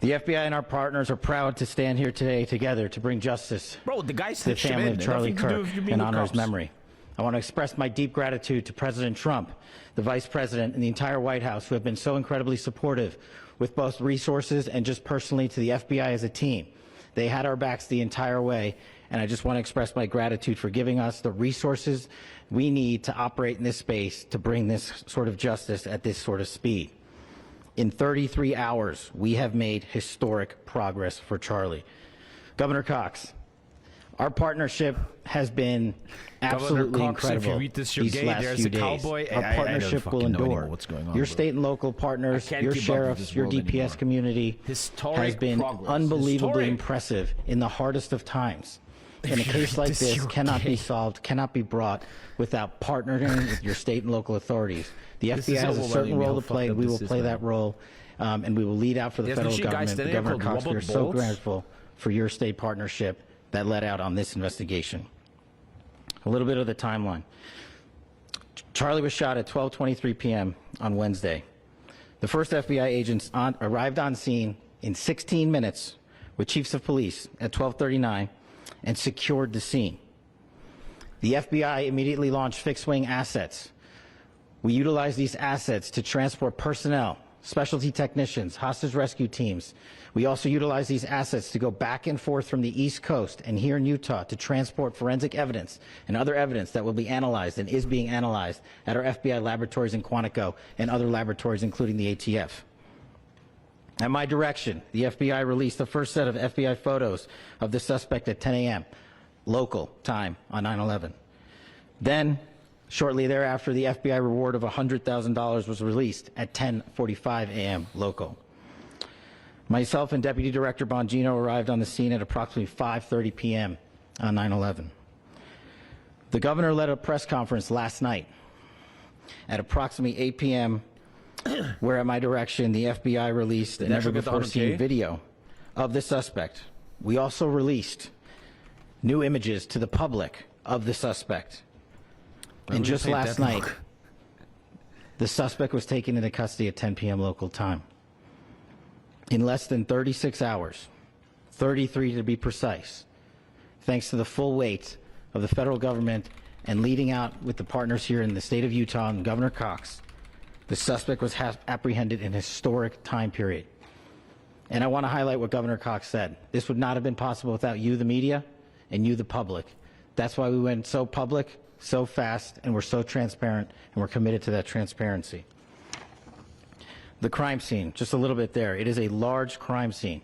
S19: The FBI and our partners are proud to stand here today together to bring justice to the family of Charlie Kirk and honor his memory. I want to express my deep gratitude to President Trump, the Vice President, and the entire White House who have been so incredibly supportive with both resources and just personally to the FBI as a team. They had our backs the entire way, and I just want to express my gratitude for giving us the resources we need to operate in this space to bring this sort of justice at this sort of speed. In 33 hours, we have made historic progress for Charlie. Governor Cox, our partnership has been absolutely incredible
S1: if you read this,
S19: these last few days. Our partnership will endure. Your state and local partners, your sheriffs, your DPS community has been unbelievably impressive in the hardest of times. And a case like this cannot be solved, cannot be brought without partnering with your state and local authorities. The FBI has a certain role to play. We will play that role, and we will lead out for the federal government. Governor Cox, we are so grateful for your state partnership that led out on this investigation. A little bit of the timeline. Charlie was shot at 12:23 p.m. on Wednesday. The first FBI agents arrived on scene in 16 minutes with chiefs of police at 12:39 and secured the scene. The FBI immediately launched fixed-wing assets. We utilized these assets to transport personnel, specialty technicians, hostage rescue teams. We also utilized these assets to go back and forth from the East Coast and here in Utah to transport forensic evidence and other evidence that will be analyzed and is being analyzed at our FBI laboratories in Quantico and other laboratories, including the ATF. At my direction, the FBI released the first set of FBI photos of the suspect at 10 a.m. local time on 9/11. Then, shortly thereafter, the FBI reward of $100,000 was released at 10:45 a.m. local. Myself and Deputy Director Bongino arrived on the scene at approximately 5:30 p.m. on 9/11. The governor led a press conference last night at approximately 8 p.m. where at my direction, the FBI released a never-before-seen video of the suspect. We also released new images to the public of the suspect. And just last night, the suspect was taken into custody at 10 p.m. local time. In less than 36 hours, 33 to be precise, thanks to the full weight of the federal government and leading out with the partners here in the state of Utah and Governor Cox, the suspect was apprehended in a historic time period. And I want to highlight what Governor Cox said. This would not have been possible without you, the media, and you, the public. That's why we went so public so fast, and we're so transparent, and we're committed to that transparency. The crime scene, just a little bit there. It is a large crime scene.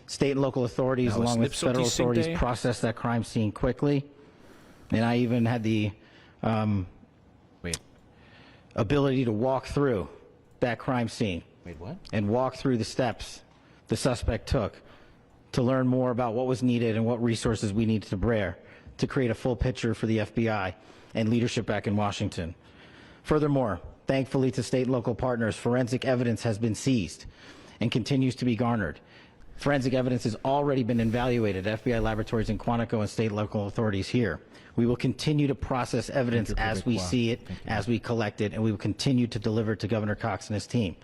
S19: State and local authorities, along with federal authorities, process that crime scene quickly. And I even had the ability to walk through that crime scene.
S1: Wait, what?
S19: And walk through the steps the suspect took to learn more about what was needed and what resources we needed to bear to create a full picture for the FBI and leadership back in Washington. Furthermore, thankfully to state and local partners, forensic evidence has been seized and continues to be garnered. Forensic evidence has already been evaluated at FBI laboratories in Quantico and state and local authorities here. We will continue to process evidence as we see it, as we collect it, and we will continue to deliver to Governor Cox and his team.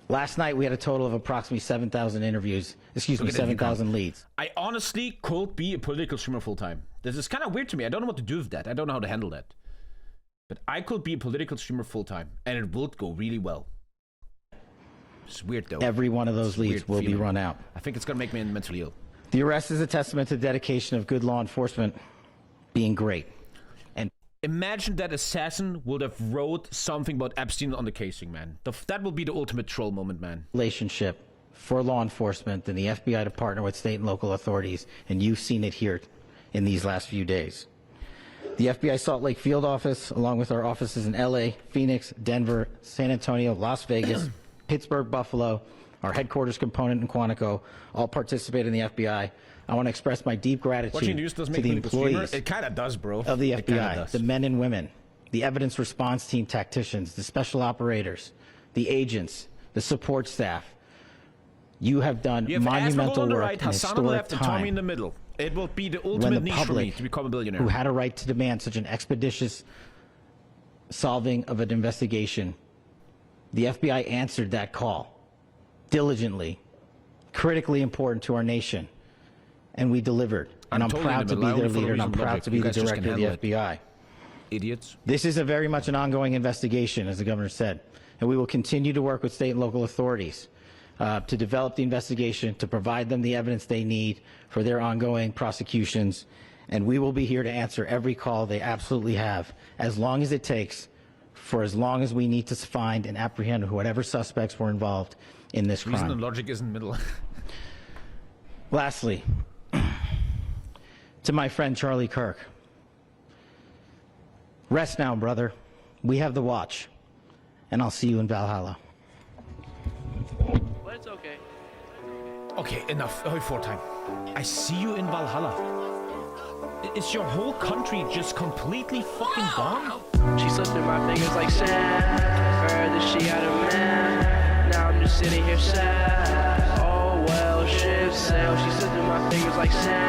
S19: Last night, we had a total of approximately 7,000 interviews, 7,000 leads.
S1: I honestly could be a political streamer full-time. This is kind of weird to me. I don't know what to do with that. I don't know how to handle that. But I could be a political streamer full-time, and it would go really well. It's weird, though.
S19: Every one of those leads will be run out.
S1: I think it's going to make me mentally ill.
S19: The arrest is a testament to the dedication of good law enforcement being great. And
S1: imagine that assassin would have wrote something about Epstein on the casing, man. That would be the ultimate troll moment, man.
S19: Relationship for law enforcement and the FBI to partner with state and local authorities, and you've seen it here in these last few days. The FBI Salt Lake field office, along with our offices in LA, Phoenix, Denver, San Antonio, Las Vegas, Pittsburgh, Buffalo, our headquarters component in Quantico, all participate in the FBI. I want to express my deep gratitude to the employees
S1: it kind of does, bro.
S19: of the FBI, the men and women, the evidence response team tacticians, the special operators, the agents, the support staff. You have done monumental work in historic
S1: and Tommy in the
S19: time.
S1: middle. It will be the ultimate niche for me to become a billionaire.
S19: Who had a right to demand such an expeditious solving of an investigation, the FBI answered that call diligently, critically important to our nation, and we delivered. And I'm proud to be their leader, and I'm proud to be the director of the FBI.
S1: Idiots.
S19: This is very much an ongoing investigation, as the governor said, and we will continue to work with state and local authorities to develop the investigation, to provide them the evidence they need for their ongoing prosecutions, and we will be here to answer every call they absolutely have, as long as it takes, for as long as we need to find and apprehend whatever suspects were involved in this crime.
S1: Reason and logic is in the middle.
S19: Lastly, to my friend Charlie Kirk, rest now, brother. We have the watch, and I'll see you in Valhalla.
S5: But it's okay.
S1: Okay, enough. For time. I see you in Valhalla. Is your whole country just completely fucking gone?
S5: She slipped through my fingers like sand. Heard that she had a man. Now I'm just sitting here sad. Oh well, shit sail. She slipped through my fingers like sand.